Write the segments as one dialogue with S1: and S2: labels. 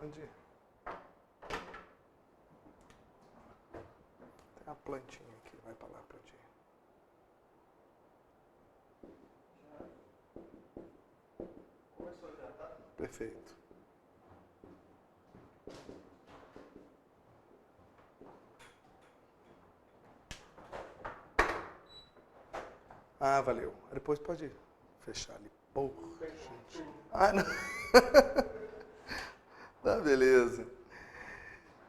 S1: Pode ir. Tem uma plantinha aqui, vai pra lá, pode ir.
S2: Começou já, tá?
S1: Perfeito. Ah, valeu. Depois pode fechar ali. Porra, gente. Ah, não. Tá, beleza.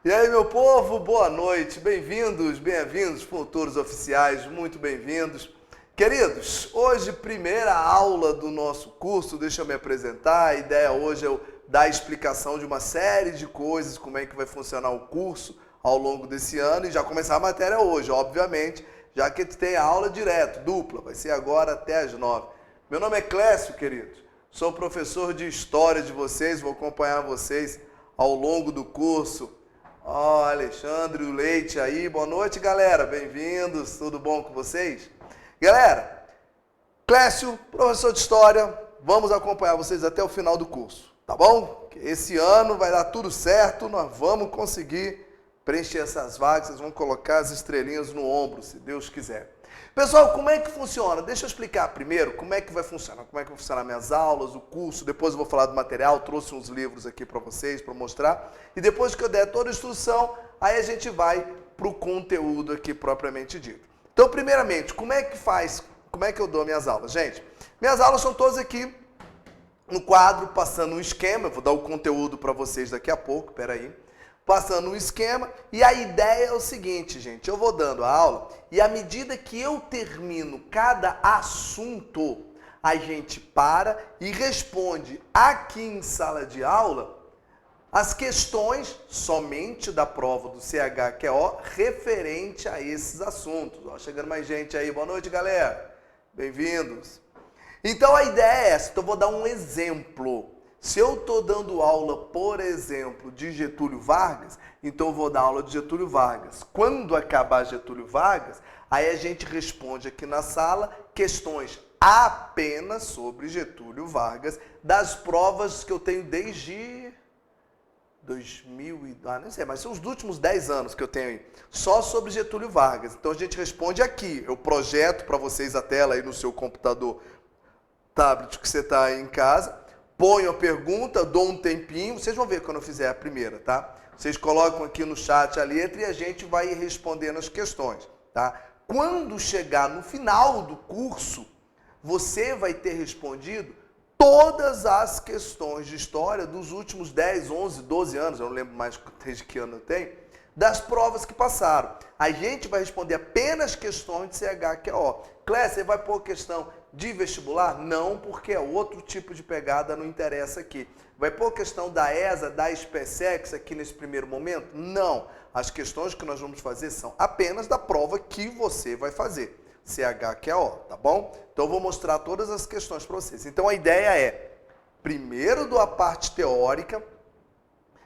S1: E aí, meu povo, boa noite. Bem-vindos, bem-vindos, futuros oficiais, muito bem-vindos. Queridos, hoje, primeira aula do nosso curso, deixa eu me apresentar. A ideia hoje é eu dar a explicação de uma série de coisas, como é que vai funcionar o curso ao longo desse ano e já começar a matéria hoje, obviamente, já que tem aula direto, dupla, vai ser agora até às 9. Meu nome é Clécio, queridos, sou professor de História de vocês, vou acompanhar vocês ao longo do curso. Ó, Alexandre Leite aí, boa noite, galera, bem-vindos, tudo bom com vocês? Galera, Clécio, professor de História, vamos acompanhar vocês até o final do curso, tá bom? Esse ano vai dar tudo certo, nós vamos conseguir preencher essas vagas, vocês vão colocar as estrelinhas no ombro, se Deus quiser. Pessoal, como é que funciona? Deixa eu explicar primeiro como é que vai funcionar. Como é que vai funcionar minhas aulas, o curso, depois eu vou falar do material, trouxe uns livros aqui para vocês, para mostrar. E depois que eu der toda a instrução, aí a gente vai para o conteúdo aqui propriamente dito. Então, primeiramente, como é que faz, como é que eu dou minhas aulas? Gente, minhas aulas são todas aqui no quadro, passando um esquema, eu vou dar o conteúdo para vocês daqui a pouco, peraí. Passando um esquema, e a ideia é o seguinte, gente, eu vou dando a aula, e à medida que eu termino cada assunto, a gente para e responde aqui em sala de aula as questões somente da prova do CHQO referente a esses assuntos. Ó, chegando mais gente aí, boa noite, galera, bem-vindos. Então a ideia é essa, então eu vou dar um exemplo. Se eu estou dando aula, por exemplo, de Getúlio Vargas, então eu vou dar aula de Getúlio Vargas. Quando acabar Getúlio Vargas, aí a gente responde aqui na sala questões apenas sobre Getúlio Vargas, das provas que eu tenho desde 2000, não sei, mas são os últimos 10 anos que eu tenho aí, só sobre Getúlio Vargas. Então a gente responde aqui, eu projeto para vocês a tela aí no seu computador, tablet que você está aí em casa, ponho a pergunta, dou um tempinho, vocês vão ver quando eu fizer a primeira, tá? Vocês colocam aqui no chat a letra e a gente vai respondendo as questões, tá? Quando chegar no final do curso, você vai ter respondido todas as questões de história dos últimos 10, 11, 12 anos, eu não lembro mais desde que ano eu tenho, das provas que passaram. A gente vai responder apenas questões de CHQO. Clécio, você vai pôr questão de vestibular? Não, porque é outro tipo de pegada, não interessa aqui. Vai pôr questão da ESA, da SpaceX aqui nesse primeiro momento? Não. As questões que nós vamos fazer são apenas da prova que você vai fazer. CHQO, tá bom? Então eu vou mostrar todas as questões para vocês. Então a ideia é, primeiro dou a parte teórica,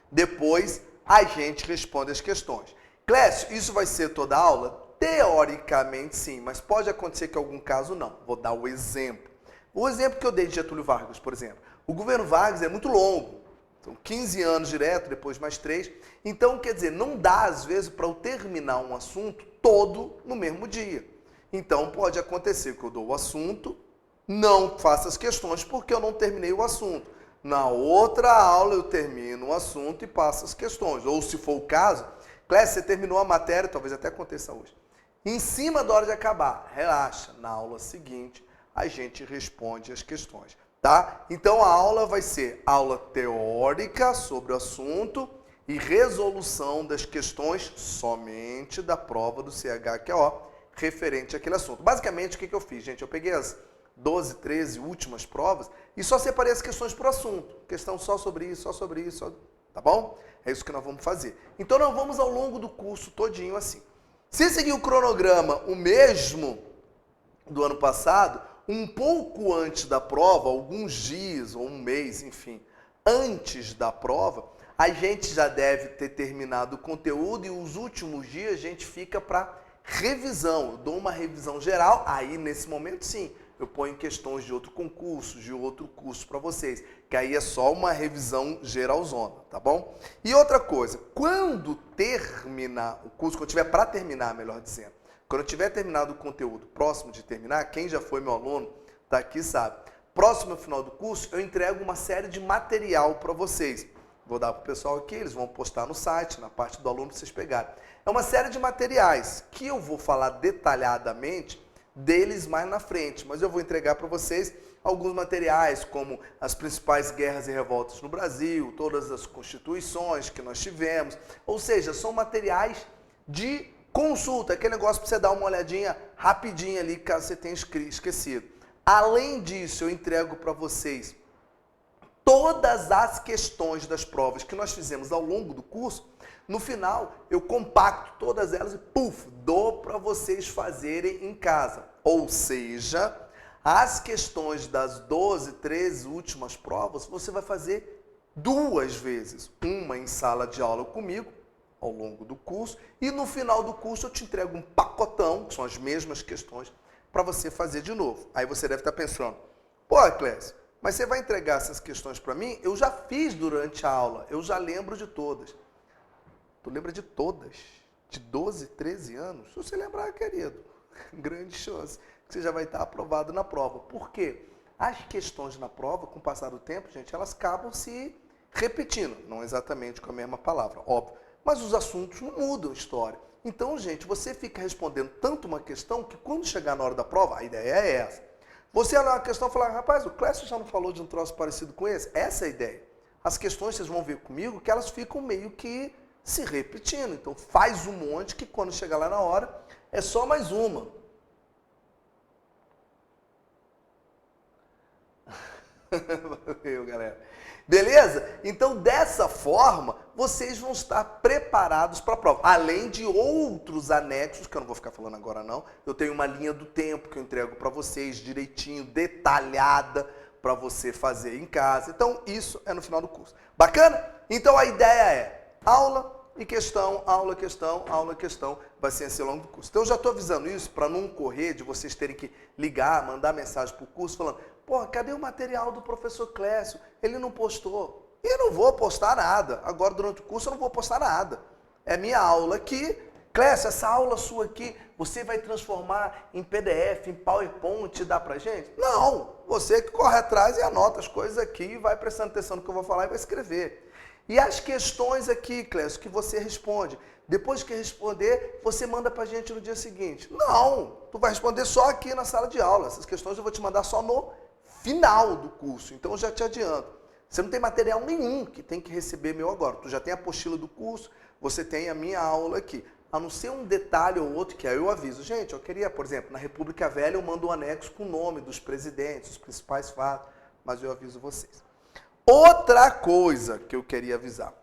S1: depois a gente responde as questões. Clécio, isso vai ser toda a aula? Teoricamente sim, mas pode acontecer que em algum caso não. Vou dar o exemplo. O exemplo que eu dei de Getúlio Vargas, por exemplo. O governo Vargas é muito longo. São 15 anos direto, depois mais 3. Então, quer dizer, não dá às vezes para eu terminar um assunto todo no mesmo dia. Então, pode acontecer que eu dou o assunto, não faço as questões porque eu não terminei o assunto. Na outra aula eu termino o assunto e passo as questões. Ou se for o caso, Clécio, você terminou a matéria, talvez até aconteça hoje. Em cima da hora de acabar, relaxa, na aula seguinte a gente responde as questões, tá? Então a aula vai ser aula teórica sobre o assunto e resolução das questões somente da prova do CHQO referente àquele assunto. Basicamente o que eu fiz, gente? Eu peguei as 12, 13 últimas provas e só separei as questões por assunto. Questão só sobre isso, tá bom? É isso que nós vamos fazer. Então nós vamos ao longo do curso todinho assim. Se seguir o cronograma o mesmo do ano passado, um pouco antes da prova, alguns dias ou um mês, enfim, antes da prova, a gente já deve ter terminado o conteúdo e os últimos dias a gente fica para revisão. Eu dou uma revisão geral, aí nesse momento sim, eu ponho questões de outro concurso, de outro curso para vocês, que aí é só uma revisão geralzona, tá bom? E outra coisa, quando terminar o curso, quando tiver para terminar, melhor dizendo, quando eu tiver terminado o conteúdo, próximo de terminar, quem já foi meu aluno, tá aqui sabe, próximo ao final do curso, eu entrego uma série de material para vocês. Vou dar para o pessoal aqui, eles vão postar no site, na parte do aluno, para vocês pegarem. É uma série de materiais que eu vou falar detalhadamente deles mais na frente, mas eu vou entregar para vocês alguns materiais, como as principais guerras e revoltas no Brasil, todas as constituições que nós tivemos, ou seja, são materiais de consulta, aquele negócio para você dar uma olhadinha rapidinho ali, caso você tenha esquecido. Além disso, eu entrego para vocês todas as questões das provas que nós fizemos ao longo do curso. No final, eu compacto todas elas e, dou para vocês fazerem em casa. Ou seja, as questões das 12, 13 últimas provas, você vai fazer 2 vezes. Uma em sala de aula comigo, ao longo do curso, e no final do curso eu te entrego um pacotão, que são as mesmas questões, para você fazer de novo. Aí você deve estar pensando, pô, Clécio, mas você vai entregar essas questões para mim? Eu já fiz durante a aula, eu já lembro de todas. Tu lembra de todas? De 12, 13 anos? Se você lembrar, querido, grande chance que você já vai estar aprovado na prova. Por quê? As questões na prova, com o passar do tempo, gente, elas acabam se repetindo. Não exatamente com a mesma palavra, óbvio. Mas os assuntos não mudam a história. Então, gente, você fica respondendo tanto uma questão que quando chegar na hora da prova, a ideia é essa. Você olhar uma questão e falar, rapaz, o Clécio já não falou de um troço parecido com esse? Essa é a ideia. As questões, vocês vão ver comigo, que elas ficam meio que se repetindo. Então, faz um monte que quando chegar lá na hora, é só mais uma. Valeu, galera. Beleza? Então, dessa forma, vocês vão estar preparados para a prova. Além de outros anexos, que eu não vou ficar falando agora não, eu tenho uma linha do tempo que eu entrego para vocês, direitinho, detalhada, para você fazer em casa. Então, isso é no final do curso. Bacana? Então, a ideia é aula e questão, aula, questão, aula, questão. Vai ser assim ao longo do curso. Então, eu já estou avisando isso para não correr de vocês terem que ligar, mandar mensagem para o curso falando, pô, cadê o material do professor Clécio? Ele não postou. E eu não vou postar nada. Agora, durante o curso, eu não vou postar nada. É minha aula aqui. Clécio, essa aula sua aqui, você vai transformar em PDF, em PowerPoint e dá pra gente? Não. Você que corre atrás e anota as coisas aqui e vai prestando atenção no que eu vou falar e vai escrever. E as questões aqui, Clécio, que você responde. Depois que responder, você manda pra gente no dia seguinte. Não. Tu vai responder só aqui na sala de aula. Essas questões eu vou te mandar só no final do curso, então eu já te adianto. Você não tem material nenhum que tem que receber meu agora. Tu já tem a apostila do curso, você tem a minha aula aqui. A não ser um detalhe ou outro que aí eu aviso. Gente, eu queria, por exemplo, na República Velha eu mando um anexo com o nome dos presidentes, os principais fatos, mas eu aviso vocês. Outra coisa que eu queria avisar.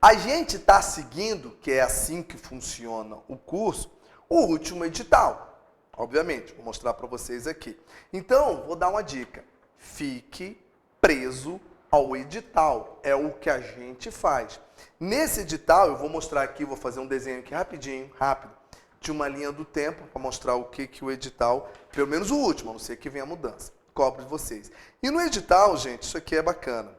S1: A gente está seguindo, que é assim que funciona o curso, o último edital. Obviamente, vou mostrar para vocês aqui. Então, vou dar uma dica. Fique preso ao edital. É o que a gente faz. Nesse edital, eu vou mostrar aqui, vou fazer um desenho aqui rapidinho, rápido, de uma linha do tempo, para mostrar o que o edital, pelo menos o último, a não ser que venha a mudança, cobre de vocês. E no edital, gente, isso aqui é bacana.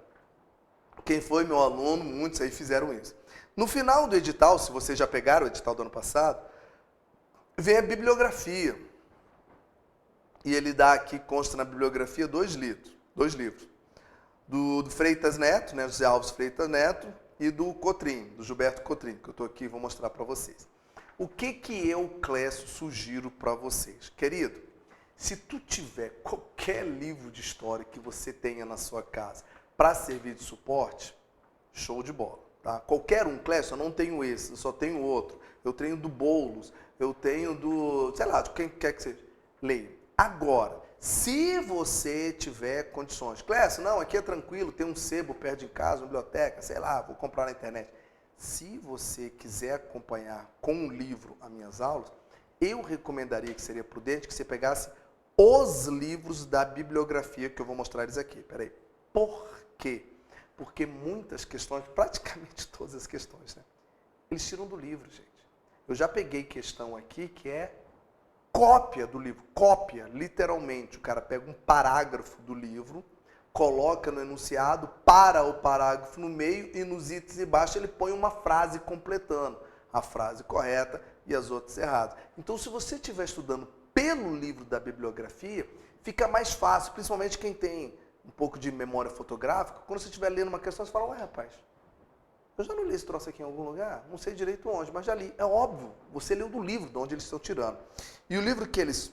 S1: Quem foi meu aluno, muitos aí fizeram isso. No final do edital, se vocês já pegaram o edital do ano passado, vem a bibliografia. E ele dá aqui, consta na bibliografia, 2 livros. Do Freitas Neto, né, José Alves Freitas Neto, e do Cotrim, do Gilberto Cotrim, que eu estou aqui e vou mostrar para vocês. O que eu, Clécio, sugiro para vocês? Querido, se tu tiver qualquer livro de história que você tenha na sua casa para servir de suporte, show de bola. Tá? Qualquer um, Clécio, eu não tenho esse, eu só tenho outro. Eu tenho do Boulos, eu tenho do, sei lá, de quem quer que seja. Leia. Agora, se você tiver condições, Clécio, não, aqui é tranquilo, tem um sebo perto de casa, uma biblioteca, sei lá, vou comprar na internet. Se você quiser acompanhar com um livro as minhas aulas, eu recomendaria que seria prudente que você pegasse os livros da bibliografia que eu vou mostrar eles aqui. Peraí. Por quê? Porque muitas questões, praticamente todas as questões, né? Eles tiram do livro, gente. Eu já peguei questão aqui que é cópia do livro, cópia, literalmente. O cara pega um parágrafo do livro, coloca no enunciado, para o parágrafo no meio e nos itens embaixo ele põe uma frase completando a frase correta e as outras erradas. Então, se você estiver estudando pelo livro da bibliografia, fica mais fácil, principalmente quem tem um pouco de memória fotográfica. Quando você estiver lendo uma questão, você fala, ué, rapaz, eu já não li esse troço aqui em algum lugar? Não sei direito onde, mas já li. É óbvio, você leu do livro de onde eles estão tirando. E o livro que eles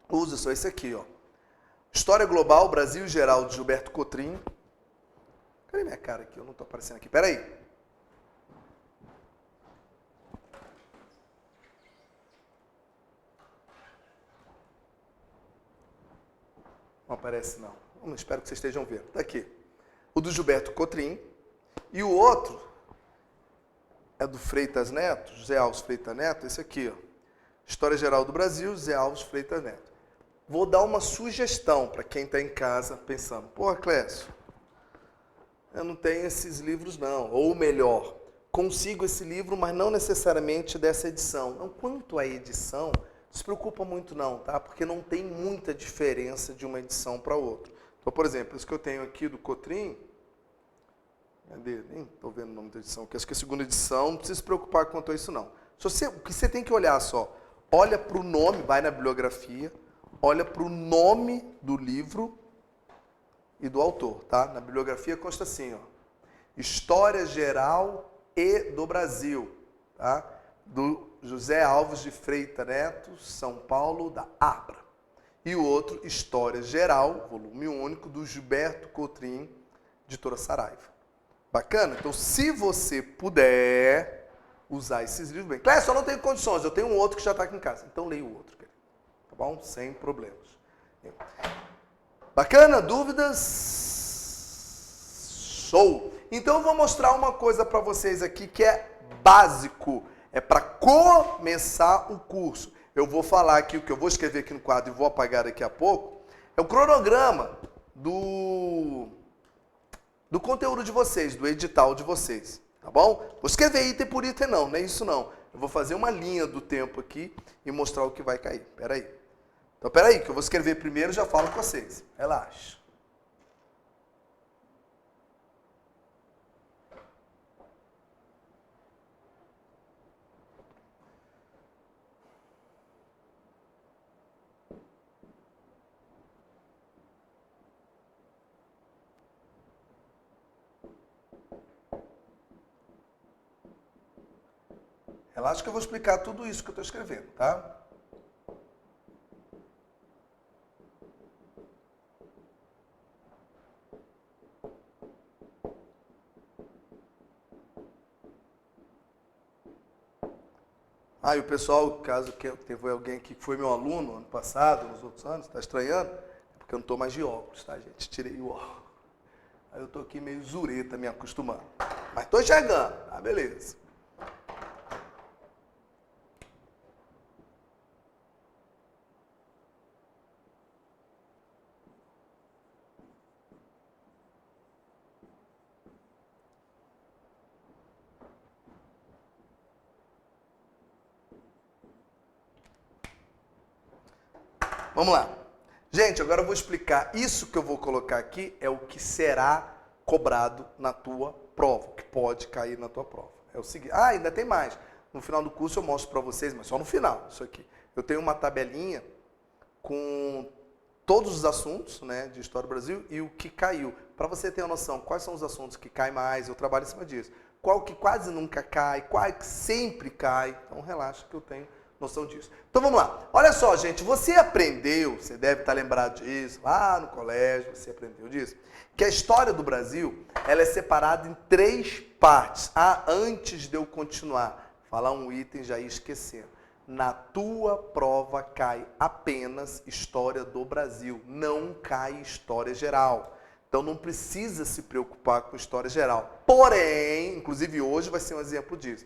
S1: usam só esse aqui, ó. História Global, Brasil e Geral, de Gilberto Cotrim. Cadê minha cara aqui? Eu não estou aparecendo aqui. Peraí. Não aparece, não. Espero que vocês estejam vendo. Está aqui. O do Gilberto Cotrim. E o outro é do Freitas Neto, José Alves Freitas Neto. Esse aqui, ó. História Geral do Brasil, José Alves Freitas Neto. Vou dar uma sugestão para quem está em casa pensando, pô, Clécio, eu não tenho esses livros não. Ou melhor, consigo esse livro, mas não necessariamente dessa edição. Não, quanto à edição, não se preocupa muito não, tá? Porque não tem muita diferença de uma edição para outra. Então, por exemplo, esse que eu tenho aqui do Cotrim, cadê? Nem estou vendo o nome da edição, que acho que é a segunda edição, não precisa se preocupar quanto a isso não. O que você tem que olhar só, olha para o nome, vai na bibliografia, olha para o nome do livro e do autor, tá? Na bibliografia consta assim, ó, História Geral e do Brasil, tá? Do José Alves de Freitas Neto, São Paulo, da Abra. E o outro, História Geral, volume único, do Gilberto Cotrim, editora Saraiva. Bacana? Então, se você puder usar esses livros, bem. Clécio, eu não tenho condições, eu tenho um outro que já está aqui em casa. Então, leia o outro, querido. Tá bom? Sem problemas. Bacana? Dúvidas? Show! Então, eu vou mostrar uma coisa para vocês aqui que é básico. É para começar o curso. Eu vou falar aqui, o que eu vou escrever aqui no quadro e vou apagar daqui a pouco, é o cronograma do conteúdo de vocês, do edital de vocês, tá bom? Vou escrever item por item não é isso não. Eu vou fazer uma linha do tempo aqui e mostrar o que vai cair. Peraí. Então, peraí, que eu vou escrever primeiro e já falo com vocês. Relaxa. Relaxa que eu vou explicar tudo isso que eu estou escrevendo, tá? Ah, e o pessoal, caso que teve alguém que foi meu aluno ano passado, nos outros anos, está estranhando, é porque eu não estou mais de óculos, tá, gente? Tirei o óculos. Aí eu estou aqui meio zureta, me acostumando. Mas estou chegando, tá? Beleza. Vamos lá. Gente, agora eu vou explicar. Isso que eu vou colocar aqui é o que será cobrado na tua prova, que pode cair na tua prova. É o seguinte. Ah, ainda tem mais. No final do curso eu mostro para vocês, mas só no final, isso aqui. Eu tenho uma tabelinha com todos os assuntos, né, de História do Brasil e o que caiu. Para você ter uma noção, quais são os assuntos que caem mais, eu trabalho em cima disso. Qual que quase nunca cai, qual que sempre cai. Então relaxa que eu tenho noção disso. Então vamos lá. Olha só, gente, você aprendeu, você deve estar lembrado disso, lá no colégio, você aprendeu disso, que a história do Brasil, ela é separada em 3 partes. Ah, antes de eu continuar, falar um item já ia esquecendo. Na tua prova cai apenas História do Brasil, não cai História Geral. Então não precisa se preocupar com História Geral. Porém, inclusive hoje vai ser um exemplo disso.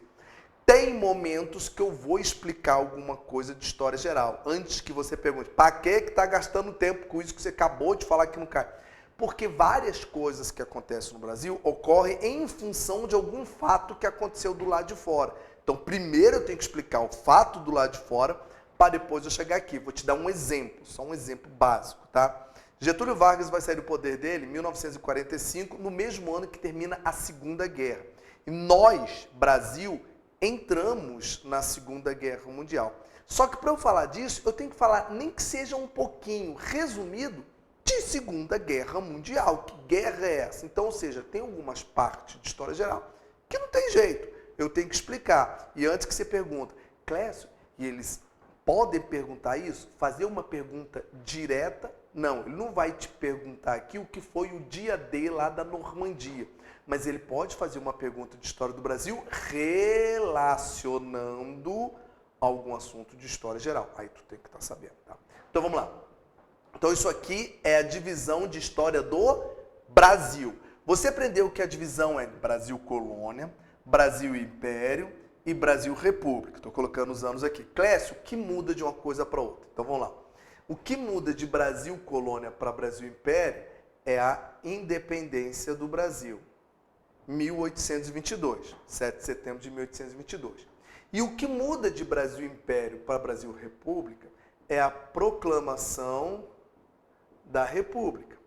S1: Tem momentos que eu vou explicar alguma coisa de História Geral. Antes que você pergunte, para que está gastando tempo com isso que você acabou de falar que não cai? Porque várias coisas que acontecem no Brasil ocorrem em função de algum fato que aconteceu do lado de fora. Então, primeiro eu tenho que explicar o fato do lado de fora, para depois eu chegar aqui. Vou te dar um exemplo, só um exemplo básico, tá? Getúlio Vargas vai sair do poder dele em 1945, no mesmo ano que termina a Segunda Guerra. E nós, Brasil, entramos na Segunda Guerra Mundial. Só que para eu falar disso, eu tenho que falar, nem que seja um pouquinho resumido, de Segunda Guerra Mundial. Que guerra é essa? Então, ou seja, tem algumas partes de história geral que não tem jeito. Eu tenho que explicar. E antes que você pergunta, Clécio, e eles podem perguntar isso? Fazer uma pergunta direta? Não, ele não vai te perguntar aqui o que foi o dia D lá da Normandia. Mas ele pode fazer uma pergunta de história do Brasil relacionando algum assunto de história geral. Aí tu tem que estar sabendo, tá? Então vamos lá. Então isso aqui é a divisão de história do Brasil. Você aprendeu que a divisão é Brasil Colônia, Brasil Império e Brasil República. Estou colocando os anos aqui. Clécio, o que muda de uma coisa para outra? Então vamos lá. O que muda de Brasil Colônia para Brasil Império é a independência do Brasil. 1822, 7 de setembro de 1822. E o que muda de Brasil Império para Brasil República é a proclamação da República,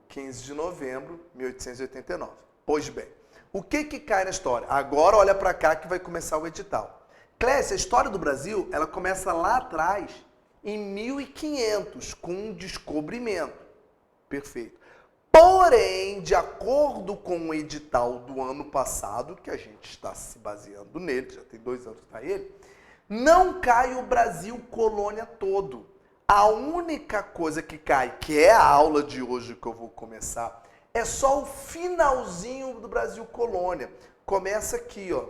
S1: 15 de novembro de 1889. Pois bem, o que cai na história? Agora olha para cá que vai começar o edital. Clécio, a história do Brasil, ela começa lá atrás, em 1500, com um descobrimento. Perfeito. Porém, de acordo com o edital do ano passado, que a gente está se baseando nele, já tem 2 anos para ele, não cai o Brasil Colônia todo. A única coisa que cai, que é a aula de hoje que eu vou começar, é só o finalzinho do Brasil Colônia. Começa aqui, ó,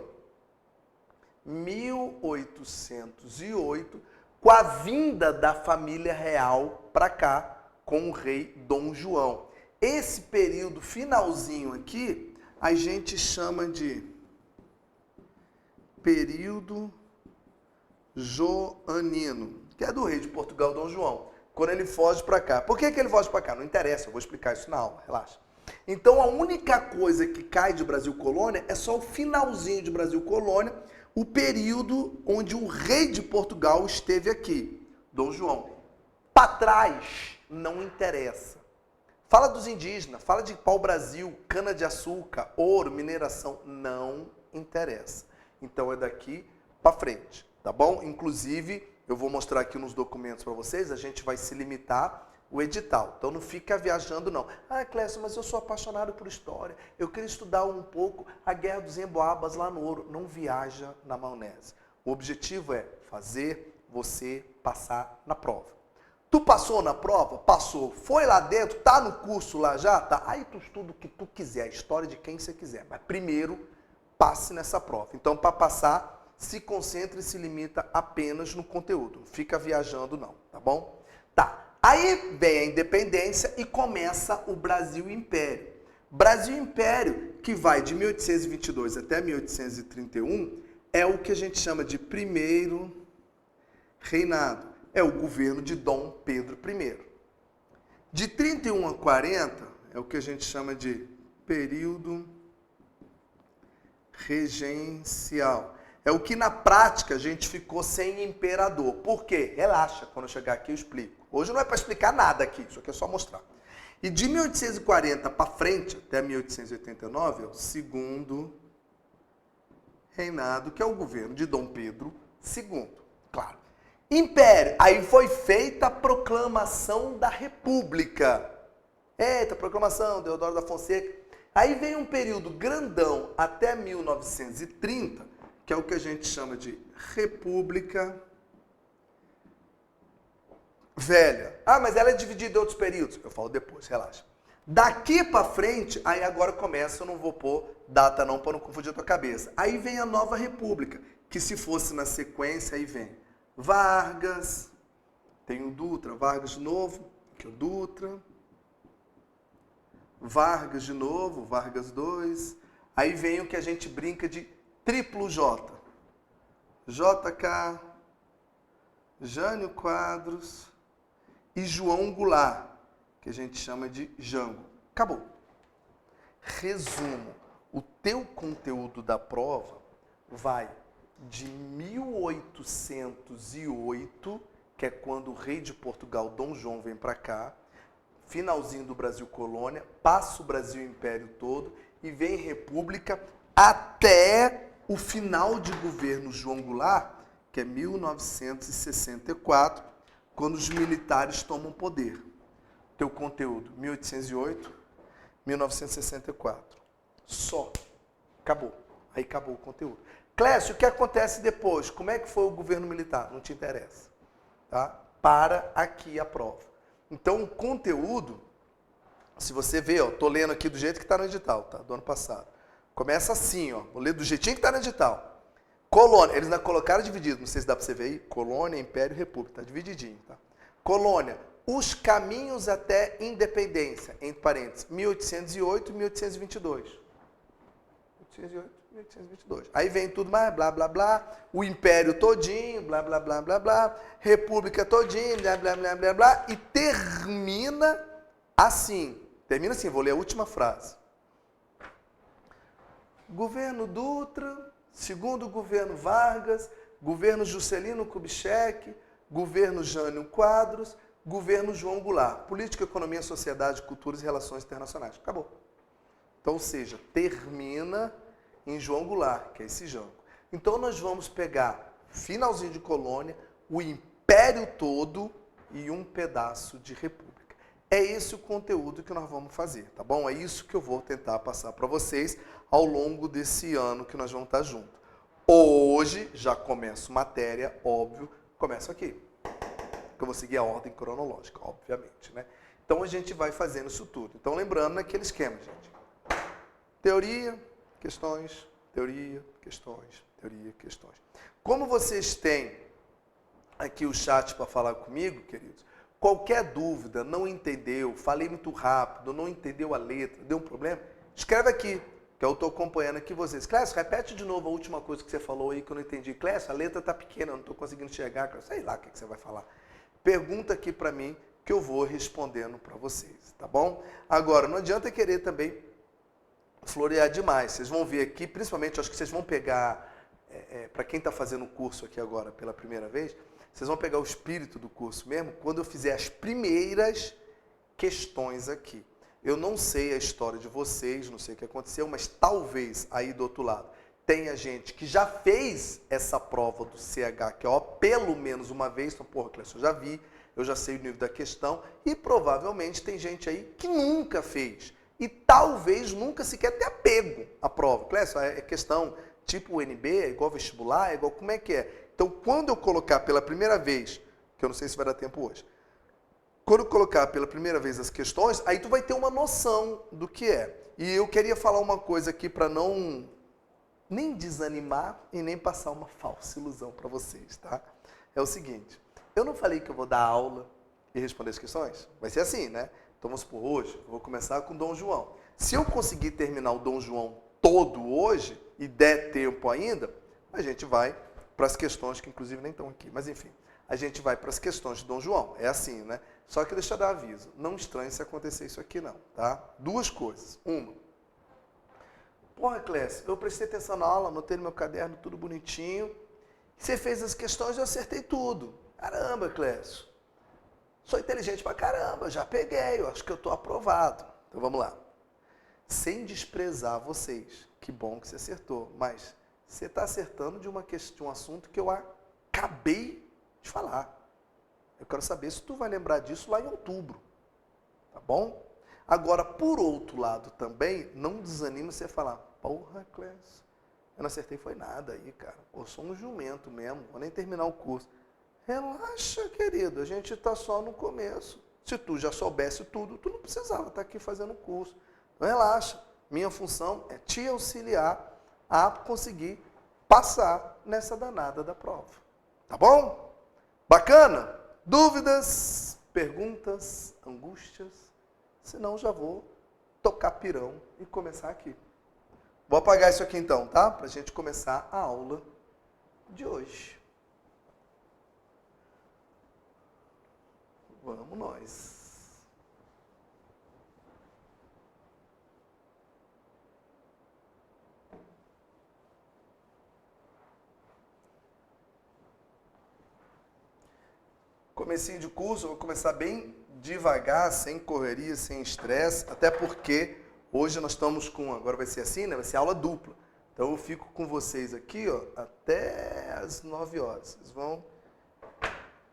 S1: 1808, com a vinda da família real para cá, com o rei Dom João. Esse período finalzinho aqui, a gente chama de período joanino, que é do rei de Portugal, Dom João, quando ele foge para cá. Por que ele foge para cá? Não interessa, eu vou explicar isso na aula, relaxa. Então, a única coisa que cai de Brasil Colônia é só o finalzinho de Brasil Colônia, o período onde o rei de Portugal esteve aqui, Dom João. Para trás, não interessa. Fala dos indígenas, fala de pau-brasil, cana-de-açúcar, ouro, mineração, não interessa. Então, é daqui para frente, tá bom? Inclusive, eu vou mostrar aqui nos documentos para vocês, a gente vai se limitar o edital. Então não fica viajando não. Ah, Clécio, mas eu sou apaixonado por história. Eu queria estudar um pouco a Guerra dos Emboabas lá no Ouro. Não viaja na maionese. O objetivo é fazer você passar na prova. Tu passou na prova? Passou. Foi lá dentro? Tá no curso lá já? Tá. Aí tu estuda o que tu quiser, a história de quem você quiser. Mas primeiro, passe nessa prova. Então, para passar, se concentra e se limita apenas no conteúdo. Não fica viajando não, tá bom? Tá. Aí vem a independência e começa o Brasil Império. Brasil Império, que vai de 1822 até 1831, é o que a gente chama de primeiro reinado. É o governo de Dom Pedro I. De 31 a 40 é o que a gente chama de período regencial. É o que na prática a gente ficou sem imperador. Por quê? Relaxa, quando eu chegar aqui eu explico. Hoje não é para explicar nada aqui, isso aqui é só mostrar. E de 1840 para frente, até 1889, é o segundo reinado, que é o governo de Dom Pedro II. Claro. Império. Aí foi feita a proclamação da República. Eita, proclamação, Deodoro da Fonseca. Aí vem um período grandão até 1930, que é o que a gente chama de República Velha. Ah, mas ela é dividida em outros períodos. Eu falo depois, relaxa. Daqui para frente, aí agora começa, eu não vou pôr data não, para não confundir a tua cabeça. Aí vem a Nova República, que se fosse na sequência, aí vem Vargas, tem o Dutra, Vargas de novo, que é o Dutra, Vargas de novo, Vargas 2, aí vem o que a gente brinca de triplo J, JK, Jânio Quadros e João Goulart, que a gente chama de Jango. Acabou. Resumo, o teu conteúdo da prova vai de 1808, que é quando o rei de Portugal, Dom João, vem para cá, finalzinho do Brasil colônia, passa o Brasil Império todo e vem república até o final de governo João Goulart, que é 1964, quando os militares tomam poder. Teu conteúdo, 1808, 1964. Só. Acabou. Aí acabou o conteúdo. Clécio, o que acontece depois? Como é que foi o governo militar? Não te interessa. Tá? Para aqui a prova. Então, o conteúdo, se você vê, ó, tô lendo aqui do jeito que está no edital, tá? Do ano passado. Começa assim, ó. Vou ler do jeitinho que está no edital. Colônia, eles ainda colocaram dividido, não sei se dá para você ver aí. Colônia, Império, República. Tá divididinho, tá? Colônia, os caminhos até independência, entre parênteses, 1808 e 1822. 1808, 1822. Aí vem tudo mais, blá, blá, blá, o Império todinho, blá, blá, blá, blá, blá, República todinho, blá, blá, blá, blá, blá, e termina assim. Termina assim, vou ler a última frase. Governo Dutra, segundo governo Vargas, governo Juscelino Kubitschek, governo Jânio Quadros, governo João Goulart. Política, economia, sociedade, culturas e relações internacionais. Acabou. Então, ou seja, termina em João Goulart, que é esse Jango. Então, nós vamos pegar finalzinho de colônia, o império todo e um pedaço de república. É esse o conteúdo que nós vamos fazer, tá bom? É isso que eu vou tentar passar para vocês ao longo desse ano que nós vamos estar juntos. Hoje, já começo matéria, óbvio, começo aqui. Eu vou seguir a ordem cronológica, obviamente, né? Então, a gente vai fazendo isso tudo. Então, lembrando naquele esquema, gente. Teoria, questões, teoria, questões, teoria, questões. Como vocês têm aqui o chat para falar comigo, queridos, qualquer dúvida, não entendeu, falei muito rápido, não entendeu a letra, deu um problema, escreve aqui, que eu estou acompanhando aqui vocês. Clécio, repete de novo a última coisa que você falou aí que eu não entendi. Clécio, a letra está pequena, eu não estou conseguindo enxergar, sei lá o que você vai falar. Pergunta aqui para mim que eu vou respondendo para vocês, tá bom? Agora, não adianta querer também florear demais. Vocês vão ver aqui, principalmente, acho que vocês vão pegar, para quem está fazendo o curso aqui agora pela primeira vez, vocês vão pegar o espírito do curso mesmo, quando eu fizer as primeiras questões aqui. Eu não sei a história de vocês, não sei o que aconteceu, mas talvez aí do outro lado tenha gente que já fez essa prova do CHQO pelo menos uma vez, então, porra, Clécio, eu já vi, eu já sei o nível da questão, e provavelmente tem gente aí que nunca fez. E talvez nunca sequer tenha pego a prova. Clécio, é questão tipo UNB, é igual vestibular, é igual como é que é? Então, quando eu colocar pela primeira vez, que eu não sei se vai dar tempo hoje, quando eu colocar pela primeira vez as questões, aí tu vai ter uma noção do que é. E eu queria falar uma coisa aqui para não nem desanimar e nem passar uma falsa ilusão para vocês, tá? É o seguinte, eu não falei que eu vou dar aula e responder as questões? Vai ser assim, né? Então, vamos supor, hoje, eu vou começar com Dom João. Se eu conseguir terminar o Dom João todo hoje, e der tempo ainda, a gente vai para as questões, que inclusive nem estão aqui, mas enfim, a gente vai para as questões de Dom João. É assim, né? Só que deixa eu dar aviso, não estranhe se acontecer isso aqui não, tá? Duas coisas. Uma, porra, Clécio, eu prestei atenção na aula, anotei no meu caderno, tudo bonitinho, você fez as questões e eu acertei tudo. Caramba, Clécio. Sou inteligente pra caramba, já peguei, eu acho que eu estou aprovado. Então vamos lá. Sem desprezar vocês, que bom que você acertou, mas você está acertando de um assunto que eu acabei de falar. Eu quero saber se tu vai lembrar disso lá em outubro, tá bom? Agora, por outro lado também, não desanime você falar, porra, Clécio, eu não acertei foi nada aí, cara. Eu sou um jumento mesmo, vou nem terminar o curso. Relaxa, querido, a gente está só no começo. Se tu já soubesse tudo, tu não precisava estar aqui fazendo o curso. Então relaxa, minha função é te auxiliar a conseguir passar nessa danada da prova. Tá bom? Bacana? Dúvidas, perguntas, angústias? Senão já vou tocar pirão e começar aqui. Vou apagar isso aqui então, tá? Para a gente começar a aula de hoje. Vamos nós. Comecinho de curso, eu vou começar bem devagar, sem correria, sem estresse, até porque hoje nós estamos com, agora vai ser assim, né? Vai ser aula dupla. Então eu fico com vocês aqui, ó, até as 9 horas. Vocês vão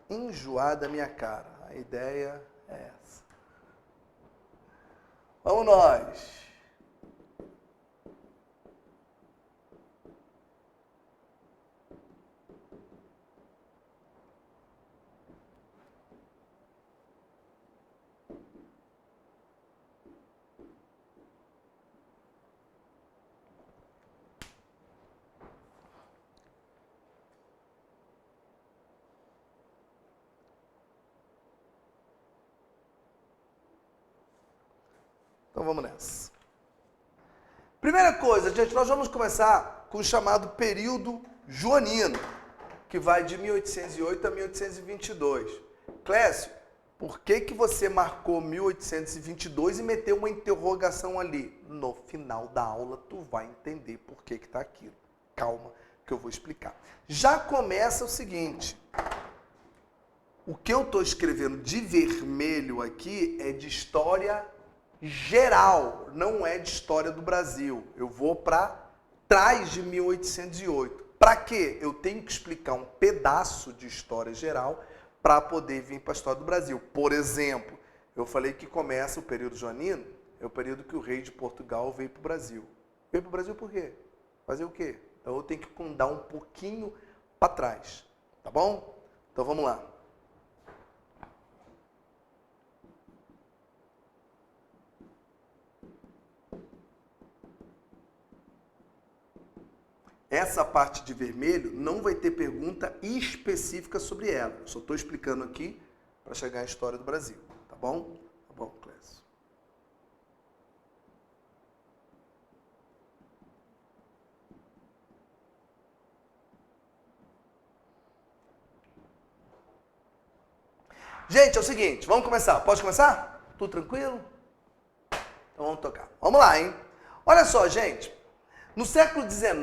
S1: enjoar da minha cara. A ideia é essa. Vamos nós! Então vamos nessa. Primeira coisa, gente, nós vamos começar com o chamado período joanino, que vai de 1808 a 1822. Clécio, por que você marcou 1822 e meteu uma interrogação ali? No final da aula tu vai entender por que está aquilo. Calma, que eu vou explicar. Já começa o seguinte, o que eu estou escrevendo de vermelho aqui é de história geral, não é de história do Brasil. Eu vou para trás de 1808. Para quê? Eu tenho que explicar um pedaço de história geral para poder vir para a história do Brasil. Por exemplo, eu falei que começa o período joanino, é o período que o rei de Portugal veio para o Brasil. Veio para o Brasil por quê? Fazer o quê? Então eu tenho que dar um pouquinho para trás, tá bom? Então vamos lá. Essa parte de vermelho não vai ter pergunta específica sobre ela. Eu só estou explicando aqui para chegar à história do Brasil. Tá bom? Tá bom, Clécio. Gente, é o seguinte, vamos começar. Pode começar? Tudo tranquilo? Então vamos tocar. Vamos lá, hein? Olha só, gente. No século XIX,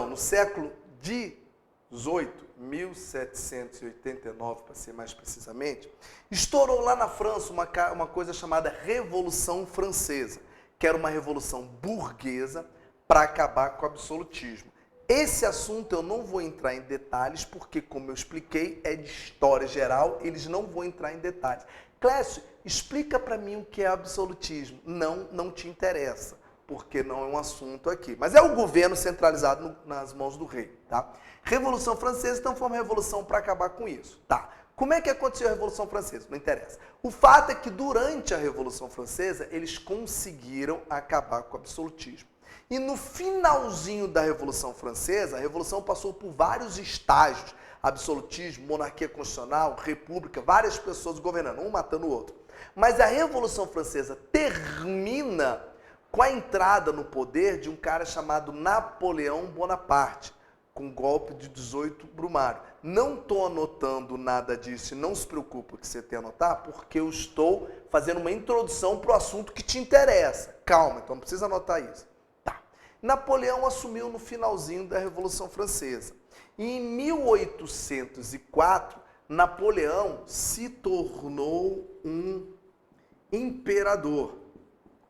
S1: no século XVIII, 1789, para ser mais precisamente, estourou lá na França uma coisa chamada Revolução Francesa, que era uma revolução burguesa para acabar com o absolutismo. Esse assunto eu não vou entrar em detalhes, porque, como eu expliquei, é de história geral, eles não vão entrar em detalhes. Clécio, explica para mim o que é absolutismo. Não te interessa, porque não é um assunto aqui. Mas é o governo centralizado nas mãos do rei, tá? Revolução Francesa, então, foi uma revolução para acabar com isso, tá? Como é que aconteceu a Revolução Francesa? Não interessa. O fato é que, durante a Revolução Francesa, eles conseguiram acabar com o absolutismo. E no finalzinho da Revolução Francesa, a Revolução passou por vários estágios. Absolutismo, monarquia constitucional, república, várias pessoas governando, um matando o outro. Mas a Revolução Francesa termina com a entrada no poder de um cara chamado Napoleão Bonaparte, com o golpe de 18 Brumário. Não estou anotando nada disso, e não se preocupe que você tem a anotar, porque eu estou fazendo uma introdução para o assunto que te interessa. Calma, então não precisa anotar isso. Tá. Napoleão assumiu no finalzinho da Revolução Francesa. E em 1804, Napoleão se tornou um imperador.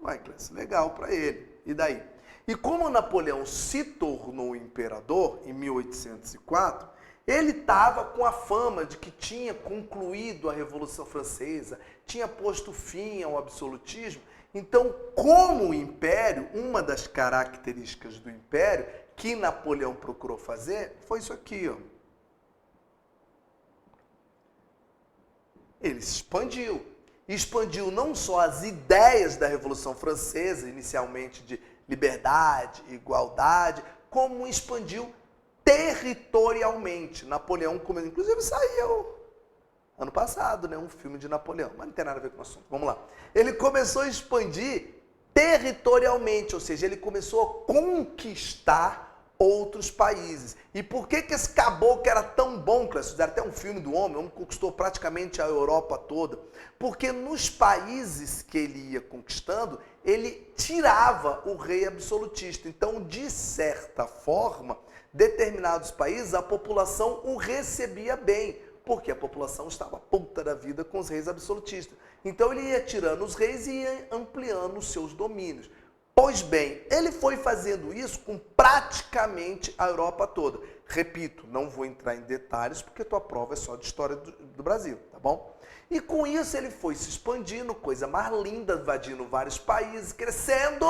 S1: Ué, Clécio, legal para ele. E daí? E como Napoleão se tornou imperador em 1804, ele estava com a fama de que tinha concluído a Revolução Francesa, tinha posto fim ao absolutismo. Então, como império, uma das características do império que Napoleão procurou fazer foi isso aqui, ó. Ele se expandiu. Expandiu não só as ideias da Revolução Francesa, inicialmente de liberdade, igualdade, como expandiu territorialmente. Napoleão, inclusive, saiu ano passado, né, um filme de Napoleão, mas não tem nada a ver com o assunto. Vamos lá. Ele começou a expandir territorialmente, ou seja, ele começou a conquistar outros países. E por que esse caboclo era tão bom, Clécio? Fizeram até um filme do homem conquistou praticamente a Europa toda. Porque nos países que ele ia conquistando, ele tirava o rei absolutista. Então, de certa forma, determinados países, a população o recebia bem. porque a população estava puta da vida com os reis absolutistas. Então ele ia tirando os reis e ia ampliando os seus domínios. Pois bem, ele foi fazendo isso com praticamente a Europa toda. Repito, não vou entrar em detalhes porque tua prova é só de história do Brasil, tá bom? E com isso ele foi se expandindo, coisa mais linda, invadindo vários países, crescendo,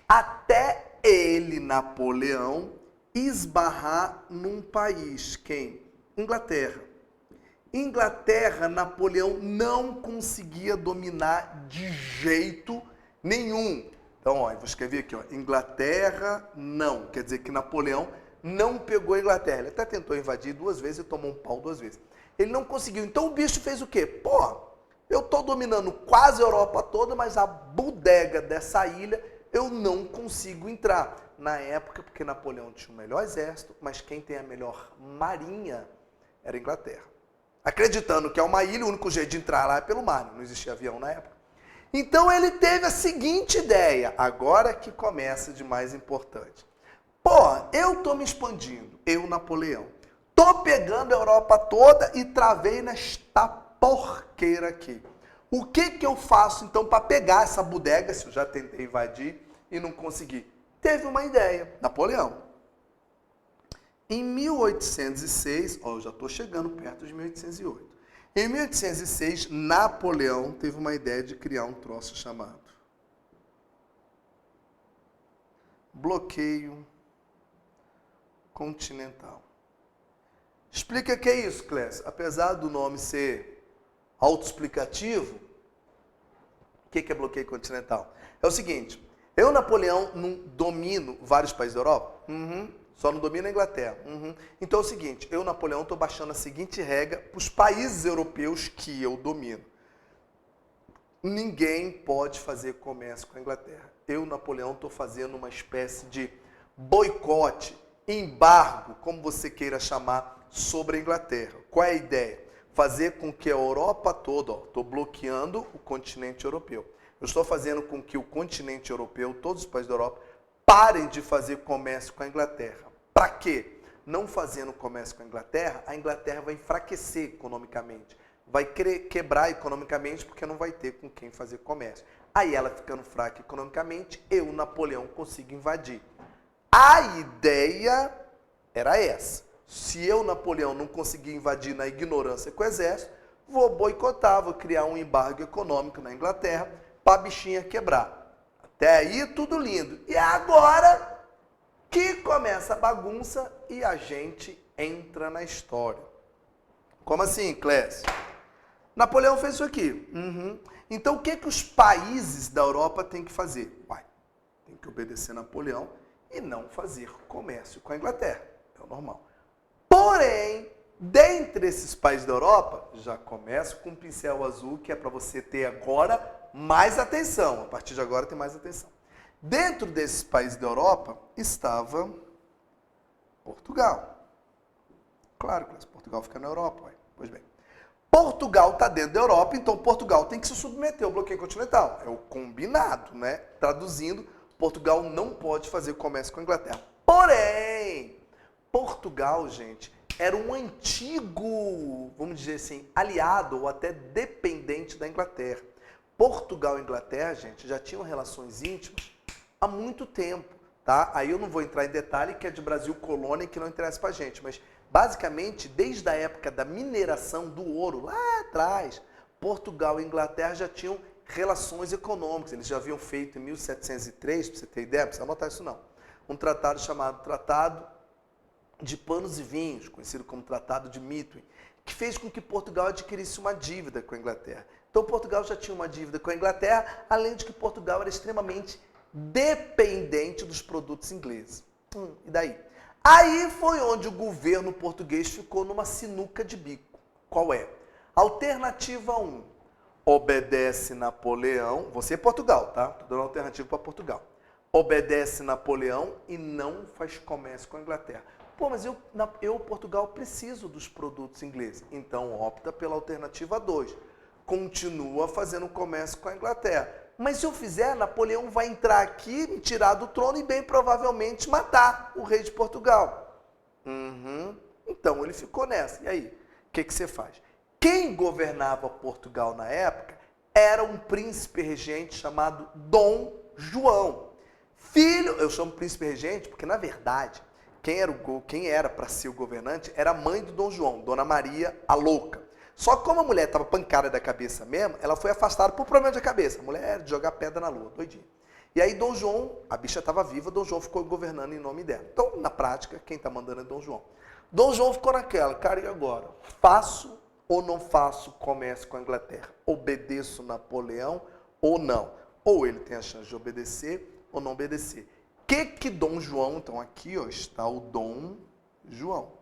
S1: até ele, Napoleão, esbarrar num país, quem? Inglaterra. Inglaterra, Napoleão não conseguia dominar de jeito nenhum. Então, ó, eu vou escrever aqui, ó, Inglaterra não, quer dizer que Napoleão não pegou a Inglaterra. Ele até tentou invadir 2 vezes e tomou um pau 2 vezes. Ele não conseguiu. Então o bicho fez o quê? Pô, eu estou dominando quase a Europa toda, mas a bodega dessa ilha eu não consigo entrar. Na época, porque Napoleão tinha o melhor exército, mas quem tem a melhor marinha era a Inglaterra. Acreditando que é uma ilha, o único jeito de entrar lá é pelo mar, não existia avião na época. Então ele teve a seguinte ideia, agora que começa de mais importante. Pô, eu estou me expandindo, eu, Napoleão. Estou pegando a Europa toda e travei nesta porqueira aqui. O que eu faço então para pegar essa bodega, se eu já tentei invadir e não consegui? Teve uma ideia, Napoleão. Em 1806, ó, eu já estou chegando perto de 1808. Em 1806, Napoleão teve uma ideia de criar um troço chamado bloqueio continental. Explica o que é isso, Clécio. Apesar do nome ser autoexplicativo, o que é bloqueio continental? É o seguinte, eu, Napoleão, não domino vários países da Europa? Só não domino a Inglaterra. Então é o seguinte, eu, Napoleão, estou baixando a seguinte regra para os países europeus que eu domino. Ninguém pode fazer comércio com a Inglaterra. Eu, Napoleão, estou fazendo uma espécie de boicote, embargo, como você queira chamar, sobre a Inglaterra. Qual é a ideia? Fazer com que a Europa toda, estou bloqueando o continente europeu. Eu estou fazendo com que o continente europeu, todos os países da Europa, parem de fazer comércio com a Inglaterra. Para quê? Não fazendo comércio com a Inglaterra vai enfraquecer economicamente. Vai quebrar economicamente porque não vai ter com quem fazer comércio. Aí ela ficando fraca economicamente, eu, Napoleão, consigo invadir. A ideia era essa. Se eu, Napoleão, não conseguir invadir na ignorância com o exército, vou boicotar, vou criar um embargo econômico na Inglaterra para a bichinha quebrar. Até aí tudo lindo. E agora que começa a bagunça e a gente entra na história. Como assim, Clécio? Napoleão fez isso aqui. Então o que os países da Europa têm que fazer? Tem que obedecer Napoleão e não fazer comércio com a Inglaterra. É o normal. Porém, dentre esses países da Europa, já começo com um pincel azul, que é para você ter agora mais atenção. A partir de agora tem mais atenção. Dentro desses países da Europa estava Portugal. Claro que Portugal fica na Europa. Pois bem, Portugal está dentro da Europa, então Portugal tem que se submeter ao bloqueio continental. É o combinado, né? Traduzindo, Portugal não pode fazer comércio com a Inglaterra. Porém, Portugal, gente, era um antigo, vamos dizer assim, aliado ou até dependente da Inglaterra. Portugal e Inglaterra, gente, já tinham relações íntimas há muito tempo, tá? Aí eu não vou entrar em detalhe, que é de Brasil colônia, que não interessa pra gente, mas basicamente, desde a época da mineração do ouro, lá atrás, Portugal e Inglaterra já tinham relações econômicas. Eles já haviam feito em 1703, para você ter ideia, não precisa anotar isso não, um tratado chamado Tratado de Panos e Vinhos, conhecido como Tratado de Mitwin, que fez com que Portugal adquirisse uma dívida com a Inglaterra. Então Portugal já tinha uma dívida com a Inglaterra, além de que Portugal era extremamente dependente dos produtos ingleses. E daí? Aí foi onde o governo português ficou numa sinuca de bico. Qual é? Alternativa 1. Obedece Napoleão. Você é Portugal, tá? Estou dando alternativa para Portugal. Obedece Napoleão e não faz comércio com a Inglaterra. Pô, mas eu, Portugal, preciso dos produtos ingleses. Então opta pela alternativa 2. Continua fazendo comércio com a Inglaterra. Mas se eu fizer, Napoleão vai entrar aqui, me tirar do trono e bem provavelmente matar o rei de Portugal. Então ele ficou nessa. E aí? que você faz? Quem governava Portugal na época era um príncipe regente chamado Dom João. Filho, eu chamo príncipe regente porque, na verdade, quem era para ser o governante era a mãe do Dom João, Dona Maria a Louca. Só que como a mulher estava pancada da cabeça mesmo, ela foi afastada por problema de cabeça. A mulher era de jogar pedra na lua, doidinha. E aí Dom João, a bicha estava viva, Dom João ficou governando em nome dela. Então, na prática, quem está mandando é Dom João. Dom João ficou naquela, cara, e agora? Faço ou não faço comércio com a Inglaterra? Obedeço Napoleão ou não? Ou ele tem a chance de obedecer ou não obedecer. Que Dom João, então aqui ó, está o Dom João,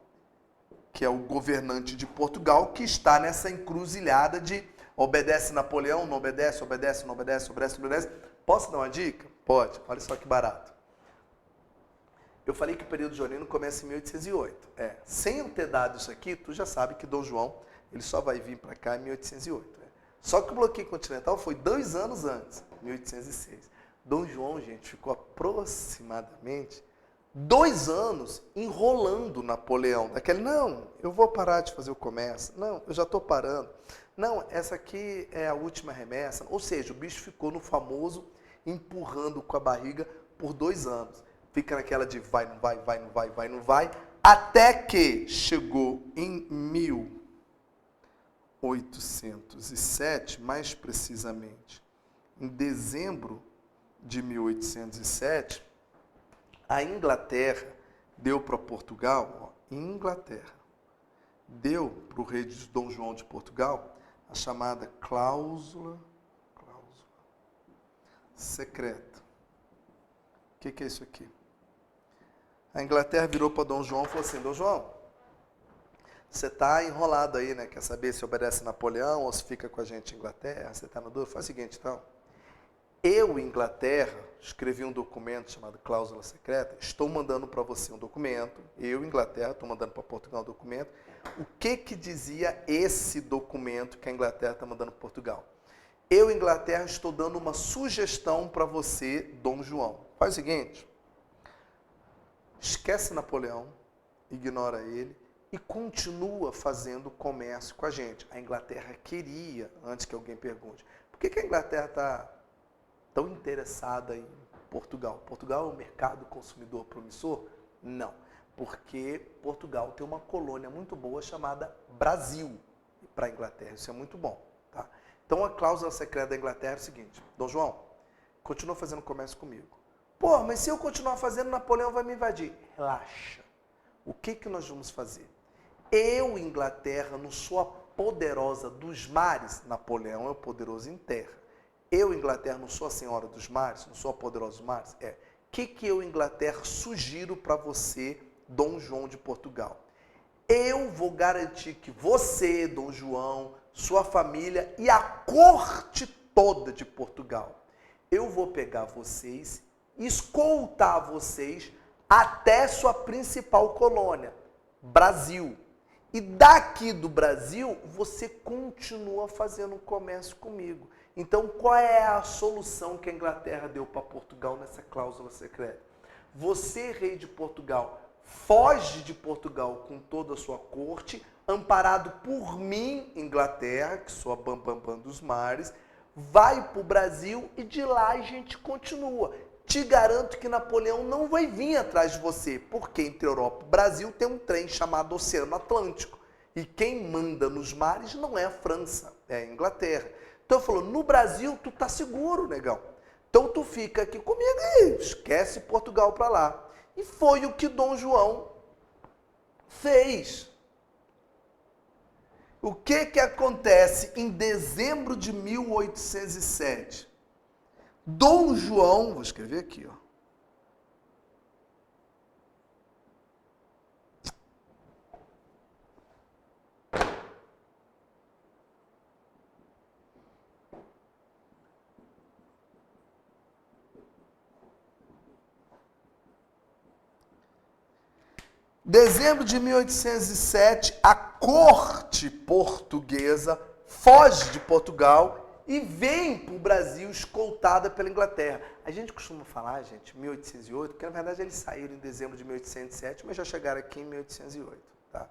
S1: que é o governante de Portugal, que está nessa encruzilhada de obedece Napoleão, não obedece, obedece, não obedece, obedece, não obedece. Posso dar uma dica? Pode, olha só que barato. Eu falei que o período joanino começa em 1808. Sem eu ter dado isso aqui, tu já sabe que Dom João ele só vai vir para cá em 1808. Só que o bloqueio continental foi 2 anos antes, 1806. Dom João, gente, ficou aproximadamente 2 anos enrolando Napoleão. Daquele, não, eu vou parar de fazer o comércio. Não, eu já estou parando. Não, essa aqui é a última remessa. Ou seja, o bicho ficou no famoso empurrando com a barriga por 2 anos. Fica naquela de vai, não vai, vai, não vai, vai, não vai. Até que chegou em 1807, mais precisamente, em dezembro de 1807, a Inglaterra deu para Portugal, Inglaterra, deu para o rei de Dom João de Portugal a chamada cláusula secreta. O que é isso aqui? A Inglaterra virou para Dom João e falou assim, Dom João, você está enrolado aí, né? Quer saber se obedece Napoleão ou se fica com a gente em Inglaterra? Você está no dúvida? Faz o seguinte, então. Eu, Inglaterra, escrevi um documento chamado Cláusula Secreta. Estou mandando para você um documento. Eu, Inglaterra, estou mandando para Portugal um documento. O que dizia esse documento que a Inglaterra está mandando para Portugal? Eu, Inglaterra, estou dando uma sugestão para você, Dom João. Faz o seguinte. Esquece Napoleão, ignora ele e continua fazendo comércio com a gente. A Inglaterra queria, antes que alguém pergunte, por que a Inglaterra está tão interessada em Portugal? Portugal é um mercado consumidor promissor? Não, porque Portugal tem uma colônia muito boa chamada Brasil para a Inglaterra. Isso é muito bom. Tá? Então a cláusula secreta da Inglaterra é o seguinte, Dom João, continua fazendo comércio comigo. Pô, mas se eu continuar fazendo, Napoleão vai me invadir. Relaxa. O que nós vamos fazer? Eu, Inglaterra, não sou a poderosa dos mares. Napoleão é o poderoso em terra. Eu, Inglaterra, não sou a senhora dos mares, não sou a poderosa dos mares. O que eu, Inglaterra, sugiro para você, Dom João de Portugal? Eu vou garantir que você, Dom João, sua família e a corte toda de Portugal, eu vou pegar vocês, escoltar vocês até sua principal colônia, Brasil. E daqui do Brasil, você continua fazendo comércio comigo. Então, qual é a solução que a Inglaterra deu para Portugal nessa cláusula secreta? Você, rei de Portugal, foge de Portugal com toda a sua corte, amparado por mim, Inglaterra, que sou a bambambam dos mares, vai para o Brasil e de lá a gente continua. Te garanto que Napoleão não vai vir atrás de você, porque entre Europa e Brasil tem um trem chamado Oceano Atlântico. E quem manda nos mares não é a França, é a Inglaterra. Então falou, no Brasil tu tá seguro, negão. Então tu fica aqui comigo e esquece Portugal para lá. E foi o que Dom João fez. O que acontece em dezembro de 1807? Dom João, vou escrever aqui, ó. Dezembro de 1807, a corte portuguesa foge de Portugal e vem para o Brasil escoltada pela Inglaterra. A gente costuma falar, gente, 1808, porque na verdade eles saíram em dezembro de 1807, mas já chegaram aqui em 1808. Tá?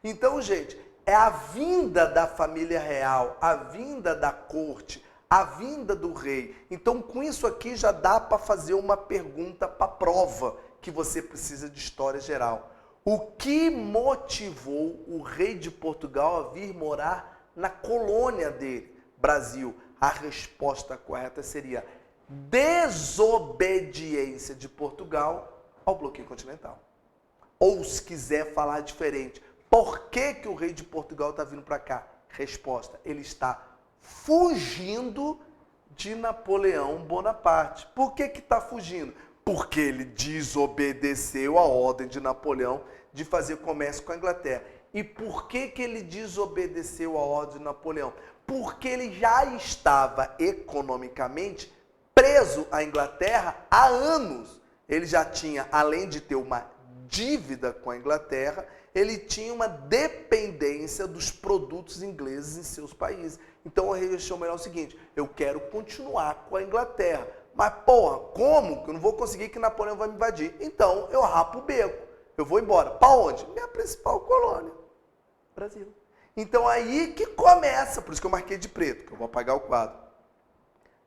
S1: Então, gente, é a vinda da família real, a vinda da corte, a vinda do rei. Então, com isso aqui já dá para fazer uma pergunta para prova que você precisa de história geral. O que motivou o rei de Portugal a vir morar na colônia dele, Brasil? A resposta correta seria desobediência de Portugal ao bloqueio continental. Ou se quiser falar diferente, por que que o rei de Portugal está vindo para cá? Resposta, ele está fugindo de Napoleão Bonaparte. Por que que está fugindo? Porque ele desobedeceu a ordem de Napoleão de fazer comércio com a Inglaterra. E por que que ele desobedeceu a ordem de Napoleão? Porque ele já estava economicamente preso à Inglaterra há anos. Ele já tinha, além de ter uma dívida com a Inglaterra, ele tinha uma dependência dos produtos ingleses em seus países. Então o rei achou melhor o seguinte, eu quero continuar com a Inglaterra. Mas, porra, como? Eu não vou conseguir que Napoleão vai me invadir. Então eu rapo o beco, eu vou embora. Para onde? Minha principal colônia, Brasil. Então aí que começa, por isso que eu marquei de preto, que eu vou apagar o quadro.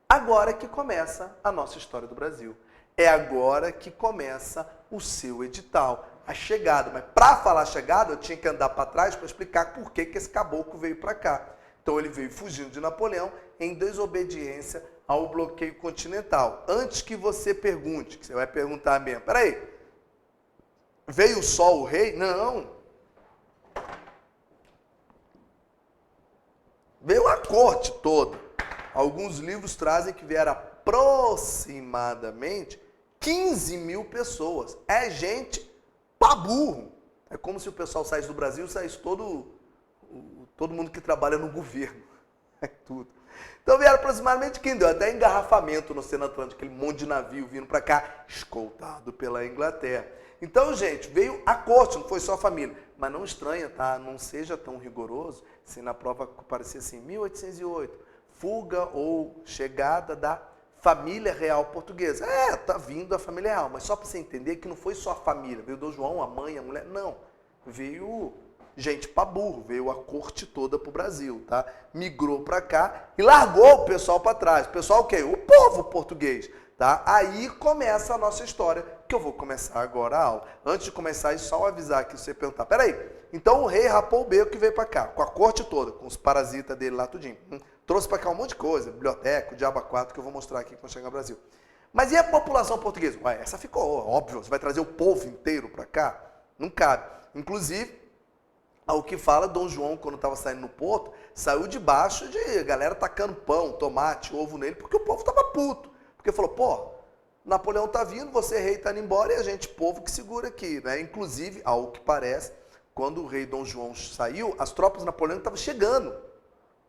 S1: Agora que começa a nossa história do Brasil. É agora que começa o seu edital, a chegada. Mas para falar a chegada, eu tinha que andar para trás para explicar por que que esse caboclo veio para cá. Então ele veio fugindo de Napoleão em desobediência ao bloqueio continental. Antes que você pergunte, que você vai perguntar mesmo, peraí, veio só o rei? Não. Veio a corte toda. Alguns livros trazem que vieram aproximadamente 15 mil pessoas. É gente pra burro. É como se o pessoal saísse do Brasil e saísse todo mundo que trabalha no governo. É tudo. Então vieram aproximadamente 15, deu até engarrafamento no Oceano Atlântico, aquele monte de navio vindo para cá, escoltado pela Inglaterra. Então, gente, veio a corte, não foi só a família. Mas não estranha, tá? Não seja tão rigoroso se na prova aparecer assim, 1808, fuga ou chegada da família real portuguesa. Tá vindo a família real, mas só para você entender que não foi só a família, veio Dom João, a mãe, a mulher, não. Veio gente pra burro, veio a corte toda pro Brasil, tá? Migrou para cá e largou o pessoal para trás. O pessoal o quê? O povo português, tá? Aí começa a nossa história, que eu vou começar agora a aula. Antes de começar, é só avisar aqui, você perguntar, peraí, então o rei rapou o beco e veio para cá, com a corte toda, com os parasitas dele lá tudinho. Trouxe para cá um monte de coisa, biblioteca, o diabo 4, que eu vou mostrar aqui quando chegar no Brasil. Mas e a população portuguesa? Ué, essa ficou, óbvio, você vai trazer o povo inteiro para cá? Não cabe. Inclusive, ao que fala, Dom João, quando estava saindo no porto, saiu debaixo de galera tacando pão, tomate, ovo nele, porque o povo estava puto. Porque falou, pô, Napoleão tá vindo, você rei tá indo embora e a gente, povo, que segura aqui, né? Inclusive, ao que parece, quando o rei Dom João saiu, as tropas napoleônicas estavam chegando,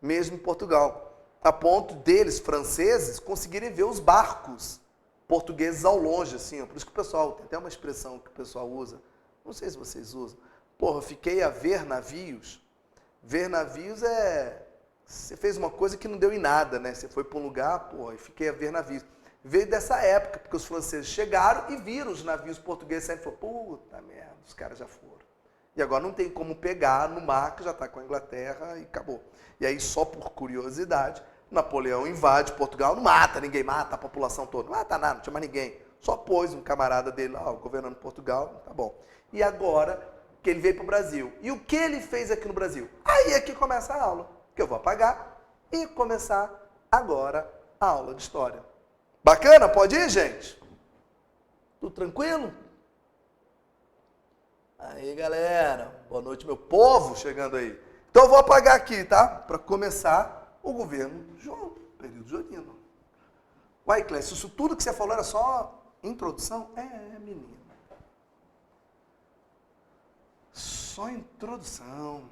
S1: mesmo em Portugal, a ponto deles, franceses, conseguirem ver os barcos portugueses ao longe, assim, ó. Por isso que o pessoal, tem até uma expressão que o pessoal usa, não sei se vocês usam, porra, fiquei a ver navios. Ver navios é, você fez uma coisa que não deu em nada, né? Você foi para um lugar, porra, e fiquei a ver navios. Veio dessa época, porque os franceses chegaram e viram os navios portugueses saindo e falaram, puta merda, os caras já foram. E agora não tem como pegar no mar, que já está com a Inglaterra e acabou. E aí, só por curiosidade, Napoleão invade Portugal, não mata ninguém, mata a população toda. Não mata nada, não tinha mais ninguém. Só pôs um camarada dele lá, governando Portugal, tá bom. E agora que ele veio para o Brasil. E o que ele fez aqui no Brasil? Aí é que começa a aula, que eu vou apagar e começar agora a aula de história. Bacana? Pode ir, gente? Tudo tranquilo? Aí, galera, boa noite, meu povo, chegando aí. Então, eu vou apagar aqui, tá? Para começar o governo João, período Joanino. Uai, Clécio, isso tudo que você falou era só introdução? Menino. Só introdução.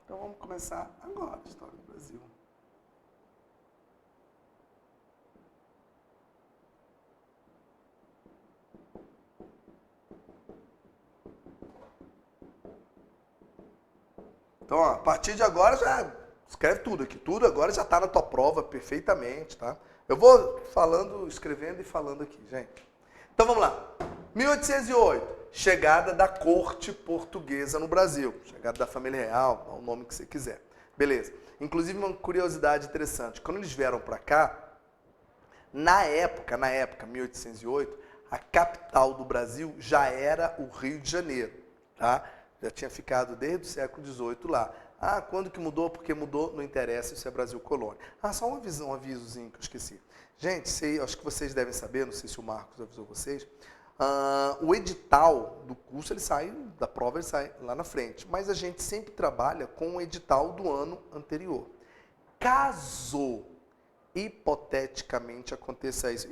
S1: Então vamos começar agora a história do Brasil. Então, ó, a partir de agora já escreve tudo aqui. Tudo agora já está na tua prova perfeitamente, tá? Eu vou falando, escrevendo e falando aqui, gente. Então vamos lá. 1808, chegada da corte portuguesa no Brasil. Chegada da família real, dá o nome que você quiser. Beleza. Inclusive uma curiosidade interessante. Quando eles vieram para cá, na época, 1808, a capital do Brasil já era o Rio de Janeiro. Tá? Já tinha ficado desde o século XVIII lá. Ah, quando que mudou? Porque mudou, não interessa, isso é Brasil Colônia. Ah, só um avisozinho que eu esqueci. Gente, acho que vocês devem saber, não sei se o Marcos avisou vocês, o edital do curso, ele sai, da prova ele sai lá na frente, mas a gente sempre trabalha com o edital do ano anterior. Caso, hipoteticamente, aconteça isso,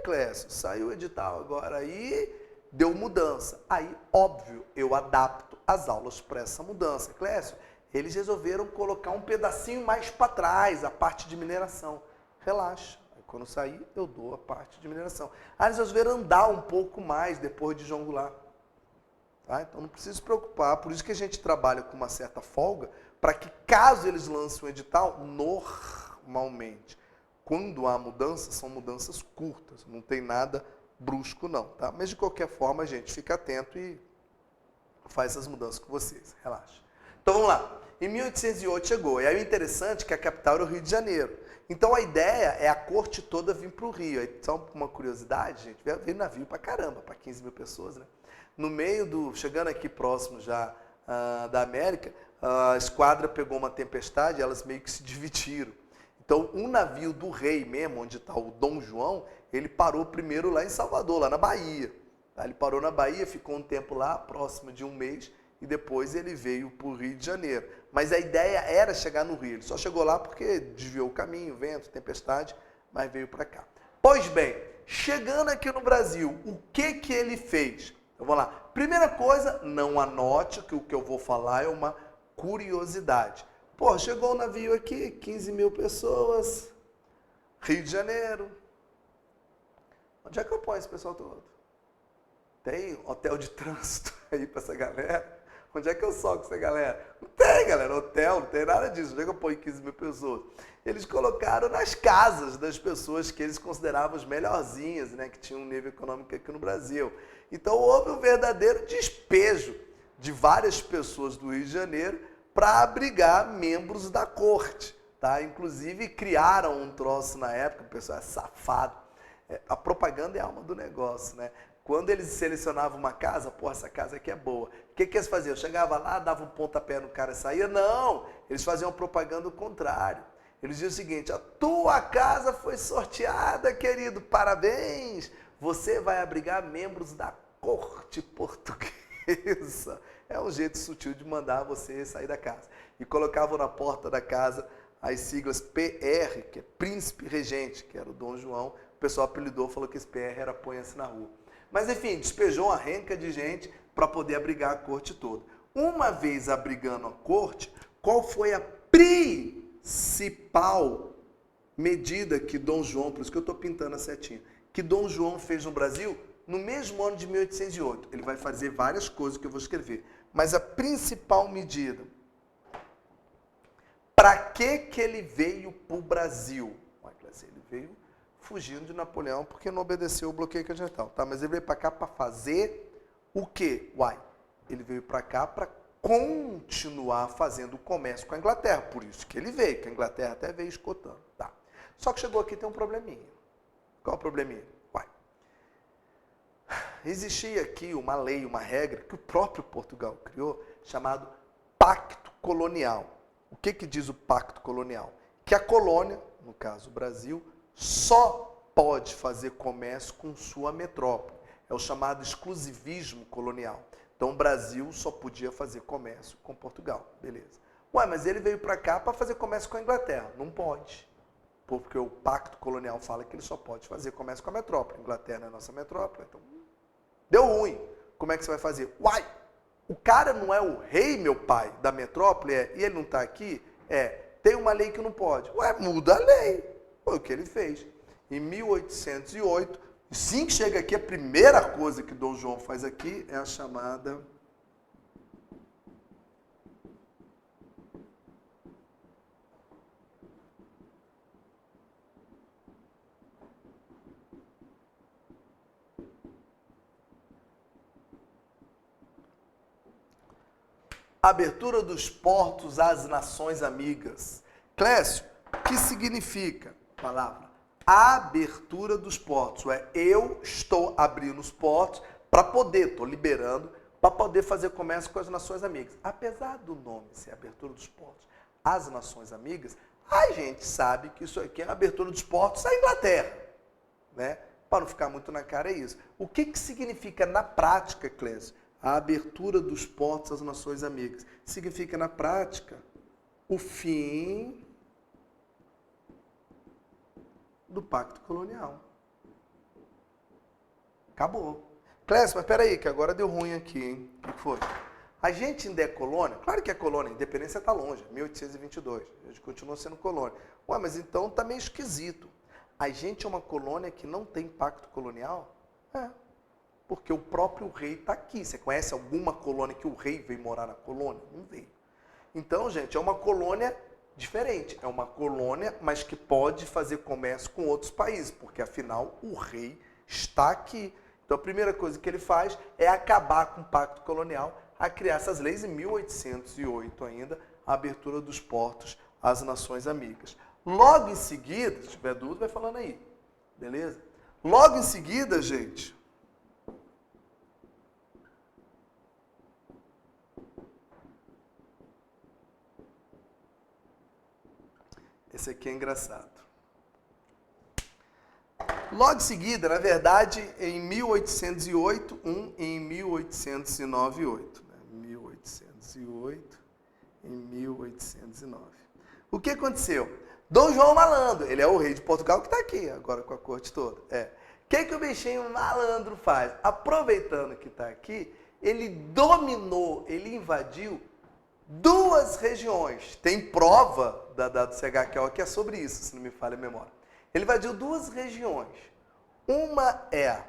S1: Clécio, saiu o edital agora, aí deu mudança. Aí, óbvio, eu adapto as aulas para essa mudança. Clécio, eles resolveram colocar um pedacinho mais para trás, a parte de mineração. Relaxa, quando sair eu dou a parte de mineração. Eles resolveram andar um pouco mais depois de João Goulart. Tá? Então não precisa se preocupar, por isso que a gente trabalha com uma certa folga, para que caso eles lancem um edital, normalmente, quando há mudanças, são mudanças curtas, não tem nada brusco não. Tá? Mas de qualquer forma, gente, fica atento e faz essas mudanças com vocês, relaxa. Então vamos lá. Em 1808 chegou. E aí o interessante é que a capital era o Rio de Janeiro. Então a ideia é a corte toda vir para o Rio. Aí, só uma curiosidade, gente, veio navio para caramba, para 15 mil pessoas, né? No meio do, chegando aqui próximo já da América, a esquadra pegou uma tempestade e elas meio que se dividiram. Então um navio do rei mesmo, onde está o Dom João, ele parou primeiro lá em Salvador, lá na Bahia. Tá? Ele parou na Bahia, ficou um tempo lá, próximo de um mês, e depois ele veio para o Rio de Janeiro. Mas a ideia era chegar no Rio. Ele só chegou lá porque desviou o caminho, vento, tempestade, mas veio para cá. Pois bem, chegando aqui no Brasil, o que ele fez? Então, vamos lá. Primeira coisa, não anote que o que eu vou falar é uma curiosidade. Pô, chegou o navio aqui, 15 mil pessoas, Rio de Janeiro. Onde é que eu ponho esse pessoal todo? Tem hotel de trânsito aí para essa galera? Onde é que eu soco essa galera? Não tem, galera, hotel, não tem nada disso. Onde é que eu ponho 15 mil pessoas? Eles colocaram nas casas das pessoas que eles consideravam as melhorzinhas, né, que tinham um nível econômico aqui no Brasil. Então houve um verdadeiro despejo de várias pessoas do Rio de Janeiro para abrigar membros da corte. Tá? Inclusive criaram um troço na época, o pessoal é safado. A propaganda é a alma do negócio, né? Quando eles selecionavam uma casa, pô, essa casa aqui é boa. O que eles faziam? Chegava lá, dava um pontapé no cara e saía? Não! Eles faziam propaganda ao contrário. Eles diziam o seguinte, a tua casa foi sorteada, querido, parabéns! Você vai abrigar membros da corte portuguesa. É um jeito sutil de mandar você sair da casa. E colocavam na porta da casa as siglas PR, que é Príncipe Regente, que era o Dom João. O pessoal apelidou, falou que esse PR era Ponha-se na Rua. Mas, enfim, despejou uma renca de gente para poder abrigar a corte toda. Uma vez abrigando a corte, qual foi a principal medida que Dom João, por isso que eu estou pintando a setinha, que Dom João fez no Brasil no mesmo ano de 1808? Ele vai fazer várias coisas que eu vou escrever. Mas a principal medida, para que ele veio para o Brasil? Ele veio fugindo de Napoleão porque não obedeceu o bloqueio continental, tá? Mas ele veio para cá para fazer o quê? Ele veio para cá para continuar fazendo o comércio com a Inglaterra, por isso que ele veio, que a Inglaterra até veio escotando, tá? Só que chegou aqui tem um probleminha. Qual o probleminha? Existia aqui uma lei, uma regra que o próprio Portugal criou, chamado Pacto Colonial. O que diz o Pacto Colonial? Que a colônia, no caso o Brasil, só pode fazer comércio com sua metrópole. É o chamado exclusivismo colonial. Então o Brasil só podia fazer comércio com Portugal. Beleza. Mas ele veio para cá para fazer comércio com a Inglaterra. Não pode. Porque o Pacto Colonial fala que ele só pode fazer comércio com a metrópole. A Inglaterra não é nossa metrópole, então deu ruim. Como é que você vai fazer? O cara não é o rei, meu pai, da metrópole, e ele não está aqui? Tem uma lei que não pode. Muda a lei. Foi o que ele fez. Em 1808, assim que chega aqui, a primeira coisa que Dom João faz aqui é a chamada Abertura dos portos às nações amigas. Clécio, o que significa a palavra? Abertura dos portos. Eu estou abrindo os portos para poder, estou liberando, para poder fazer comércio com as nações amigas. Apesar do nome ser abertura dos portos às nações amigas, a gente sabe que isso aqui é a abertura dos portos à Inglaterra, né? Para não ficar muito na cara, é isso. O que significa na prática, Clécio, a abertura dos portos às nações amigas? Significa na prática o fim do pacto colonial. Acabou. Clécio, mas peraí, que agora deu ruim aqui, hein? O que foi? A gente ainda é colônia? Claro que é colônia, a independência está longe, 1822. A gente continua sendo colônia. Ué, mas então está meio esquisito. A gente é uma colônia que não tem pacto colonial? É. Porque o próprio rei está aqui. Você conhece alguma colônia que o rei veio morar na colônia? Não veio. Então, gente, é uma colônia diferente. É uma colônia, mas que pode fazer comércio com outros países, porque afinal o rei está aqui. Então a primeira coisa que ele faz é acabar com o pacto colonial, a criar essas leis em 1808 ainda, a abertura dos portos às nações amigas. Logo em seguida, se tiver dúvida, vai falando aí, beleza? Logo em seguida, gente, esse aqui é engraçado. Logo em seguida, na verdade, em 1808, em 1809, 8. 1808 em 1809. O que aconteceu? Dom João Malandro, ele é o rei de Portugal que está aqui, agora com a corte toda. O que o bichinho malandro faz? Aproveitando que está aqui, ele dominou, ele invadiu duas regiões. Tem prova do CHQO que é sobre isso, se não me falha a memória. Ele invadiu duas regiões. Uma é a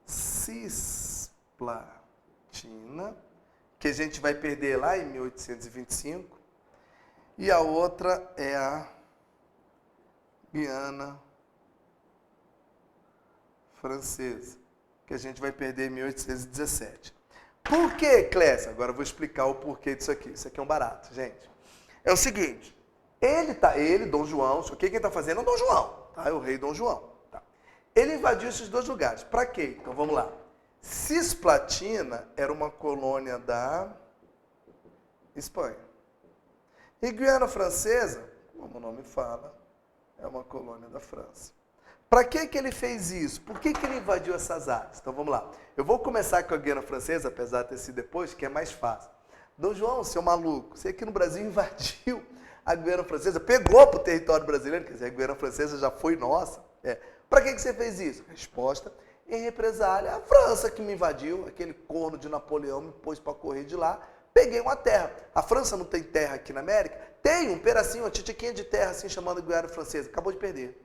S1: Cisplatina, que a gente vai perder lá em 1825, e a outra é a Guiana Francesa, que a gente vai perder em 1817. Por que, Clécio? Agora eu vou explicar o porquê disso aqui. Isso aqui é um barato, gente. É o seguinte, Dom João, o que ele está fazendo é o Dom João, tá? É o rei Dom João. Tá? Ele invadiu esses dois lugares. Para quê? Então vamos lá. Cisplatina era uma colônia da Espanha. E Guiana Francesa, como o nome fala, é uma colônia da França. Para que ele fez isso? Por que ele invadiu essas áreas? Então vamos lá. Eu vou começar com a Guiana Francesa, apesar de ter sido depois, que é mais fácil. Dom João, seu maluco, você aqui no Brasil invadiu a Guiana Francesa, pegou para o território brasileiro, quer dizer, a Guiana Francesa já foi nossa. Para que você fez isso? Resposta, em represália, a França que me invadiu, aquele corno de Napoleão me pôs para correr de lá, peguei uma terra. A França não tem terra aqui na América? Tem um pedacinho, uma titiquinha de terra assim, chamada Guiana Francesa, acabou de perder.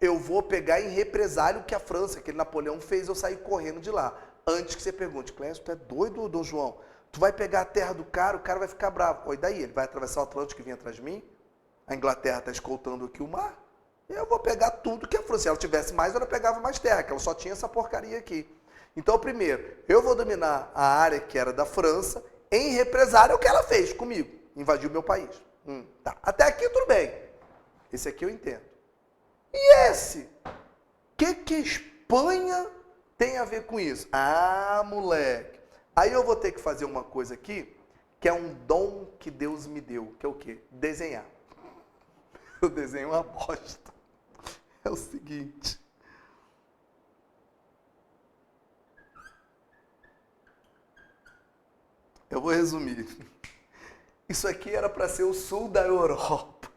S1: Eu vou pegar em represália o que a França, aquele Napoleão fez, eu sair correndo de lá. Antes que você pergunte, Clécio, tu é doido, Dom João? Tu vai pegar a terra do cara, o cara vai ficar bravo. E daí? Ele vai atravessar o Atlântico e vir atrás de mim? A Inglaterra está escoltando aqui o mar? Eu vou pegar tudo que a França. Se ela tivesse mais, ela pegava mais terra, que ela só tinha essa porcaria aqui. Então, primeiro, eu vou dominar a área que era da França, em represália o que ela fez comigo. Invadiu o meu país. Tá. Até aqui tudo bem. Esse aqui eu entendo. E esse? O que Espanha tem a ver com isso? Ah, moleque. Aí eu vou ter que fazer uma coisa aqui, que é um dom que Deus me deu, que é o quê? Desenhar. Eu desenho uma bosta. É o seguinte. Eu vou resumir. Isso aqui era para ser o sul da Europa.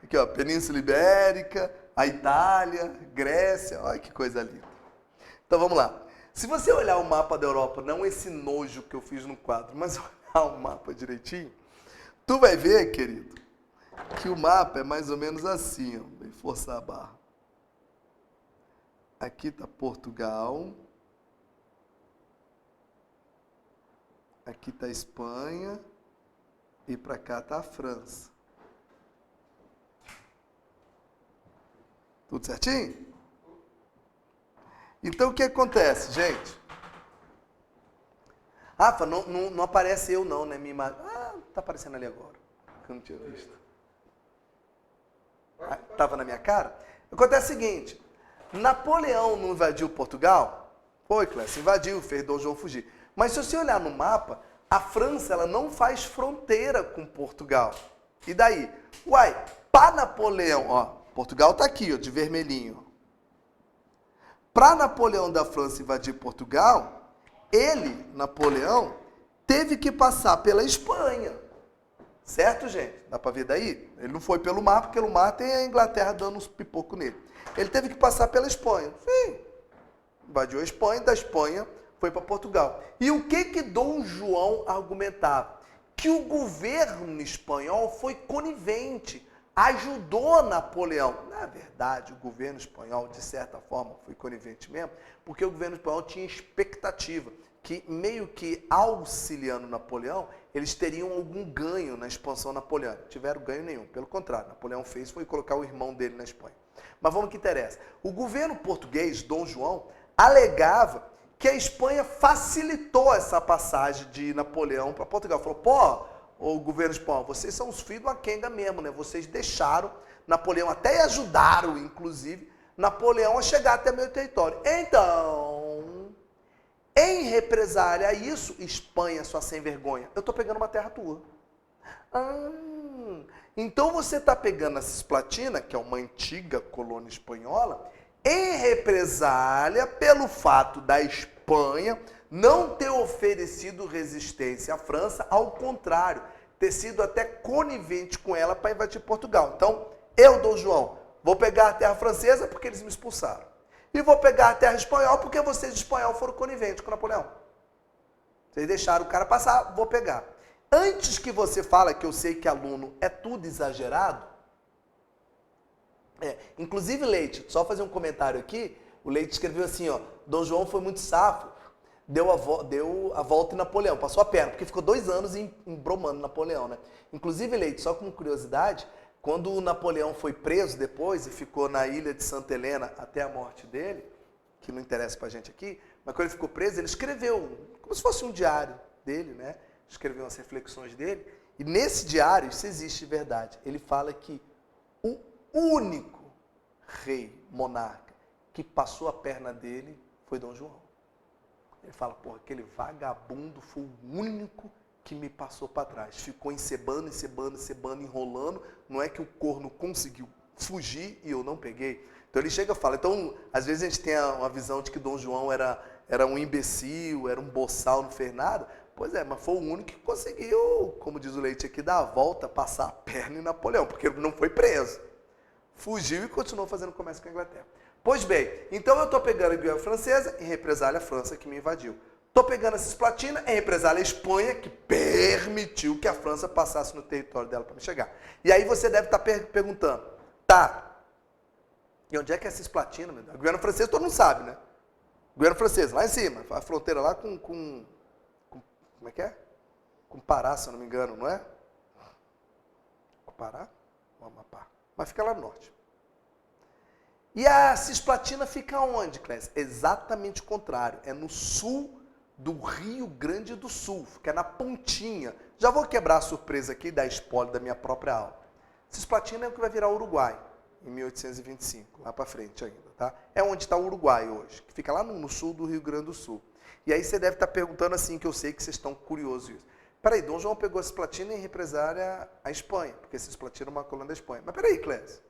S1: Aqui, ó, Península Ibérica, a Itália, Grécia, olha que coisa linda. Então vamos lá. Se você olhar o mapa da Europa, não esse nojo que eu fiz no quadro, mas olhar o mapa direitinho, tu vai ver, querido, que o mapa é mais ou menos assim, ó. Vou forçar a barra. Aqui está Portugal. Aqui está a Espanha. E para cá está a França. Tudo certinho? Então, o que acontece, gente? Rafa, não aparece eu não, né? Minha imagem. Ah, tá aparecendo ali agora. Eu não tinha visto. Ah, tava na minha cara? Acontece o seguinte, Napoleão não invadiu Portugal? Foi, Clécio, invadiu, fez Dom João fugir. Mas se você olhar no mapa, a França ela não faz fronteira com Portugal. E daí? Uai, para Napoleão, ó, Portugal tá aqui, ó, de vermelhinho. Para Napoleão da França invadir Portugal, ele, Napoleão, teve que passar pela Espanha. Certo, gente? Dá para ver daí? Ele não foi pelo mar, porque pelo mar tem a Inglaterra dando uns pipocos nele. Ele teve que passar pela Espanha. Sim. Invadiu a Espanha, da Espanha foi para Portugal. E o que Dom João argumentava? Que o governo espanhol foi conivente, ajudou Napoleão. Na verdade, o governo espanhol, de certa forma, foi conivente mesmo, porque o governo espanhol tinha expectativa que, meio que auxiliando Napoleão, eles teriam algum ganho na expansão napoleônica. Não tiveram ganho nenhum. Pelo contrário, Napoleão foi colocar o irmão dele na Espanha. Mas vamos ao que interessa. O governo português, Dom João, alegava que a Espanha facilitou essa passagem de Napoleão para Portugal. Falou, pô, o governo espanhol, vocês são os filhos do Akenga mesmo, né? Vocês deixaram Napoleão, até ajudaram, inclusive, Napoleão a chegar até meu território. Então, em represália a isso, Espanha, sua sem vergonha, eu estou pegando uma terra tua. Então você está pegando a Cisplatina, que é uma antiga colônia espanhola, em represália pelo fato da Espanha não ter oferecido resistência à França, ao contrário, ter sido até conivente com ela para invadir Portugal. Então, eu, Dom João, vou pegar a terra francesa porque eles me expulsaram. E vou pegar a terra espanhola porque vocês, espanhol, foram coniventes com Napoleão. Vocês deixaram o cara passar, vou pegar. Antes que você fale que eu sei que aluno é tudo exagerado, inclusive Leite, só fazer um comentário aqui, o Leite escreveu assim, ó, Dom João foi muito safo, deu a volta em Napoleão, passou a perna, porque ficou 2 anos embromando Napoleão, né? Inclusive, Leite, só como curiosidade, quando o Napoleão foi preso depois e ficou na ilha de Santa Helena até a morte dele, que não interessa pra gente aqui, mas quando ele ficou preso, ele escreveu, como se fosse um diário dele, né? Escreveu as reflexões dele, e nesse diário, isso existe de verdade, ele fala que o único rei, monarca, que passou a perna dele foi Dom João. Ele fala, porra, aquele vagabundo foi o único que me passou para trás. Ficou encebando, enrolando. Não é que o corno conseguiu fugir e eu não peguei. Então ele chega e fala. Então, às vezes a gente tem uma visão de que Dom João era um imbecil, era um boçal, não fez nada. Pois é, mas foi o único que conseguiu, como diz o Leite aqui, dar a volta, passar a perna em Napoleão, porque ele não foi preso. Fugiu e continuou fazendo comércio com a Inglaterra. Pois bem, então eu estou pegando a Guiana Francesa, em represália a França, que me invadiu. Estou pegando a Cisplatina, em represália a Espanha, que permitiu que a França passasse no território dela para me chegar. E aí você deve estar perguntando, tá, e onde é que é a Cisplatina, meu Deus? A Guiana Francesa todo mundo sabe, né? Guiana Francesa, lá em cima, a fronteira lá com como é que é? Com Pará, se eu não me engano, não é? Com Pará? O Amapá. Mas fica lá no norte. E a Cisplatina fica onde, Clécio? Exatamente o contrário. É no sul do Rio Grande do Sul. Fica na pontinha. Já vou quebrar a surpresa aqui da spoiler da minha própria aula. Cisplatina é o que vai virar Uruguai, em 1825, lá para frente ainda, tá? É onde está o Uruguai hoje, que fica lá no sul do Rio Grande do Sul. E aí você deve estar perguntando assim, que eu sei que vocês estão curiosos isso. Peraí, Dom João pegou a Cisplatina em represália a Espanha, porque Cisplatina é uma colônia da Espanha. Mas peraí, Clécio.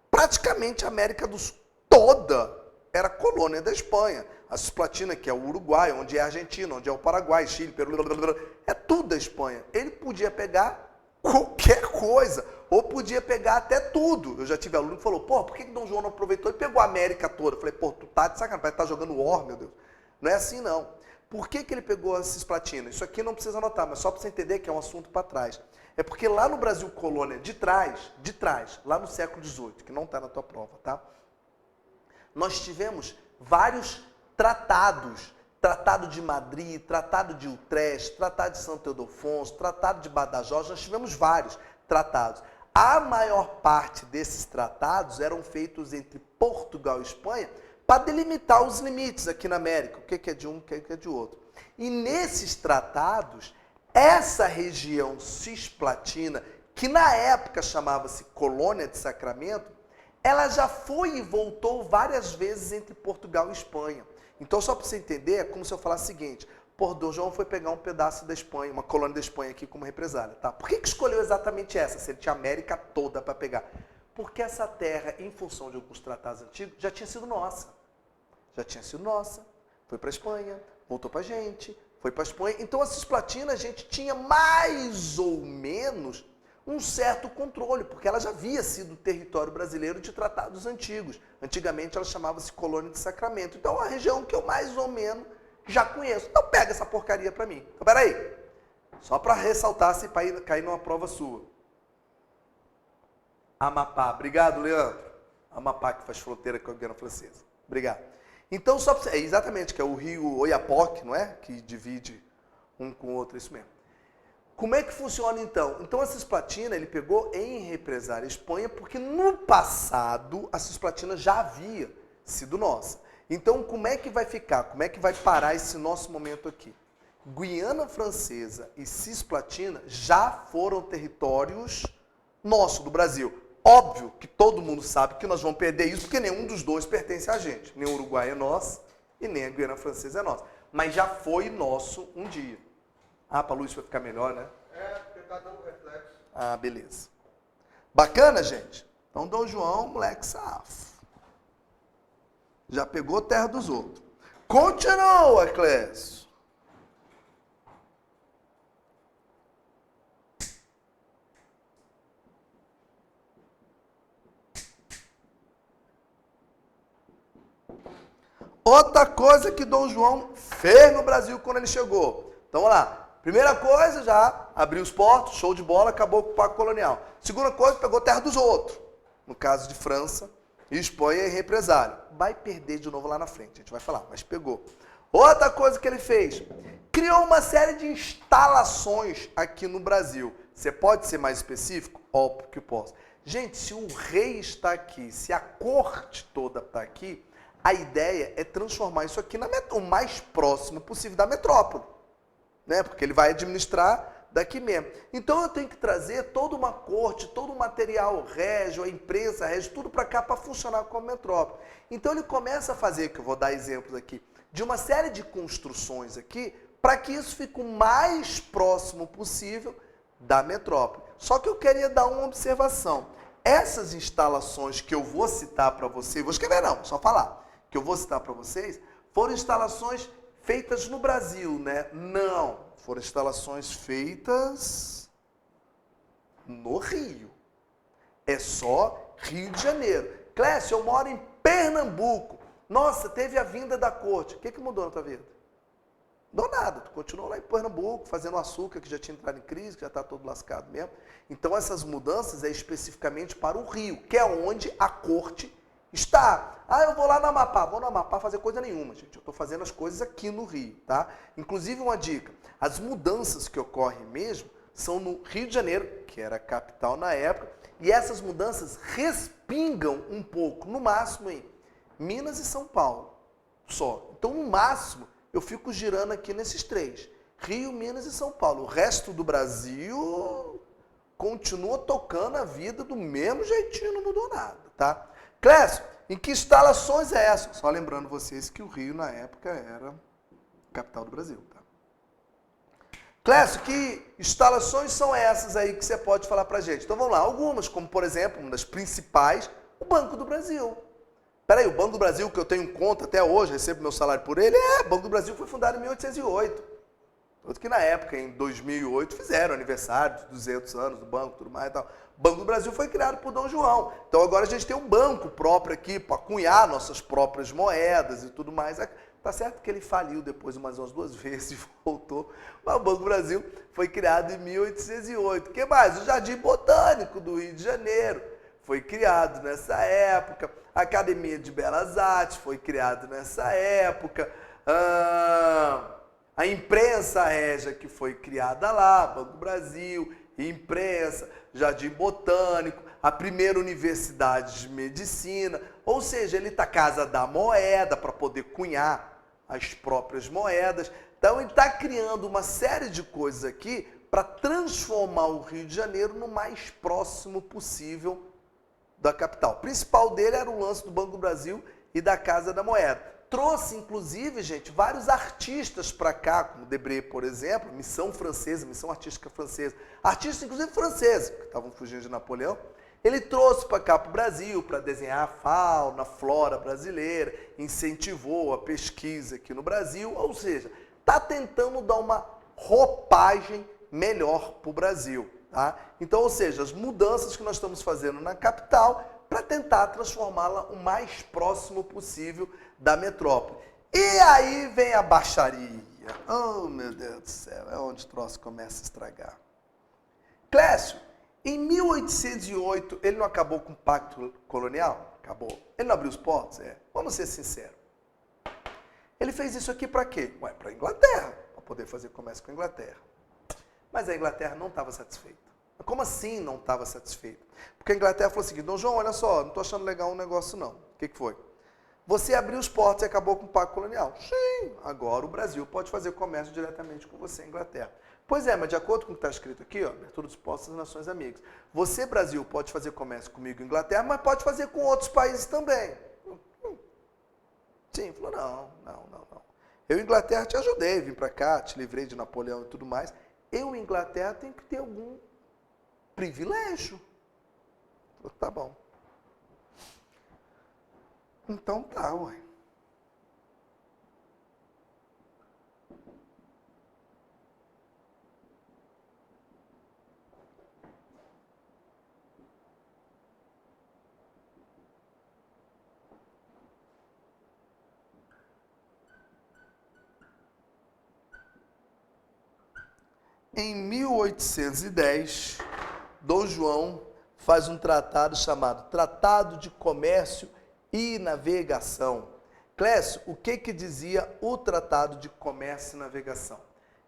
S1: Praticamente a América do Sul toda era colônia da Espanha. A Cisplatina, que é o Uruguai, onde é a Argentina, onde é o Paraguai, Chile, Peru, é tudo da Espanha. Ele podia pegar qualquer coisa, ou podia pegar até tudo. Eu já tive aluno que falou, pô, por que Dom João não aproveitou e pegou a América toda? Eu falei, pô, tu tá de sacanagem, parece que tá jogando War, meu Deus. Não é assim, não. Por que ele pegou a Cisplatina? Isso aqui não precisa anotar, mas só para você entender que é um assunto para trás. É porque lá no Brasil colônia, de trás, lá no século XVIII, que não está na tua prova, tá? Nós tivemos vários tratados. Tratado de Madrid, Tratado de Utrecht, Tratado de Santo Ildefonso, Tratado de Badajoz, nós tivemos vários tratados. A maior parte desses tratados eram feitos entre Portugal e Espanha para delimitar os limites aqui na América, o que é de um, o que é de outro. E nesses tratados, essa região cisplatina, que na época chamava-se Colônia de Sacramento, ela já foi e voltou várias vezes entre Portugal e Espanha. Então, só para você entender, é como se eu falasse o seguinte: Dom João foi pegar um pedaço da Espanha, uma colônia da Espanha aqui como represália. Tá? Por que escolheu exatamente essa, se ele tinha a América toda para pegar? Porque essa terra, em função de alguns tratados antigos, já tinha sido nossa. Já tinha sido nossa. Foi para a Espanha, voltou para a gente, foi para a Espanha. Então, a Cisplatina, a gente tinha mais ou menos um certo controle, porque ela já havia sido território brasileiro de tratados antigos. Antigamente, ela chamava-se Colônia de Sacramento. Então, é uma região que eu mais ou menos já conheço. Então, pega essa porcaria para mim. Então, peraí. Só para ressaltar, se cair numa prova sua. Amapá. Obrigado, Leandro. Amapá, que faz fronteira com a Guiana Francesa. Obrigado. Então, só para exatamente, que é o rio Oiapoque, não é? Que divide um com o outro, isso mesmo. Como é que funciona então? Então a Cisplatina ele pegou em represália a Espanha porque no passado a Cisplatina já havia sido nossa. Então como é que vai ficar? Como é que vai parar esse nosso momento aqui? Guiana Francesa e Cisplatina já foram territórios nossos, do Brasil. Óbvio que todo mundo sabe que nós vamos perder isso porque nenhum dos dois pertence a gente. Nem o Uruguai é nosso e nem a Guiana Francesa é nossa. Mas já foi nosso um dia. Ah, para a luz vai ficar melhor, né?
S2: É, porque cada um reflexo.
S1: Ah, beleza. Bacana, gente? Então, Dom João, moleque safo. Já pegou terra dos outros. Continua, Clécio. Outra coisa que Dom João fez no Brasil quando ele chegou. Então, vamos lá. Primeira coisa, já abriu os portos, show de bola, acabou com o Pacto Colonial. Segunda coisa, pegou terra dos outros. No caso de França e Espanha e represália. Vai perder de novo lá na frente, a gente vai falar, mas pegou. Outra coisa que ele fez, criou uma série de instalações aqui no Brasil. Você pode ser mais específico? Óbvio que posso. Gente, se o rei está aqui, se a corte toda está aqui, a ideia é transformar isso aqui o mais próximo possível da metrópole. Né? Porque ele vai administrar daqui mesmo. Então eu tenho que trazer toda uma corte, todo o material régio, a imprensa régio, tudo para cá para funcionar como metrópole. Então ele começa a fazer, que eu vou dar exemplos aqui, de uma série de construções aqui, para que isso fique o mais próximo possível da metrópole. Só que eu queria dar uma observação. Essas instalações que eu vou citar para vocês, vou escrever não, só falar, que eu vou citar para vocês, foram instalações feitas no Brasil, né? Não, foram instalações feitas no Rio. É só Rio de Janeiro. Clécio, eu moro em Pernambuco. Nossa, teve a vinda da corte. O que mudou na tua vida? Não nada, tu continuou lá em Pernambuco, fazendo açúcar, que já tinha entrado em crise, que já está todo lascado mesmo. Então essas mudanças é especificamente para o Rio, que é onde a corte está. Ah, eu vou lá no Amapá. Vou no Amapá fazer coisa nenhuma, gente. Eu estou fazendo as coisas aqui no Rio, tá? Inclusive, uma dica. As mudanças que ocorrem mesmo são no Rio de Janeiro, que era a capital na época, e essas mudanças respingam um pouco, no máximo, em Minas e São Paulo. Só. Então, no máximo, eu fico girando aqui nesses três. Rio, Minas e São Paulo. O resto do Brasil continua tocando a vida do mesmo jeitinho, não mudou nada, tá? Clécio, em que instalações é essa? Só lembrando vocês que o Rio, na época, era a capital do Brasil. Tá? Clécio, que instalações são essas aí que você pode falar pra gente? Então vamos lá, algumas, como por exemplo, uma das principais, o Banco do Brasil. Peraí, o Banco do Brasil, que eu tenho conta até hoje, recebo meu salário por ele, o Banco do Brasil foi fundado em 1808. Tanto que na época, em 2008, fizeram aniversário de 200 anos do banco, tudo mais e tal. O Banco do Brasil foi criado por Dom João. Então agora a gente tem um banco próprio aqui para cunhar nossas próprias moedas e tudo mais. Tá certo que ele faliu depois umas 2 vezes e voltou. Mas o Banco do Brasil foi criado em 1808. O que mais? O Jardim Botânico do Rio de Janeiro foi criado nessa época. A Academia de Belas Artes foi criado nessa época. A imprensa régia que foi criada lá, Banco do Brasil, imprensa, Jardim Botânico, a primeira universidade de medicina, ou seja, ele está Casa da Moeda para poder cunhar as próprias moedas, Então ele está criando uma série de coisas aqui para transformar o Rio de Janeiro no mais próximo possível da capital. O principal dele era o lance do Banco do Brasil e da Casa da Moeda. Trouxe, inclusive, gente, vários artistas para cá, como Debré, por exemplo, missão francesa, missão artística francesa. Artistas, inclusive, franceses, que estavam fugindo de Napoleão. Ele trouxe para cá, para o Brasil, para desenhar a fauna, a flora brasileira, incentivou a pesquisa aqui no Brasil, ou seja, está tentando dar uma roupagem melhor para o Brasil. Tá? Então, ou seja, as mudanças que nós estamos fazendo na capital para tentar transformá-la o mais próximo possível da metrópole. E aí vem a baixaria. Oh, meu Deus do céu, é onde o troço começa a estragar. Clécio, em 1808, ele não acabou com o Pacto Colonial? Acabou. Ele não abriu os portos? É. Vamos ser sinceros. Ele fez isso aqui para quê? Ué, para a Inglaterra, para poder fazer comércio com a Inglaterra. Mas a Inglaterra não estava satisfeita. Como assim não estava satisfeita? Porque a Inglaterra falou o seguinte: Dom João, olha só, não estou achando legal um negócio não. O que foi? Você abriu os portos e acabou com o Pacto Colonial. Sim, agora o Brasil pode fazer comércio diretamente com você, Inglaterra. Pois é, mas de acordo com o que está escrito aqui, ó, abertura dos portos das nações amigas. Você, Brasil, pode fazer comércio comigo, Inglaterra, mas pode fazer com outros países também. Sim, falou, não. Eu, Inglaterra, te ajudei, vim para cá, te livrei de Napoleão e tudo mais. Eu, Inglaterra, tenho que ter algum privilégio. Falei, tá bom. Então tá, ué. Em 1810, Dom João faz um tratado chamado Tratado de Comércio e Navegação. Clécio, o que dizia o Tratado de Comércio e Navegação?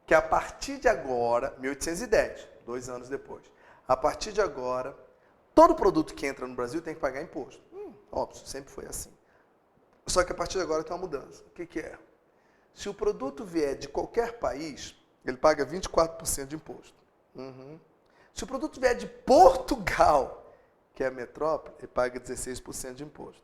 S1: Que a partir de agora, 1810, 2 anos depois, a partir de agora, todo produto que entra no Brasil tem que pagar imposto. Óbvio, sempre foi assim. Só que a partir de agora tem uma mudança. O que é? Se o produto vier de qualquer país, ele paga 24% de imposto. Se o produto vier de Portugal, que é a metrópole, ele paga 16% de imposto.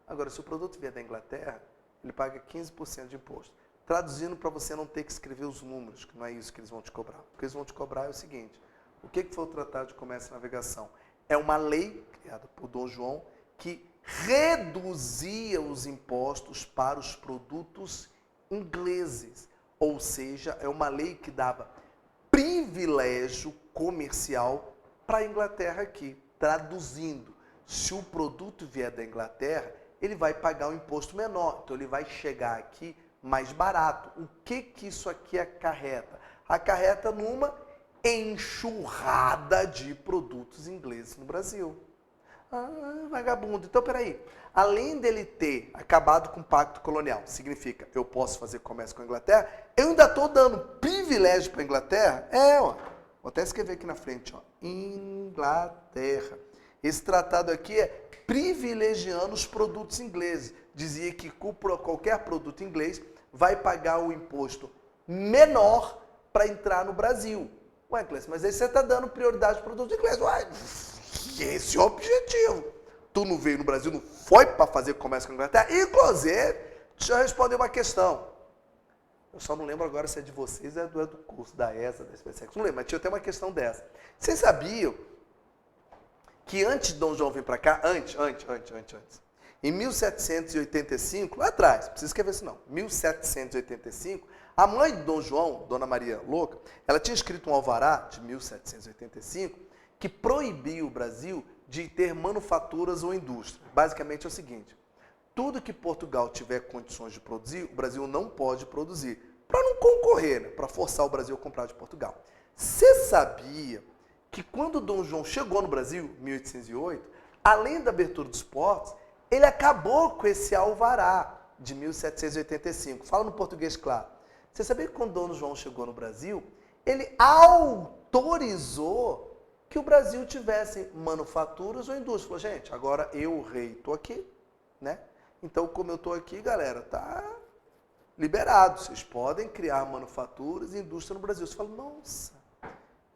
S1: Agora, se o produto vier da Inglaterra, ele paga 15% de imposto. Traduzindo para você não ter que escrever os números, que não é isso que eles vão te cobrar. O que eles vão te cobrar é o seguinte: o que foi o Tratado de Comércio e Navegação? É uma lei criada por Dom João que reduzia os impostos para os produtos ingleses. Ou seja, é uma lei que dava privilégio comercial para a Inglaterra aqui. Traduzindo, se o produto vier da Inglaterra, ele vai pagar um imposto menor. Então, ele vai chegar aqui mais barato. O que isso aqui acarreta? Acarreta numa enxurrada de produtos ingleses no Brasil. Vagabundo. Então, peraí. Além dele ter acabado com o Pacto Colonial, significa eu posso fazer comércio com a Inglaterra, eu ainda estou dando privilégio para a Inglaterra? Ó. Vou até escrever aqui na frente, ó. Inglaterra. Esse tratado aqui é privilegiando os produtos ingleses. Dizia que qualquer produto inglês vai pagar o imposto menor para entrar no Brasil. Ué, Clécio, mas aí você está dando prioridade para produtos ingleses. Ué, esse é o objetivo. Tu não veio no Brasil, não foi para fazer comércio com a Inglaterra? Inclusive, deixa eu responder uma questão. Eu só não lembro agora se é de vocês ou é do curso da ESA, da SpaceX. Não lembro, mas tinha até uma questão dessa. Vocês sabiam que antes de Dom João vir para cá, antes, em 1785, lá atrás, não precisa escrever isso não, 1785, a mãe de Dom João, Dona Maria Louca, ela tinha escrito um alvará de 1785 que proibia o Brasil de ter manufaturas ou indústria. Basicamente é o seguinte: tudo que Portugal tiver condições de produzir, o Brasil não pode produzir. Para não concorrer, né? Para forçar o Brasil a comprar de Portugal. Você sabia que quando Dom João chegou no Brasil, em 1808, além da abertura dos portos, ele acabou com esse alvará de 1785. Fala no português claro. Você sabia que quando Dom João chegou no Brasil, ele autorizou que o Brasil tivesse manufaturas ou indústria. Falou, gente, agora eu, rei, estou aqui, né? Então, como eu estou aqui, galera, tá liberado. Vocês podem criar manufaturas e indústria no Brasil. Você fala, nossa,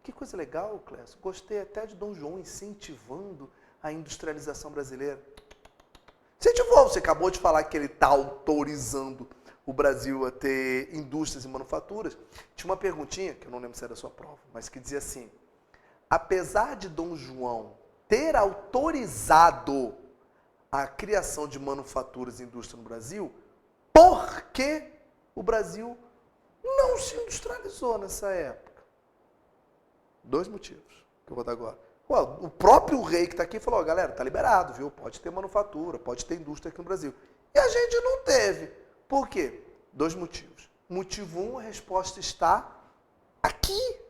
S1: que coisa legal, Clécio. Gostei até de Dom João incentivando a industrialização brasileira. Incentivou, você acabou de falar que ele está autorizando o Brasil a ter indústrias e manufaturas. Tinha uma perguntinha, que eu não lembro se era da sua prova, mas que dizia assim, apesar de Dom João ter autorizado a criação de manufaturas e indústria no Brasil, por que o Brasil não se industrializou nessa época? 2 motivos que eu vou dar agora. O próprio rei que está aqui falou, galera, tá liberado, viu? Pode ter manufatura, pode ter indústria aqui no Brasil. E a gente não teve. Por quê? 2 motivos. Motivo 1, a resposta está aqui.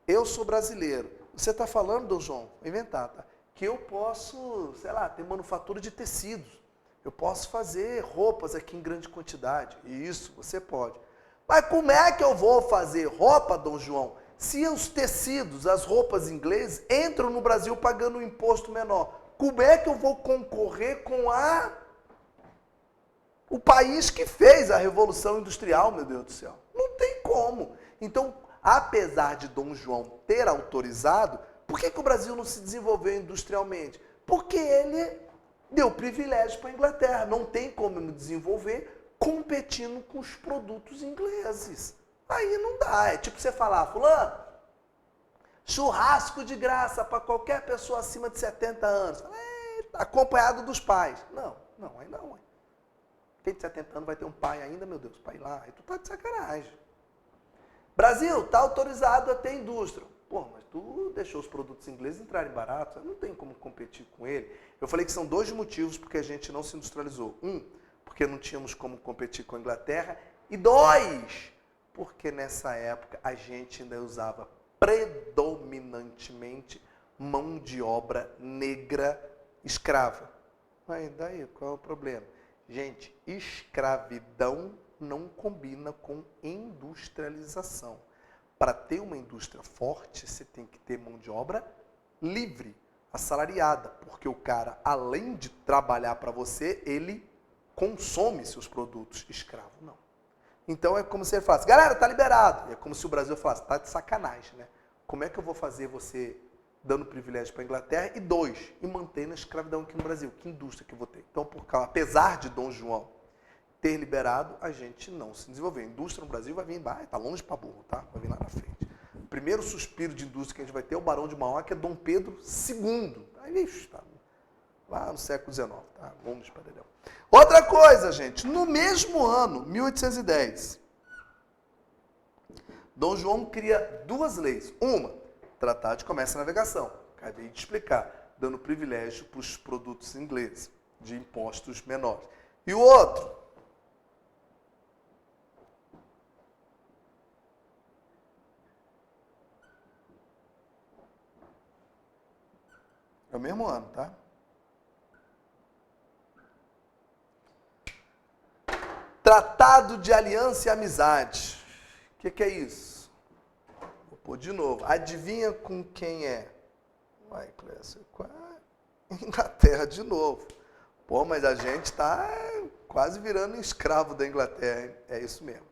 S1: Eu sou brasileiro. Você está falando, Dom João, vou inventar, tá? Que eu posso, sei lá, ter manufatura de tecidos. Eu posso fazer roupas aqui em grande quantidade. E isso você pode. Mas como é que eu vou fazer roupa, Dom João, se os tecidos, as roupas inglesas, entram no Brasil pagando um imposto menor? Como é que eu vou concorrer com o país que fez a Revolução Industrial, meu Deus do céu? Não tem como. Então, apesar de Dom João ter autorizado, por que o Brasil não se desenvolveu industrialmente? Porque ele deu privilégio para a Inglaterra. Não tem como me desenvolver competindo com os produtos ingleses. Aí não dá. É tipo você falar, fulano, churrasco de graça para qualquer pessoa acima de 70 anos. Acompanhado dos pais. Não, aí não. Quem de 70 anos vai ter um pai ainda, meu Deus, pai lá. Aí tu tá de sacanagem. Brasil, tá autorizado a ter indústria. Pô, mas tu deixou os produtos ingleses entrarem baratos, não tem como competir com ele. Eu falei que são 2 motivos porque a gente não se industrializou. 1, porque não tínhamos como competir com a Inglaterra. E 2, porque nessa época a gente ainda usava predominantemente mão de obra negra escrava. Aí, daí, qual é o problema? Gente, escravidão não combina com industrialização. Para ter uma indústria forte, você tem que ter mão de obra livre, assalariada, porque o cara, além de trabalhar para você, ele consome seus produtos. Escravo, não. Então é como se ele falasse, galera, tá liberado. É como se o Brasil falasse, tá de sacanagem, né? Como é que eu vou fazer você dando privilégio para a Inglaterra? E 2, e mantendo a escravidão aqui no Brasil. Que indústria que eu vou ter? Então, apesar de Dom João ter liberado, a gente não se desenvolveu. A indústria no Brasil vai vir, tá longe para burro, tá? Vai vir lá na frente. O primeiro suspiro de indústria que a gente vai ter é o Barão de Mauá, que é Dom Pedro II. Aí, tá lá no século XIX, tá? Longe para dedéu. Outra coisa, gente, no mesmo ano, 1810, Dom João cria 2 leis. Uma, Tratado de Comércio e Navegação. Acabei de explicar, dando privilégio para os produtos ingleses, de impostos menores. E o outro, é o mesmo ano, tá? Tratado de Aliança e Amizade. O que é isso? Vou pôr de novo. Adivinha com quem é? Vai, Clécio. Com a Inglaterra de novo. Pô, mas a gente está quase virando escravo da Inglaterra, hein? É isso mesmo.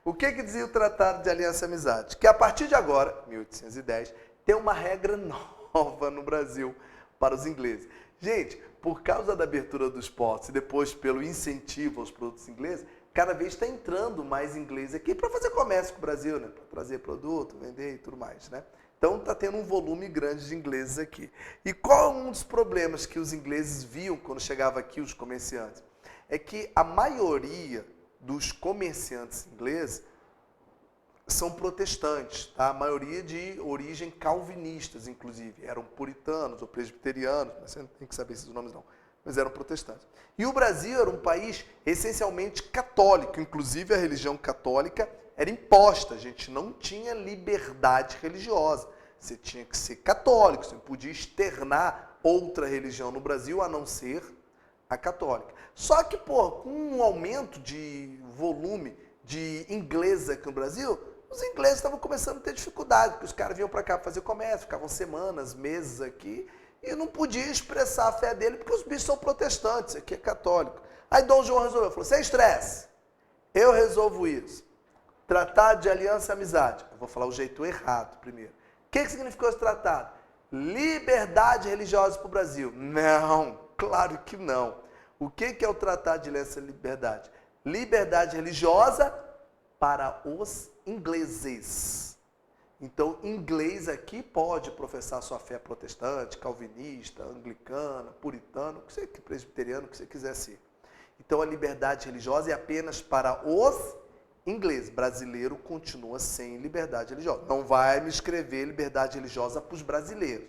S1: O que dizia o Tratado de Aliança e Amizade? Que a partir de agora, 1810, tem uma regra nova no Brasil para os ingleses. Gente, por causa da abertura dos portos e depois pelo incentivo aos produtos ingleses, cada vez está entrando mais inglês aqui para fazer comércio com o Brasil, né? Para trazer produto, vender e tudo mais, né? Então está tendo um volume grande de ingleses aqui. E qual é um dos problemas que os ingleses viam quando chegava aqui os comerciantes? É que a maioria dos comerciantes ingleses são protestantes, tá? A maioria de origem calvinistas, inclusive. Eram puritanos ou presbiterianos, mas você não tem que saber esses nomes não, mas eram protestantes. E o Brasil era um país essencialmente católico, inclusive a religião católica era imposta, a gente não tinha liberdade religiosa. Você tinha que ser católico, você não podia externar outra religião no Brasil a não ser a católica. Só que, com um aumento de volume de inglês aqui no Brasil, os ingleses estavam começando a ter dificuldade, porque os caras vinham para cá fazer comércio, ficavam semanas, meses aqui, e não podia expressar a fé dele, porque os bichos são protestantes, aqui é católico. Aí Dom João resolveu, falou, sem estresse, Eu resolvo isso. Tratado de aliança e amizade. Eu vou falar o jeito errado primeiro. O que significou esse tratado? Liberdade religiosa para o Brasil. Não, claro que não. O que é o tratado de aliança e liberdade? Liberdade religiosa para os ingleses. Então, inglês aqui pode professar sua fé protestante, calvinista, anglicana, puritano, presbiteriano, o que você quiser ser. Então, a liberdade religiosa é apenas para os ingleses. Brasileiro continua sem liberdade religiosa. Não vai me escrever liberdade religiosa para os brasileiros.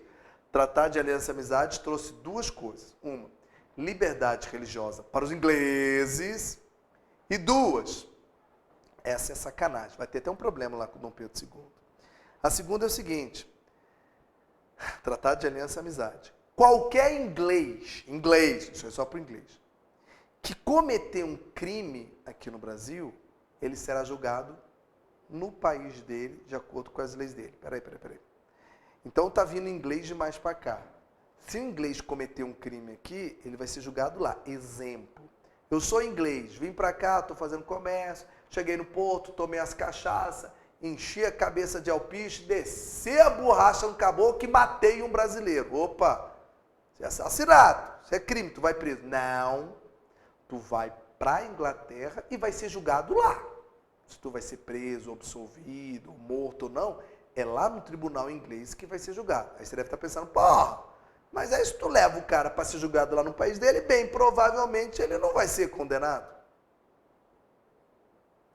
S1: Tratado de aliança e amizade trouxe duas coisas. Uma, liberdade religiosa para os ingleses. E duas, essa é sacanagem. Vai ter até um problema lá com Dom Pedro II. A segunda é o seguinte, tratado de aliança e amizade. Qualquer inglês, isso é só para o inglês, que cometer um crime aqui no Brasil, ele será julgado no país dele, de acordo com as leis dele. Peraí. Então está vindo inglês de mais para cá. Se o inglês cometer um crime aqui, ele vai ser julgado lá. Exemplo. Eu sou inglês, vim para cá, estou fazendo comércio, cheguei no porto, tomei as cachaças, enchi a cabeça de alpiste, desci a borracha no caboclo e matei um brasileiro. Opa, isso é assassinato, isso é crime, tu vai preso. Não, tu vai para a Inglaterra e vai ser julgado lá. Se tu vai ser preso, absolvido, morto ou não, é lá no tribunal inglês que vai ser julgado. Aí você deve estar pensando, porra, mas aí se tu leva o cara para ser julgado lá no país dele, bem provavelmente ele não vai ser condenado.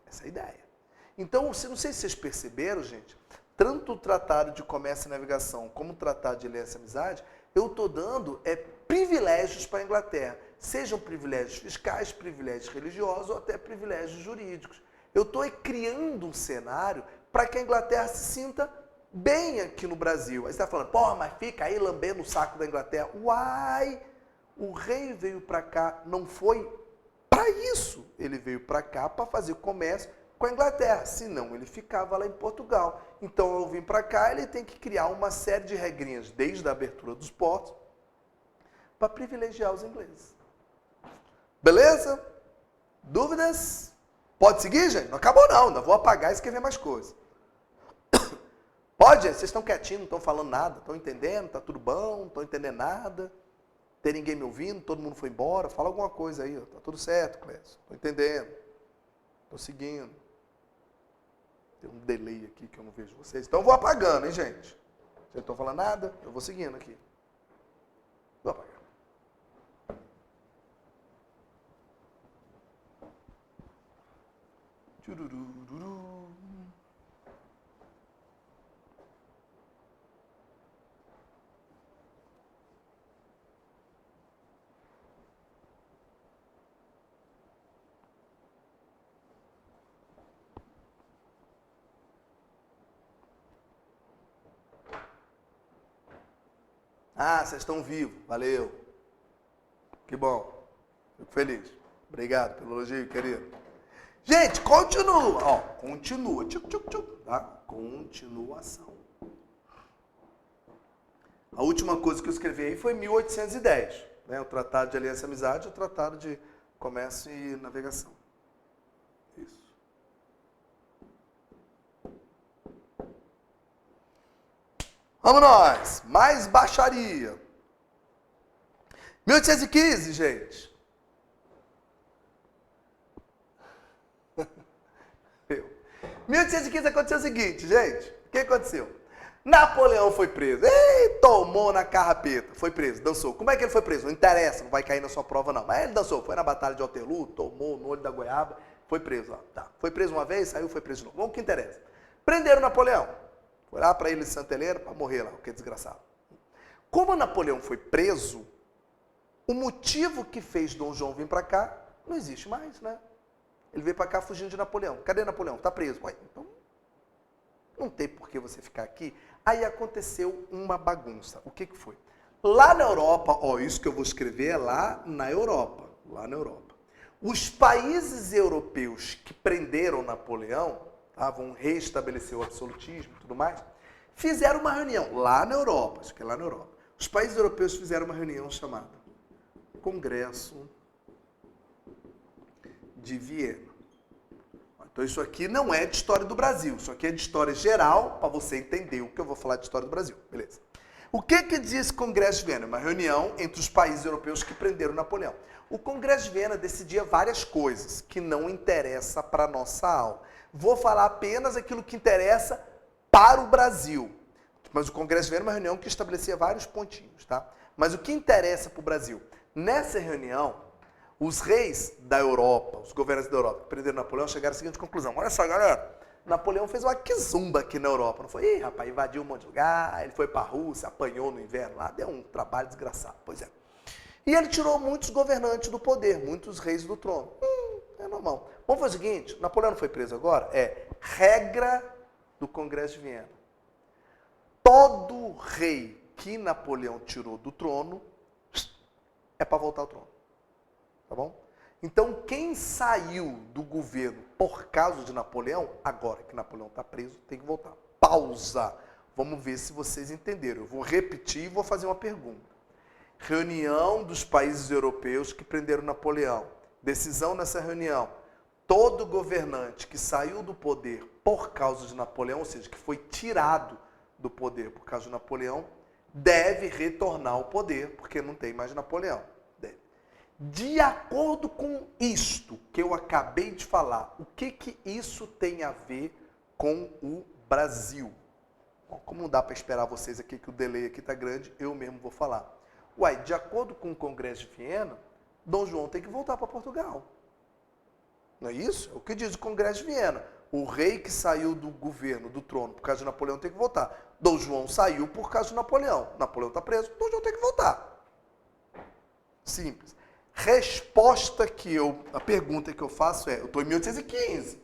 S1: Essa é a ideia. Então, não sei se vocês perceberam, gente, tanto o Tratado de Comércio e Navegação como o Tratado de Aliança e Amizade, eu estou dando privilégios para a Inglaterra. Sejam privilégios fiscais, privilégios religiosos ou até privilégios jurídicos. Eu estou criando um cenário para que a Inglaterra se sinta bem aqui no Brasil. Aí você está falando, porra, mas fica aí lambendo o saco da Inglaterra. Uai, o rei veio para cá, não foi para isso. Ele veio para cá para fazer comércio com a Inglaterra, senão ele ficava lá em Portugal. Então eu vim para cá, ele tem que criar uma série de regrinhas, desde a abertura dos portos, para privilegiar os ingleses. Beleza? Dúvidas? Pode seguir, gente? Não acabou não, ainda vou apagar e escrever mais coisas. Pode, gente? Vocês estão quietinhos, não estão falando nada, estão entendendo, está tudo bom, não estão entendendo nada, tem ninguém me ouvindo, todo mundo foi embora, fala alguma coisa aí, está tudo certo, Clécio, estou entendendo, estou seguindo. Tem um delay aqui que eu não vejo vocês, então eu vou apagando, hein, gente? Vocês não estão falando nada, eu vou seguindo aqui. Vou apagar. Tchurururu. Ah, vocês estão vivos, valeu. Que bom, fico feliz. Obrigado pelo elogio, querido. Gente, continua, ó, continua, tá? Continuação. A última coisa que eu escrevi aí foi 1810, né? O Tratado de Aliança e Amizade e o Tratado de Comércio e Navegação. Isso. Vamos nós, mais baixaria. 1815, gente. 1815 aconteceu o seguinte, gente. O que aconteceu? Napoleão foi preso. Ei, tomou na carrapeta. Foi preso, dançou. Como é que ele foi preso? Não interessa, não vai cair na sua prova não. Mas ele dançou, foi na Batalha de Waterloo, tomou no olho da goiaba, foi preso. Ó. Tá. Foi preso uma vez, saiu, foi preso de novo. Vamos o que interessa. Prenderam Napoleão. Foi lá para ele de Santa Helena para morrer lá, o que é desgraçado. Como Napoleão foi preso, o motivo que fez Dom João vir para cá não existe mais, né? Ele veio para cá fugindo de Napoleão. Cadê Napoleão? Está preso. Ué, então, não tem por que você ficar aqui. Aí aconteceu uma bagunça. O que foi? Lá na Europa, ó, isso que eu vou escrever é lá na Europa. Lá na Europa. Os países europeus que prenderam Napoleão, tá, vão restabelecer o absolutismo e tudo mais, fizeram uma reunião lá na Europa. Isso que é lá na Europa. Os países europeus fizeram uma reunião chamada Congresso de Viena. Então isso aqui não é de história do Brasil, isso aqui é de história geral, para você entender o que eu vou falar de história do Brasil, beleza? O que dizia esse Congresso de Viena? Uma reunião entre os países europeus que prenderam Napoleão. O Congresso de Viena decidia várias coisas que não interessam para a nossa aula. Vou falar apenas aquilo que interessa para o Brasil. Mas o Congresso de Viena é uma reunião que estabelecia vários pontinhos, tá? Mas o que interessa para o Brasil? Nessa reunião, os reis da Europa, os governantes da Europa que prenderam Napoleão chegaram à seguinte conclusão. Olha só, galera. Napoleão fez uma quizumba aqui na Europa, não foi? Ih, rapaz, invadiu um monte de lugar, ele foi para a Rússia, apanhou no inverno lá, deu um trabalho desgraçado, pois é. E ele tirou muitos governantes do poder, muitos reis do trono. É normal. Vamos fazer o seguinte, Napoleão não foi preso agora? É regra do Congresso de Viena. Todo rei que Napoleão tirou do trono é para voltar ao trono. Tá bom? Então, quem saiu do governo por causa de Napoleão, agora que Napoleão está preso, tem que voltar. Pausa. Vamos ver se vocês entenderam. Eu vou repetir e vou fazer uma pergunta. Reunião dos países europeus que prenderam Napoleão. Decisão nessa reunião. Todo governante que saiu do poder por causa de Napoleão, ou seja, que foi tirado do poder por causa de Napoleão, deve retornar ao poder, porque não tem mais Napoleão. De acordo com isto que eu acabei de falar, o que isso tem a ver com o Brasil? Bom, como não dá para esperar vocês aqui que o delay aqui está grande, eu mesmo vou falar. Uai, de acordo com o Congresso de Viena, Dom João tem que voltar para Portugal. Não é isso? É o que diz o Congresso de Viena. O rei que saiu do governo, do trono, por causa de Napoleão, tem que voltar. Dom João saiu por causa de Napoleão. Napoleão está preso, Dom João tem que voltar. Simples. A pergunta que eu faço é, eu estou em 1815,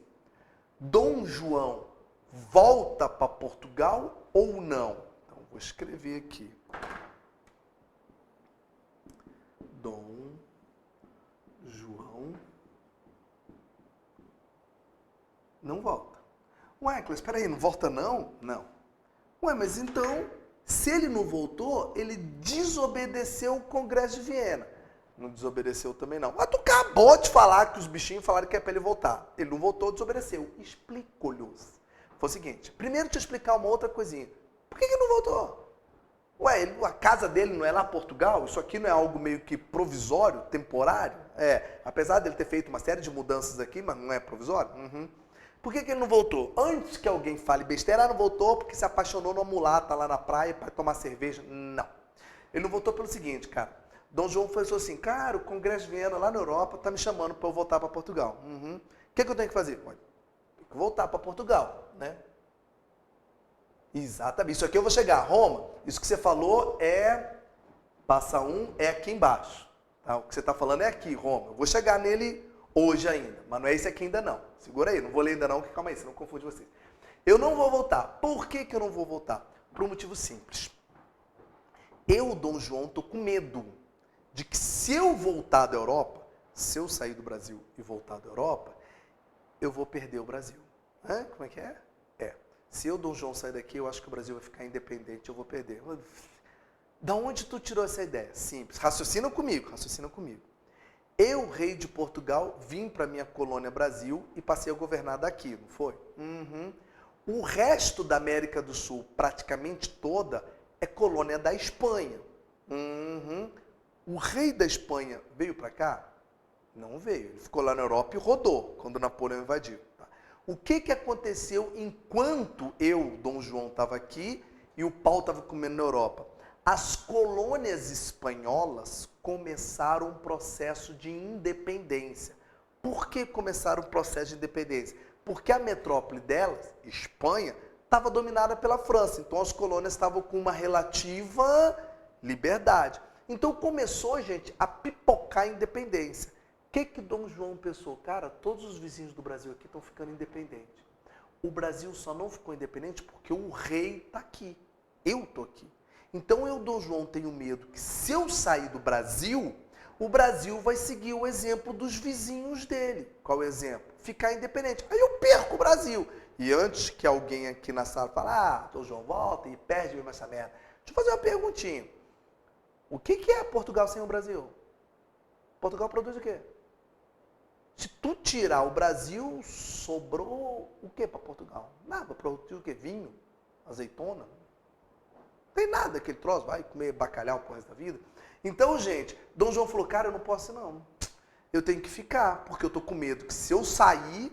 S1: Dom João volta para Portugal ou não? Então, vou escrever aqui. Dom João não volta. Ué, Cláudio, espera aí, não volta não? Não. Ué, mas então, se ele não voltou, ele desobedeceu o Congresso de Viena. Não desobedeceu também não. Mas tu acabou de falar que os bichinhos falaram que é para ele voltar. Ele não voltou, desobedeceu. Explico-lhes. Foi o seguinte, primeiro te explicar uma outra coisinha. Por que ele não voltou? Ué, a casa dele não é lá em Portugal? Isso aqui não é algo meio que provisório, temporário? É, apesar dele ter feito uma série de mudanças aqui, mas não é provisório? Por que ele não voltou? Antes que alguém fale besteira, não voltou porque se apaixonou numa mulata lá na praia para tomar cerveja. Não. Ele não voltou pelo seguinte, cara. Dom João falou assim, cara, o Congresso de Viena lá na Europa está me chamando para eu voltar para Portugal. O que eu tenho que fazer? Tem que voltar para Portugal, né? Exatamente. Isso aqui eu vou chegar a Roma. Isso que você falou é... Passa é aqui embaixo. Tá? O que você está falando é aqui, Roma. Eu vou chegar nele hoje ainda. Mas não é esse aqui ainda não. Segura aí. Não vou ler ainda não, que calma aí, senão confunde vocês. Eu não vou voltar. Por que eu não vou voltar? Por um motivo simples. Eu, Dom João, estou com medo de que se eu voltar da Europa, se eu sair do Brasil e voltar da Europa, eu vou perder o Brasil. Como é que é? Se eu, Dom João, sair daqui, eu acho que o Brasil vai ficar independente, eu vou perder. Da onde tu tirou essa ideia? Simples. Raciocina comigo. Eu, rei de Portugal, vim para minha colônia Brasil e passei a governar daqui, não foi? O resto da América do Sul, praticamente toda, é colônia da Espanha. O rei da Espanha veio para cá? Não veio. Ele ficou lá na Europa e rodou, quando Napoleão invadiu. Tá? O que aconteceu enquanto eu, Dom João, estava aqui e o pau estava comendo na Europa? As colônias espanholas começaram um processo de independência. Por que começaram o processo de independência? Porque a metrópole delas, Espanha, estava dominada pela França. Então as colônias estavam com uma relativa liberdade. Então começou, gente, a pipocar a independência. O que Dom João pensou? Cara, todos os vizinhos do Brasil aqui estão ficando independentes. O Brasil só não ficou independente porque o rei está aqui. Eu estou aqui. Então eu, Dom João, tenho medo que se eu sair do Brasil, o Brasil vai seguir o exemplo dos vizinhos dele. Qual o exemplo? Ficar independente. Aí eu perco o Brasil. E antes que alguém aqui na sala fale, Dom João, volta e perde mesmo essa merda. Deixa eu fazer uma perguntinha. O que é Portugal sem o Brasil? Portugal produz o quê? Se tu tirar o Brasil, sobrou o que para Portugal? Nada, produziu o que? Vinho? Azeitona? Não tem nada aquele troço, vai comer bacalhau pro resto da vida. Então, gente, Dom João falou, cara, eu não posso ir não. Eu tenho que ficar, porque eu estou com medo que se eu sair,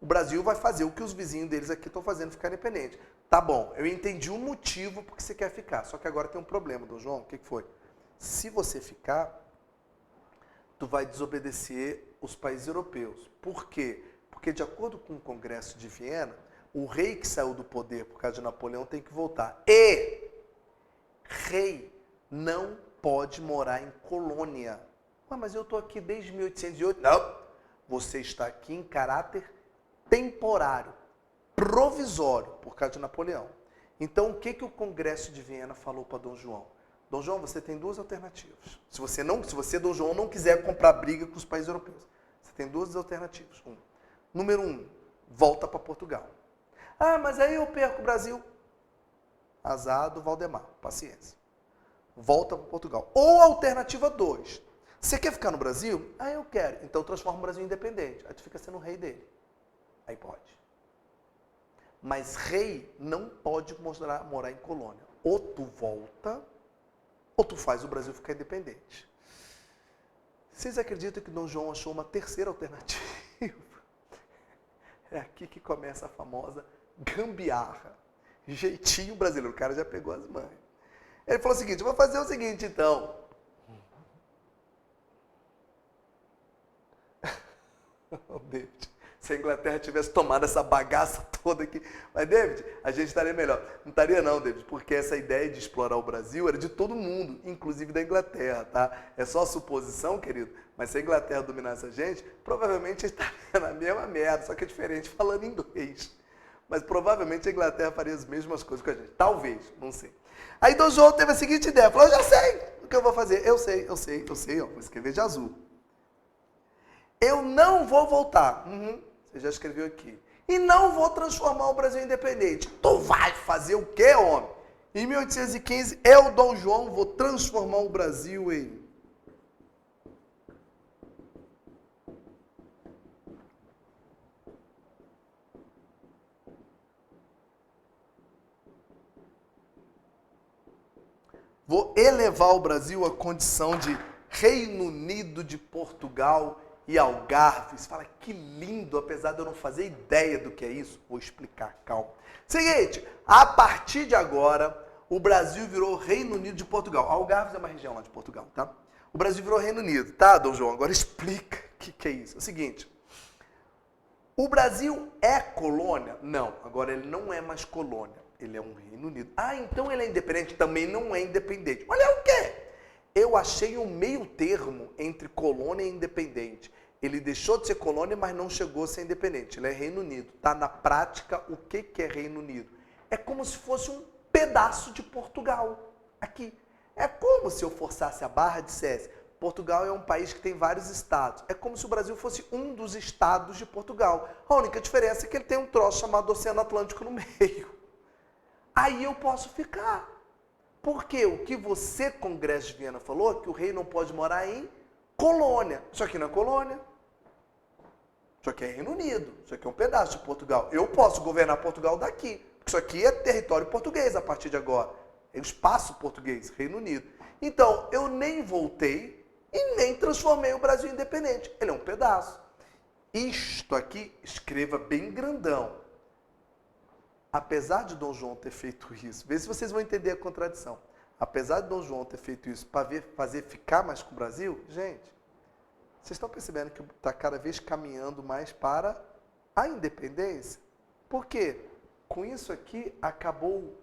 S1: o Brasil vai fazer o que os vizinhos deles aqui estão fazendo, ficar independente. Tá bom, eu entendi o motivo porque você quer ficar, só que agora tem um problema, Dom João, o que foi? Se você ficar, tu vai desobedecer os países europeus. Por quê? Porque de acordo com o Congresso de Viena, o rei que saiu do poder por causa de Napoleão tem que voltar. E rei não pode morar em colônia. Mas eu estou aqui desde 1808. Não, você está aqui em caráter temporário, provisório, por causa de Napoleão. Então, o que o Congresso de Viena falou para Dom João? Dom João, você tem duas alternativas. Se você, Dom João, não quiser comprar briga com os países europeus, você tem duas alternativas. Número 1, volta para Portugal. Ah, mas aí eu perco o Brasil. Azar do Valdemar, paciência. Volta para Portugal. Ou alternativa 2, você quer ficar no Brasil? Ah, eu quero. Então transforma o Brasil em independente. Aí tu fica sendo o rei dele. Aí pode. Mas rei não pode morar em colônia. Ou tu volta, ou tu faz o Brasil ficar independente. Vocês acreditam que Dom João achou uma terceira alternativa? É aqui que começa a famosa gambiarra. Jeitinho brasileiro. O cara já pegou as mães. Ele falou o seguinte, eu vou fazer o seguinte então. Oh, David, se a Inglaterra tivesse tomado essa bagaça toda aqui. Mas, David, a gente estaria melhor. Não estaria não, David, porque essa ideia de explorar o Brasil era de todo mundo, inclusive da Inglaterra, tá? É só suposição, querido, mas se a Inglaterra dominasse a gente, provavelmente a gente estaria na mesma merda, só que é diferente falando inglês. Mas provavelmente a Inglaterra faria as mesmas coisas com a gente. Talvez, não sei. Aí Dom João teve a seguinte ideia, falou, eu já sei o que eu vou fazer. Eu sei, ó, vou escrever de azul. Eu não vou voltar. Você já escreveu aqui. E não vou transformar o Brasil em independente. Tu vai fazer o quê, homem? Em 1815, eu, Dom João, vou transformar o Brasil em... Vou elevar o Brasil à condição de Reino Unido de Portugal e Algarve. Você fala, que lindo, apesar de eu não fazer ideia do que é isso. Vou explicar, calma. Seguinte, a partir de agora, o Brasil virou Reino Unido de Portugal. Algarve é uma região lá de Portugal, tá? O Brasil virou Reino Unido, tá, Dom João? Agora explica o que é isso. É o seguinte, o Brasil é colônia? Não, agora ele não é mais colônia. Ele é um Reino Unido. Ah, então ele é independente? Também não é independente. Olha o quê? Eu achei um meio termo entre colônia e independente. Ele deixou de ser colônia, mas não chegou a ser independente. Ele é Reino Unido. Tá? Na prática, o que é Reino Unido? É como se fosse um pedaço de Portugal. Aqui. É como se eu forçasse a barra e dissesse, Portugal é um país que tem vários estados. É como se o Brasil fosse um dos estados de Portugal. A única diferença é que ele tem um troço chamado Oceano Atlântico no meio. Aí eu posso ficar. Porque o que você, Congresso de Viena, falou, é que o rei não pode morar em colônia. Isso aqui não é colônia. Isso aqui é Reino Unido. Isso aqui é um pedaço de Portugal. Eu posso governar Portugal daqui. Porque isso aqui é território português a partir de agora. É o espaço português, Reino Unido. Então, eu nem voltei e nem transformei o Brasil em independente. Ele é um pedaço. Isto aqui, escreva bem grandão. Apesar de Dom João ter feito isso, vê se vocês vão entender a contradição. Apesar de Dom João ter feito isso para fazer ficar mais com o Brasil, gente, vocês estão percebendo que está cada vez caminhando mais para a independência? Por quê? Com isso aqui acabou o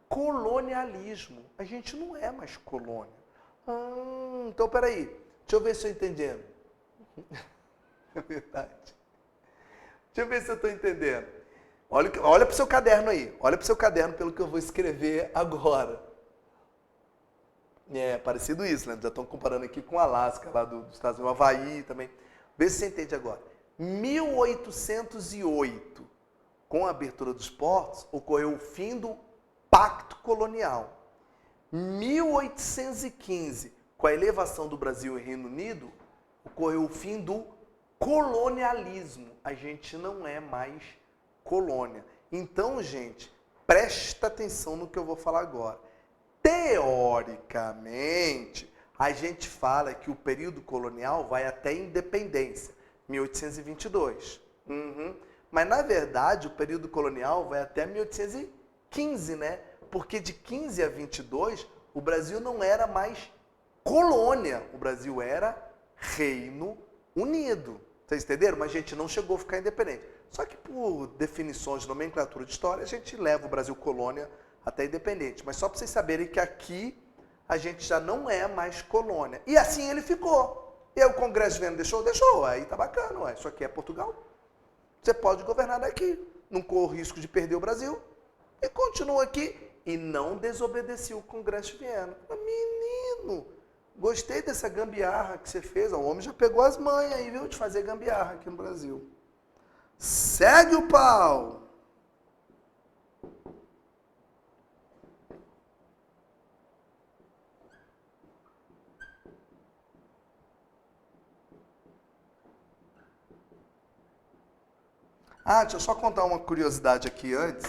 S1: colonialismo. A gente não é mais colônia. Então, peraí, deixa eu ver se eu estou entendendo. É verdade. Deixa eu ver se eu estou entendendo. Olha para o seu caderno aí. Olha para o seu caderno pelo que eu vou escrever agora. É parecido isso, né? Já estão comparando aqui com o Alasca, lá dos Estados Unidos, o Havaí também. Vê se você entende agora. 1808, com a abertura dos portos, ocorreu o fim do Pacto Colonial. 1815, com a elevação do Brasil em Reino Unido, ocorreu o fim do colonialismo. A gente não é mais colônia. Então, gente, presta atenção no que eu vou falar agora. Teoricamente, a gente fala que o período colonial vai até a independência, 1822. Mas, na verdade, o período colonial vai até 1815, né? Porque de 15 a 22, o Brasil não era mais colônia. O Brasil era Reino Unido. Vocês entenderam? Mas a gente não chegou a ficar independente. Só que por definições de nomenclatura de história, a gente leva o Brasil colônia até independente. Mas só para vocês saberem que aqui a gente já não é mais colônia. E assim ele ficou. E aí o Congresso de Viena deixou? Deixou. Aí tá bacana, ué. Isso aqui é Portugal. Você pode governar daqui. Não corre o risco de perder o Brasil. E continua aqui. E não desobedeceu o Congresso de Viena. Mas, menino, gostei dessa gambiarra que você fez. O homem já pegou as manhas aí, viu? De fazer gambiarra aqui no Brasil. Segue o pau. Deixa eu só contar uma curiosidade aqui antes.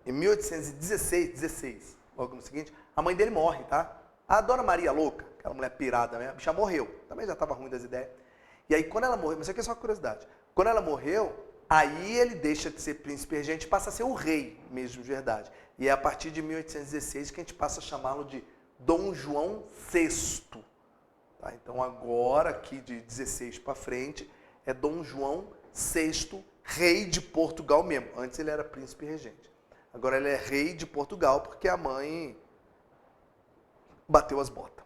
S1: Em 1816, logo no seguinte, a mãe dele morre, tá? A Dona Maria Louca, aquela mulher pirada mesmo, já morreu. Também já estava ruim das ideias. E aí quando ela morreu, mas isso aqui é só uma curiosidade. Quando ela morreu, aí ele deixa de ser príncipe regente e passa a ser o rei mesmo de verdade. E é a partir de 1816 que a gente passa a chamá-lo de Dom João VI. Tá? Então agora, aqui de 16 para frente, é Dom João VI, rei de Portugal mesmo. Antes ele era príncipe regente. Agora ele é rei de Portugal porque a mãe bateu as botas.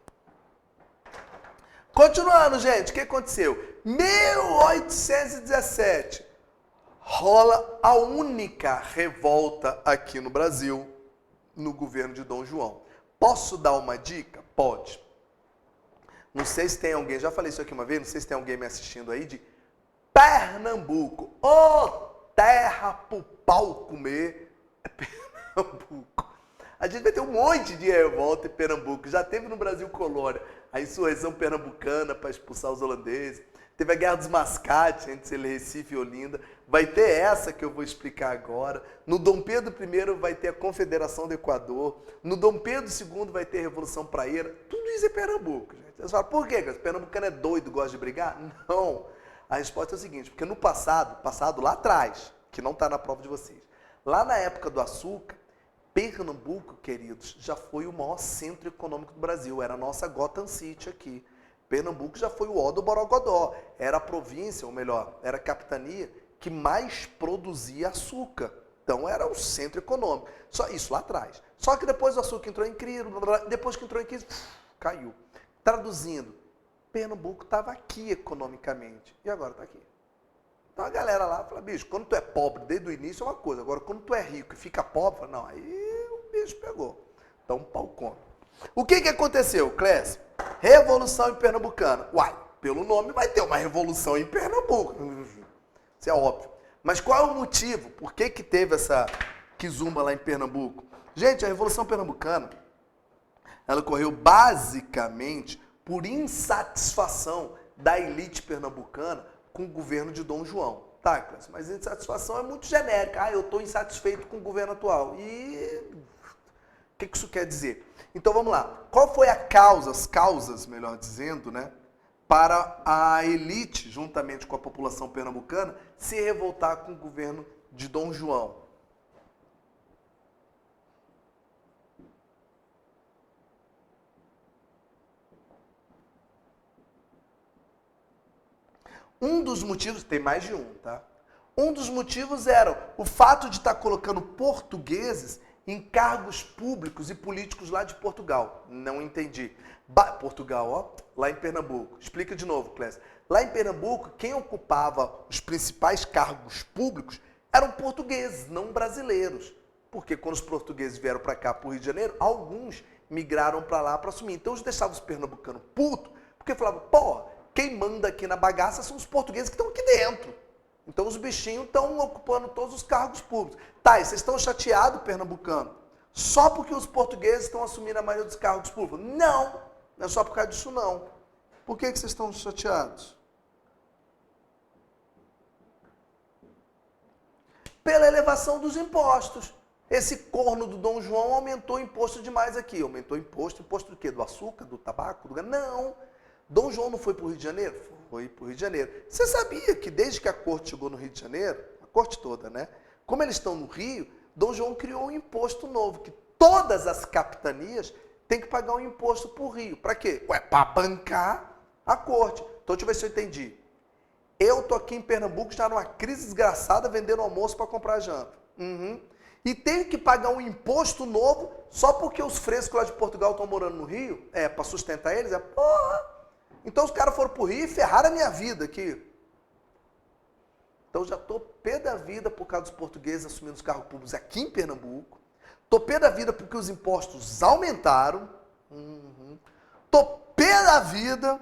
S1: Continuando, gente, o que aconteceu? 1817, rola a única revolta aqui no Brasil, no governo de Dom João. Posso dar uma dica? Pode. Não sei se tem alguém, já falei isso aqui uma vez, não sei se tem alguém me assistindo aí, de Pernambuco. Terra pro pau comer. É Pernambuco. A gente vai ter um monte de revolta em Pernambuco. Já teve no Brasil colônia. A insurreição pernambucana para expulsar os holandeses. Teve a Guerra dos Mascates entre Recife e Olinda. Vai ter essa que eu vou explicar agora. No Dom Pedro I vai ter a Confederação do Equador. No Dom Pedro II vai ter a Revolução Praieira. Tudo isso é Pernambuco, gente. Você fala, por quê? O pernambucano é doido, gosta de brigar? Não. A resposta é o seguinte, porque no passado lá atrás, que não está na prova de vocês, lá na época do açúcar, Pernambuco, queridos, já foi o maior centro econômico do Brasil. Era a nossa Gotham City aqui. Pernambuco já foi o ó do Borogodó. Era a província, ou melhor, era a capitania que mais produzia açúcar. Então era o centro econômico. Só isso lá atrás. Só que depois o açúcar entrou em crise, depois que entrou em crise, caiu. Traduzindo, Pernambuco estava aqui economicamente. E agora está aqui. Então a galera lá fala, bicho, quando tu é pobre desde o início é uma coisa. Agora, quando tu é rico e fica pobre, fala, não, aí o bicho pegou. Então, pau come. O que aconteceu, Clécio? Revolução em Pernambucana. Uai, pelo nome vai ter uma revolução em Pernambuco. Isso é óbvio. Mas qual é o motivo? Por que teve essa quizumba lá em Pernambuco? Gente, a Revolução Pernambucana, ela ocorreu basicamente por insatisfação da elite pernambucana com o governo de Dom João. Tá, Clécio, mas insatisfação é muito genérica. Eu estou insatisfeito com o governo atual. E o que isso quer dizer? Então vamos lá. Qual foi a causas, melhor dizendo, né, para a elite, juntamente com a população pernambucana, se revoltar com o governo de Dom João? Um dos motivos, tem mais de um, tá? Um dos motivos era o fato de estar colocando portugueses em cargos públicos e políticos lá de Portugal. Não entendi. Portugal, ó, lá em Pernambuco. Explica de novo, Clécio. Lá em Pernambuco, quem ocupava os principais cargos públicos eram portugueses, não brasileiros. Porque quando os portugueses vieram para cá, para o Rio de Janeiro, alguns migraram para lá para assumir. Então, eles deixavam os pernambucanos putos, porque falavam, pô, quem manda aqui na bagaça são os portugueses que estão aqui dentro. Então os bichinhos estão ocupando todos os cargos públicos. Tá, e vocês estão chateados, pernambucano? Só porque os portugueses estão assumindo a maioria dos cargos públicos? Não, não é só por causa disso não. Por que vocês estão chateados? Pela elevação dos impostos. Esse corno do Dom João aumentou o imposto demais aqui. Aumentou o imposto do quê? Do açúcar, do tabaco? Não. Dom João não foi para o Rio de Janeiro? Foi para o Rio de Janeiro. Você sabia que desde que a corte chegou no Rio de Janeiro, a corte toda, né? Como eles estão no Rio, Dom João criou um imposto novo, que todas as capitanias têm que pagar um imposto para o Rio. Para quê? Para bancar a corte. Então, deixa eu ver se eu entendi. Eu tô aqui em Pernambuco, já numa crise desgraçada, vendendo almoço para comprar janta. E tenho que pagar um imposto novo só porque os frescos lá de Portugal estão morando no Rio? Para sustentar eles? Porra! Então os caras foram pro Rio e ferraram a minha vida aqui. Então já tô pé da vida por causa dos portugueses assumindo os cargos públicos aqui em Pernambuco. Tô pé da vida porque os impostos aumentaram. Tô pé da vida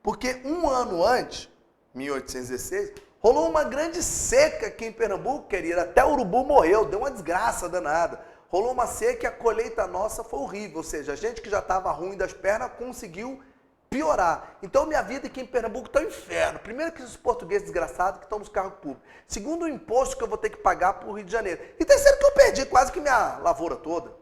S1: porque um ano antes, 1816, rolou uma grande seca aqui em Pernambuco, querida. Até o urubu morreu, deu uma desgraça danada. Rolou uma seca e a colheita nossa foi horrível. Ou seja, a gente que já estava ruim das pernas conseguiu piorar. Então, minha vida aqui em Pernambuco está um inferno. Primeiro que os portugueses desgraçados que estão nos cargos públicos. Segundo, o imposto que eu vou ter que pagar para o Rio de Janeiro. E terceiro, que eu perdi quase que minha lavoura toda.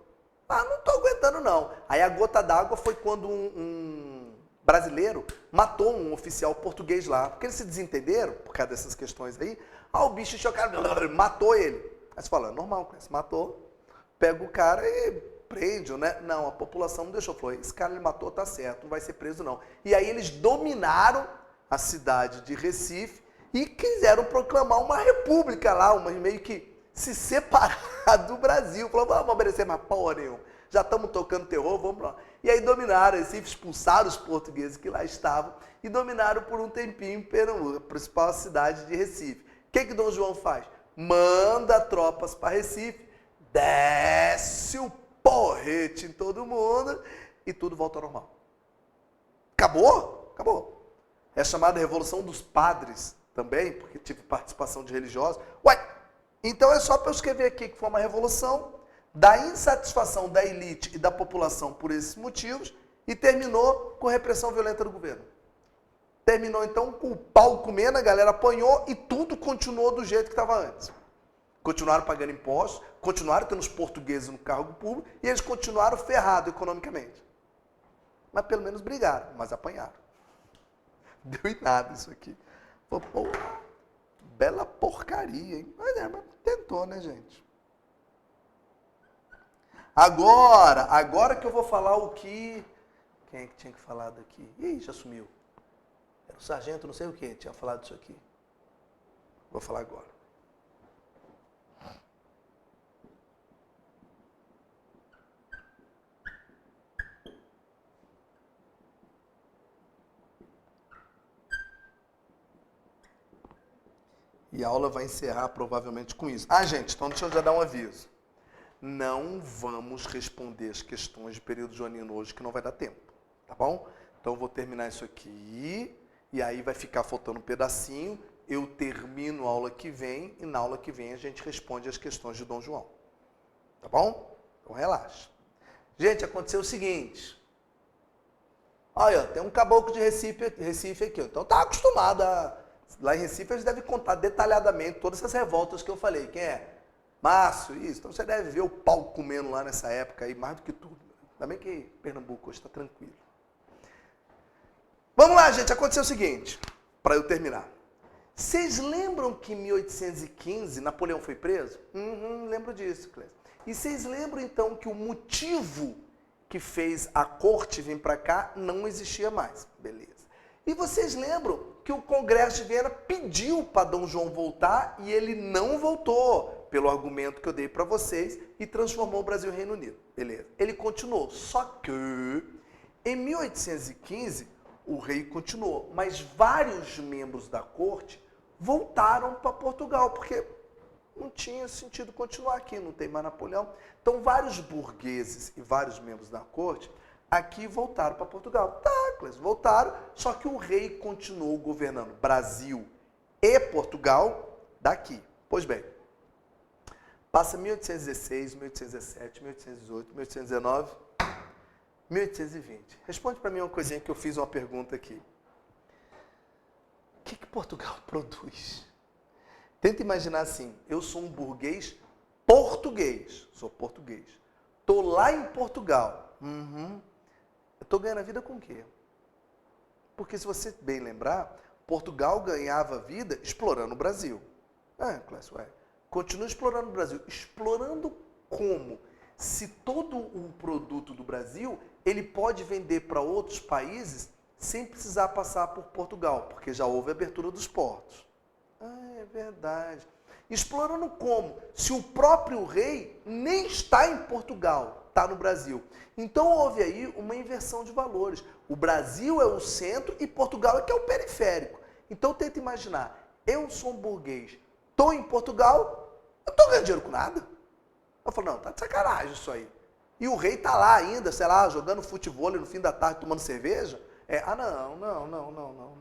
S1: Não estou aguentando, não. Aí a gota d'água foi quando um brasileiro matou um oficial português lá. Porque eles se desentenderam, por causa dessas questões aí. O bicho chocado, matou ele. Aí você fala, normal, se matou, pega o cara e prende, né? Não, a população não deixou. Falou, esse cara ele matou, tá certo, não vai ser preso não. E aí eles dominaram a cidade de Recife e quiseram proclamar uma república lá, meio que se separar do Brasil. Falou, vamos obedecer mais porra nenhuma. Já estamos tocando terror, vamos lá. E aí dominaram Recife, expulsaram os portugueses que lá estavam e dominaram por um tempinho Pernambuco, a principal cidade de Recife. O que Dom João faz? Manda tropas para Recife, desce o porrete em todo mundo e tudo volta ao normal. Acabou? Acabou. É chamada Revolução dos Padres também, porque tive participação de religiosos. Então é só para eu escrever aqui que foi uma revolução da insatisfação da elite e da população por esses motivos e terminou com repressão violenta do governo. Terminou então com o pau comendo, a galera apanhou e tudo continuou do jeito que estava antes. Continuaram pagando impostos, continuaram tendo os portugueses no cargo público e eles continuaram ferrados economicamente. Mas pelo menos brigaram, mas apanharam. Deu em nada isso aqui. Pô, bela porcaria, hein? Mas tentou, né, gente? Agora que eu vou falar o que... Quem é que tinha que falar daqui? Ih, já sumiu. Era o sargento, não sei o que, tinha falado disso aqui. Vou falar agora. E a aula vai encerrar provavelmente com isso. Gente, então deixa eu já dar um aviso. Não vamos responder as questões de período joanino hoje, que não vai dar tempo, tá bom? Então eu vou terminar isso aqui, e aí vai ficar faltando um pedacinho, eu termino a aula que vem, e na aula que vem a gente responde as questões de Dom João. Tá bom? Então relaxa. Gente, aconteceu o seguinte. Olha, tem um caboclo de Recife aqui, então tá acostumado a... Lá em Recife eles devem contar detalhadamente todas essas revoltas que eu falei. Quem é? Márcio, isso. Então você deve ver o pau comendo lá nessa época aí, mais do que tudo. Ainda bem que Pernambuco hoje está tranquilo. Vamos lá, gente. Aconteceu o seguinte, para eu terminar. Vocês lembram que em 1815 Napoleão foi preso? Lembro disso, Clécio. E vocês lembram então que o motivo que fez a corte vir para cá não existia mais? Beleza. E vocês lembram que o Congresso de Viena pediu para Dom João voltar e ele não voltou, pelo argumento que eu dei para vocês, e transformou o Brasil em Reino Unido. Beleza. Ele continuou, só que em 1815 o rei continuou, mas vários membros da corte voltaram para Portugal, porque não tinha sentido continuar aqui, não tem mais Napoleão. Então vários burgueses e vários membros da corte aqui voltaram para Portugal. Eles voltaram, só que o rei continuou governando Brasil e Portugal daqui. Pois bem, passa 1816, 1817, 1818, 1819, 1820. Responde para mim uma coisinha que eu fiz uma pergunta aqui. O que Portugal produz? Tenta imaginar assim, eu sou um burguês português, sou português. Estou lá em Portugal. Eu estou ganhando a vida com o quê? Porque se você bem lembrar, Portugal ganhava vida explorando o Brasil. Clécio, continua explorando o Brasil. Explorando como? Se todo o produto do Brasil, ele pode vender para outros países sem precisar passar por Portugal, porque já houve abertura dos portos. É verdade. Explorando como? Se o próprio rei nem está em Portugal, está no Brasil. Então houve aí uma inversão de valores. O Brasil é o centro e Portugal é que é o periférico. Então tenta imaginar, eu sou um burguês, estou em Portugal, eu estou ganhando dinheiro com nada. Eu falo, não, tá de sacanagem isso aí. E o rei tá lá ainda, sei lá, jogando futebol no fim da tarde, tomando cerveja. Não.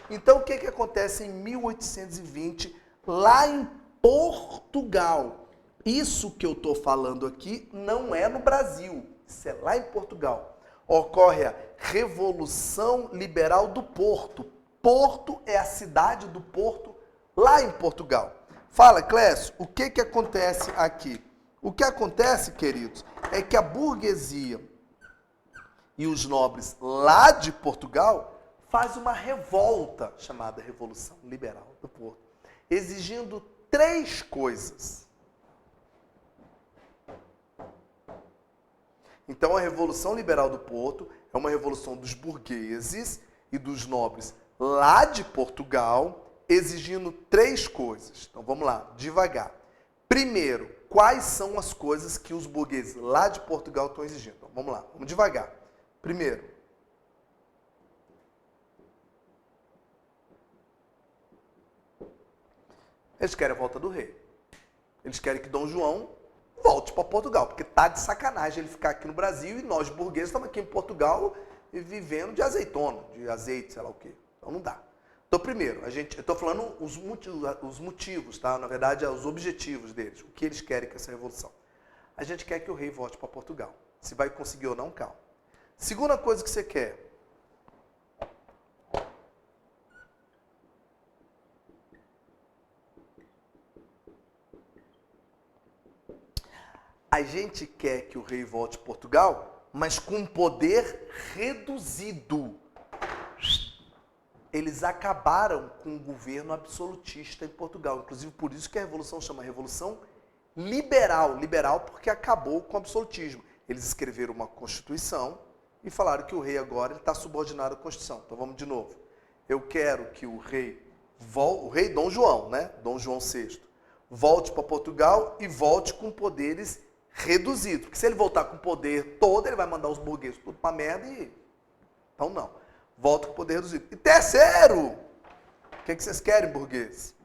S1: Então o que acontece em 1820, lá em Portugal? Isso que eu estou falando aqui não é no Brasil, isso é lá em Portugal. Ocorre a Revolução Liberal do Porto. Porto é a cidade do Porto, lá em Portugal. Fala, Clécio, o que acontece aqui? O que acontece, queridos, é que a burguesia e os nobres lá de Portugal faz uma revolta chamada Revolução Liberal do Porto, exigindo 3 coisas. Então a Revolução Liberal do Porto é uma revolução dos burgueses e dos nobres lá de Portugal, exigindo 3 coisas. Então vamos lá, devagar. Primeiro, quais são as coisas que os burgueses lá de Portugal estão exigindo? Então, vamos lá, vamos devagar. Primeiro, eles querem a volta do rei. Eles querem que Dom João volte para Portugal, porque tá de sacanagem ele ficar aqui no Brasil e nós burgueses estamos aqui em Portugal e vivendo de azeitona, de azeite, sei lá o quê. Então não dá. Então primeiro, eu estou falando os motivos, tá? Na verdade, os objetivos deles, o que eles querem com essa revolução. A gente quer que o rei volte para Portugal. Se vai conseguir ou não, calma. Segunda coisa que você quer. A gente quer que o rei volte a Portugal, mas com poder reduzido. Eles acabaram com o governo absolutista em Portugal. Inclusive, por isso que a Revolução chama Revolução Liberal. Liberal porque acabou com o absolutismo. Eles escreveram uma Constituição e falaram que o rei agora está subordinado à Constituição. Então vamos de novo. Eu quero que o rei Dom João, né? Dom João VI, volte para Portugal e volte com poderes reduzidos. Porque se ele voltar com o poder todo, ele vai mandar os burgueses tudo para merda e... Então não. Volta com o poder reduzido. E terceiro, o que vocês querem, burguês?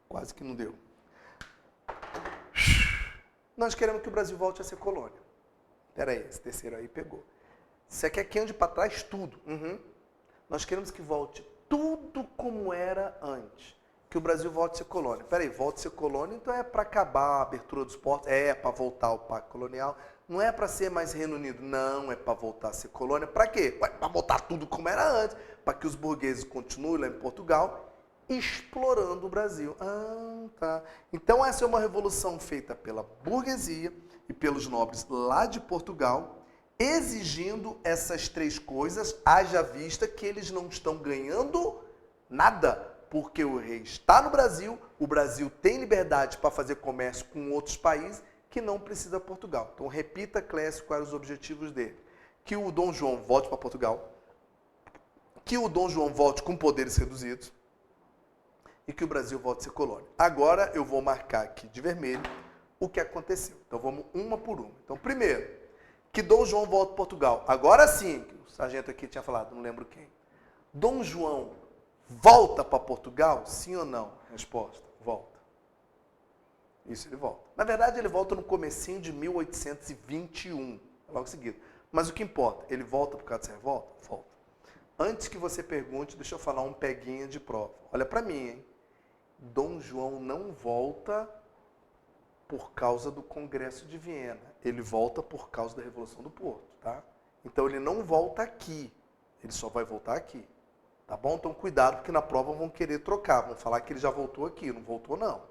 S1: Quase que não deu. Nós queremos que o Brasil volte a ser colônia. Espera aí, esse terceiro aí pegou. Você quer que ande para trás tudo? Nós queremos que volte tudo como era antes. Que o Brasil volte a ser colônia. Peraí, volte a ser colônia, então é para acabar a abertura dos portos? É para voltar ao Pacto Colonial? Não é para ser mais Reino Unido? Não, é para voltar a ser colônia. Para quê? Para voltar tudo como era antes. Para que os burgueses continuem lá em Portugal, explorando o Brasil. Tá. Então essa é uma revolução feita pela burguesia e pelos nobres lá de Portugal, exigindo essas 3 coisas, haja vista que eles não estão ganhando nada, porque o rei está no Brasil, o Brasil tem liberdade para fazer comércio com outros países que não precisa Portugal. Então repita, Clécio, quais os objetivos dele. Que o Dom João volte para Portugal, que o Dom João volte com poderes reduzidos e que o Brasil volte a ser colônia. Agora eu vou marcar aqui de vermelho o que aconteceu. Então vamos uma por uma. Então primeiro, que Dom João volta para Portugal. Agora sim, o sargento aqui tinha falado, não lembro quem. Dom João volta para Portugal? Sim ou não? Resposta, volta. Isso, ele volta. Na verdade, ele volta no comecinho de 1821, logo seguido. Mas o que importa? Ele volta por causa dessa revolta? Volta. Antes que você pergunte, deixa eu falar um peguinha de prova. Olha para mim, hein? Dom João não volta por causa do Congresso de Viena. Ele volta por causa da Revolução do Porto, tá? Então ele não volta aqui. Ele só vai voltar aqui. Tá bom? Então cuidado, porque na prova vão querer trocar. Vão falar que ele já voltou aqui. Não voltou, não.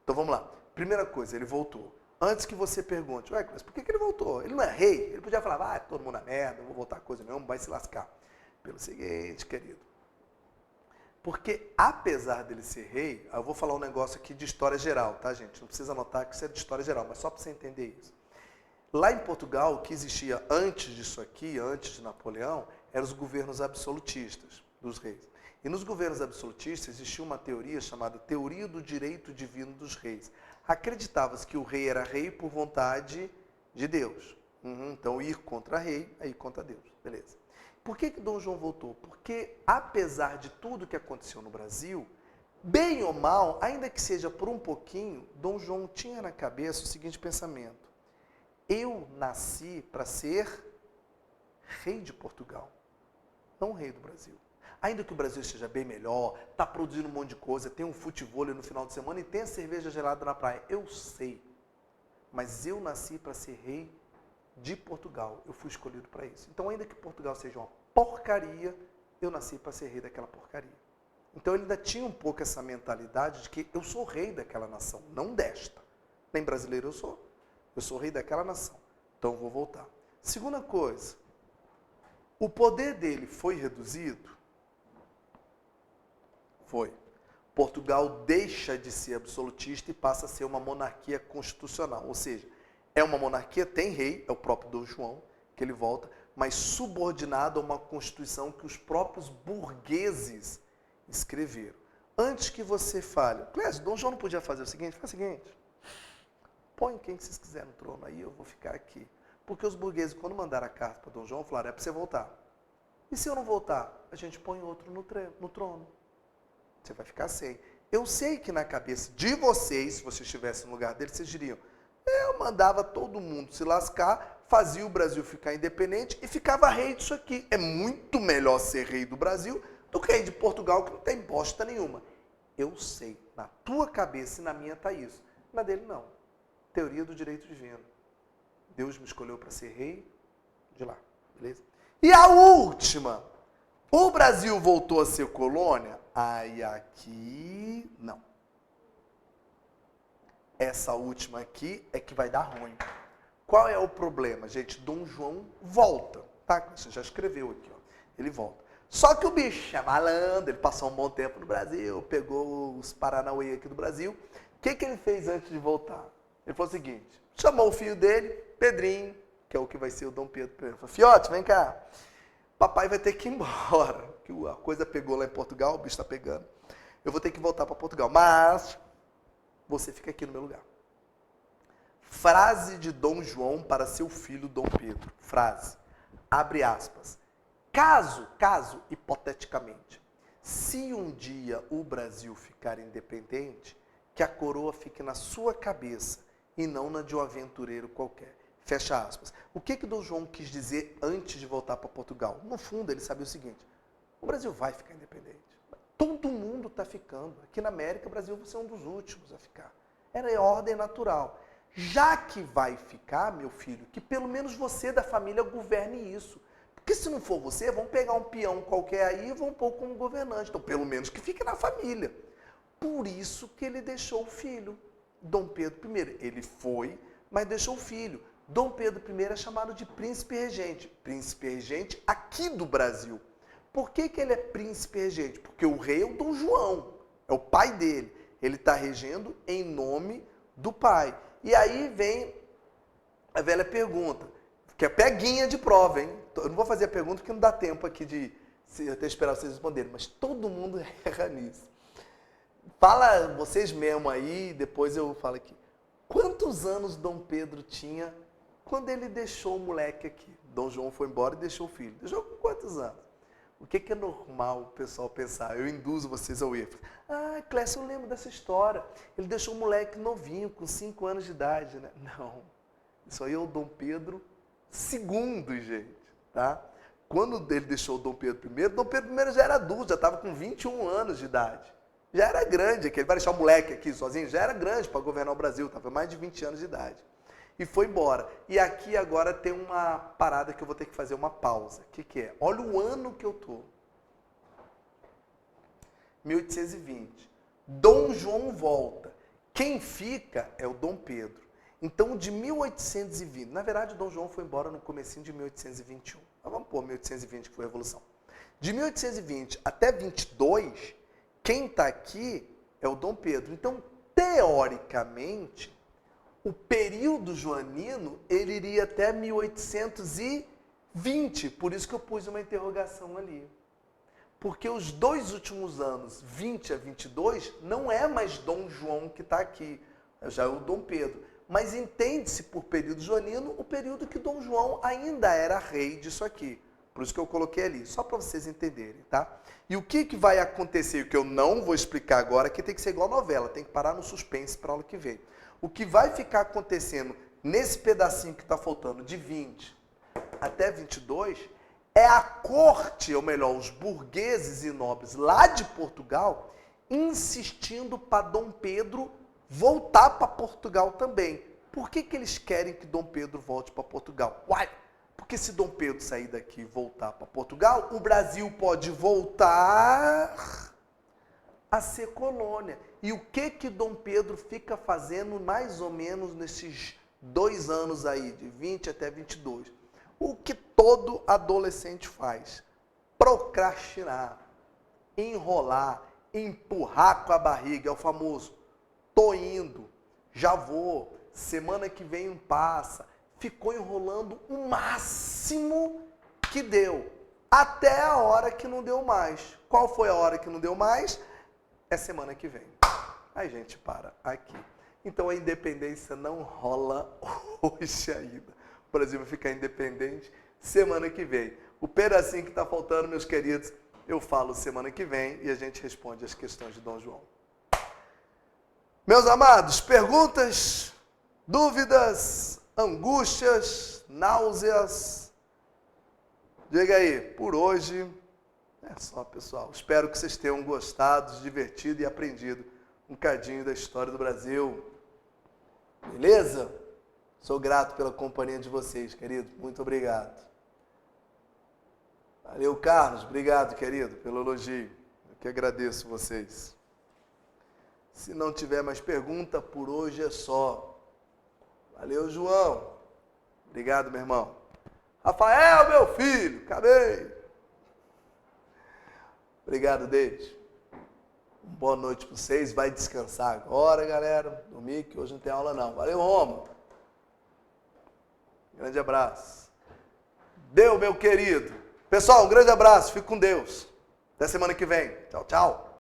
S1: Então vamos lá. Primeira coisa, ele voltou. Antes que você pergunte, ué, mas por que ele voltou? Ele não é rei? Ele podia falar, todo mundo na merda, não vou voltar coisa nenhuma, vai se lascar. Pelo seguinte, querido. Porque, apesar dele ser rei, eu vou falar um negócio aqui de história geral, tá, gente? Não precisa anotar que isso é de história geral, mas só para você entender isso. Lá em Portugal, o que existia antes disso aqui, antes de Napoleão, eram os governos absolutistas dos reis. E nos governos absolutistas existia uma teoria chamada Teoria do Direito Divino dos Reis. Acreditava-se que o rei era rei por vontade de Deus. Então, ir contra rei, aí contra Deus. Beleza. Por que Dom João voltou? Porque, apesar de tudo que aconteceu no Brasil, bem ou mal, ainda que seja por um pouquinho, Dom João tinha na cabeça o seguinte pensamento: eu nasci para ser rei de Portugal, não rei do Brasil. Ainda que o Brasil esteja bem melhor, está produzindo um monte de coisa, tem um futevôlei no final de semana e tem a cerveja gelada na praia, eu sei. Mas eu nasci para ser rei de Portugal. Eu fui escolhido para isso. Então, ainda que Portugal seja uma porcaria, eu nasci para ser rei daquela porcaria. Então, ele ainda tinha um pouco essa mentalidade de que eu sou rei daquela nação, não desta. Nem brasileiro eu sou rei daquela nação. Então, eu vou voltar. Segunda coisa, o poder dele foi reduzido? Foi. Portugal deixa de ser absolutista e passa a ser uma monarquia constitucional, ou seja, é uma monarquia, tem rei, é o próprio Dom João, que ele volta, mas subordinado a uma constituição que os próprios burgueses escreveram. Antes que você fale, Clécio, Dom João não podia fazer o seguinte? Faz o seguinte, põe quem vocês quiserem no trono aí, eu vou ficar aqui. Porque os burgueses, quando mandaram a carta para Dom João, falaram, é para você voltar. E se eu não voltar? A gente põe outro no trono. Você vai ficar sem. Eu sei que na cabeça de vocês, se vocês estivessem no lugar deles, vocês diriam, eu mandava todo mundo se lascar, fazia o Brasil ficar independente e ficava rei disso aqui. É muito melhor ser rei do Brasil do que rei de Portugal, que não tem bosta nenhuma. Eu sei, na tua cabeça e na minha está isso. Na dele não. Teoria do direito divino. Deus me escolheu para ser rei de lá. Beleza? E a última. O Brasil voltou a ser colônia? Aí aqui não. Essa última aqui é que vai dar ruim. Qual é o problema, gente? Dom João volta, tá? Você já escreveu aqui, ó. Ele volta. Só que o bicho é malandro, ele passou um bom tempo no Brasil, pegou os Paranauê aqui do Brasil. O que ele fez antes de voltar? Ele falou o seguinte, chamou o filho dele, Pedrinho, que é o que vai ser o Dom Pedro I. Falou, Fiote, vem cá. Papai vai ter que ir embora, que a coisa pegou lá em Portugal, o bicho está pegando. Eu vou ter que voltar para Portugal, mas você fica aqui no meu lugar. Frase de Dom João para seu filho Dom Pedro. Frase. Abre aspas. Caso, hipoteticamente, se um dia o Brasil ficar independente, que a coroa fique na sua cabeça e não na de um aventureiro qualquer. Fecha aspas. O que Dom João quis dizer antes de voltar para Portugal? No fundo, ele sabia o seguinte, o Brasil vai ficar independente. Todo mundo está ficando. Aqui na América, o Brasil vai ser um dos últimos a ficar. Era a ordem natural. Já que vai ficar, meu filho, que pelo menos você da família governe isso. Porque se não for você, vão pegar um peão qualquer aí e vão pôr como governante. Então, pelo menos que fique na família. Por isso que ele deixou o filho, Dom Pedro I. Ele foi, mas deixou o filho. Dom Pedro I é chamado de príncipe regente. Príncipe regente aqui do Brasil. Por que ele é príncipe regente? Porque o rei é o Dom João, é o pai dele. Ele está regendo em nome do pai. E aí vem a velha pergunta, que é peguinha de prova, hein? Eu não vou fazer a pergunta porque não dá tempo aqui de até esperar vocês responderem, mas todo mundo erra nisso. Fala vocês mesmo aí, depois eu falo aqui. Quantos anos Dom Pedro tinha quando ele deixou o moleque aqui? Dom João foi embora e deixou o filho. Deixou com quantos anos? O que é normal o pessoal pensar? Eu induzo vocês ao erro. Ah, Clécio, eu lembro dessa história. Ele deixou o moleque novinho, com 5 anos de idade, né? Não. Isso aí é o Dom Pedro II, gente. Tá? Quando ele deixou o Dom Pedro I, Dom Pedro I já era adulto, já estava com 21 anos de idade. Já era grande, ele vai deixar o moleque aqui sozinho, já era grande para governar o Brasil, estava mais de 20 anos de idade. E foi embora. E aqui agora tem uma parada que eu vou ter que fazer uma pausa. O que é? Olha o ano que eu tô. 1820. Dom João volta. Quem fica é o Dom Pedro. Então, de 1820, na verdade, o Dom João foi embora no comecinho de 1821. Mas vamos pôr 1820, que foi a Revolução. De 1820 até 22, quem está aqui é o Dom Pedro. Então, teoricamente, o período joanino, ele iria até 1820. Por isso que eu pus uma interrogação ali. Porque os 2 últimos anos, 20 a 22, não é mais Dom João que está aqui. Já é o Dom Pedro. Mas entende-se por período joanino o período que Dom João ainda era rei disso aqui. Por isso que eu coloquei ali, só para vocês entenderem, tá? E o que vai acontecer, o que eu não vou explicar agora, que tem que ser igual novela, tem que parar no suspense para a aula que vem. O que vai ficar acontecendo nesse pedacinho que está faltando, de 20 até 22, é a corte, ou melhor, os burgueses e nobres lá de Portugal, insistindo para Dom Pedro voltar para Portugal também. Por que eles querem que Dom Pedro volte para Portugal? Uai, porque se Dom Pedro sair daqui e voltar para Portugal, o Brasil pode voltar a ser colônia. E o que Dom Pedro fica fazendo mais ou menos nesses 2 anos aí, de 20 até 22? O que todo adolescente faz? Procrastinar, enrolar, empurrar com a barriga, é o famoso tô indo, já vou, semana que vem passa. Ficou enrolando o máximo que deu, até a hora que não deu mais. Qual foi a hora que não deu mais? É semana que vem. Aí, gente, para aqui. Então, a independência não rola hoje ainda. O Brasil vai ficar independente semana que vem. O pedacinho que está faltando, meus queridos, eu falo semana que vem e a gente responde as questões de Dom João. Meus amados, perguntas, dúvidas, angústias, náuseas? Diga aí, por hoje é só, pessoal. Espero que vocês tenham gostado, divertido e aprendido um cadinho da história do Brasil. Beleza? Sou grato pela companhia de vocês, querido. Muito obrigado. Valeu, Carlos. Obrigado, querido, pelo elogio. Eu que agradeço vocês. Se não tiver mais pergunta, por hoje é só. Valeu, João. Obrigado, meu irmão. Rafael, meu filho, acabei. Obrigado, David. Boa noite para vocês. Vai descansar agora, galera. Dormir, que hoje não tem aula não. Valeu, Romo. Grande abraço. Deu, meu querido. Pessoal, um grande abraço. Fique com Deus. Até semana que vem. Tchau, tchau.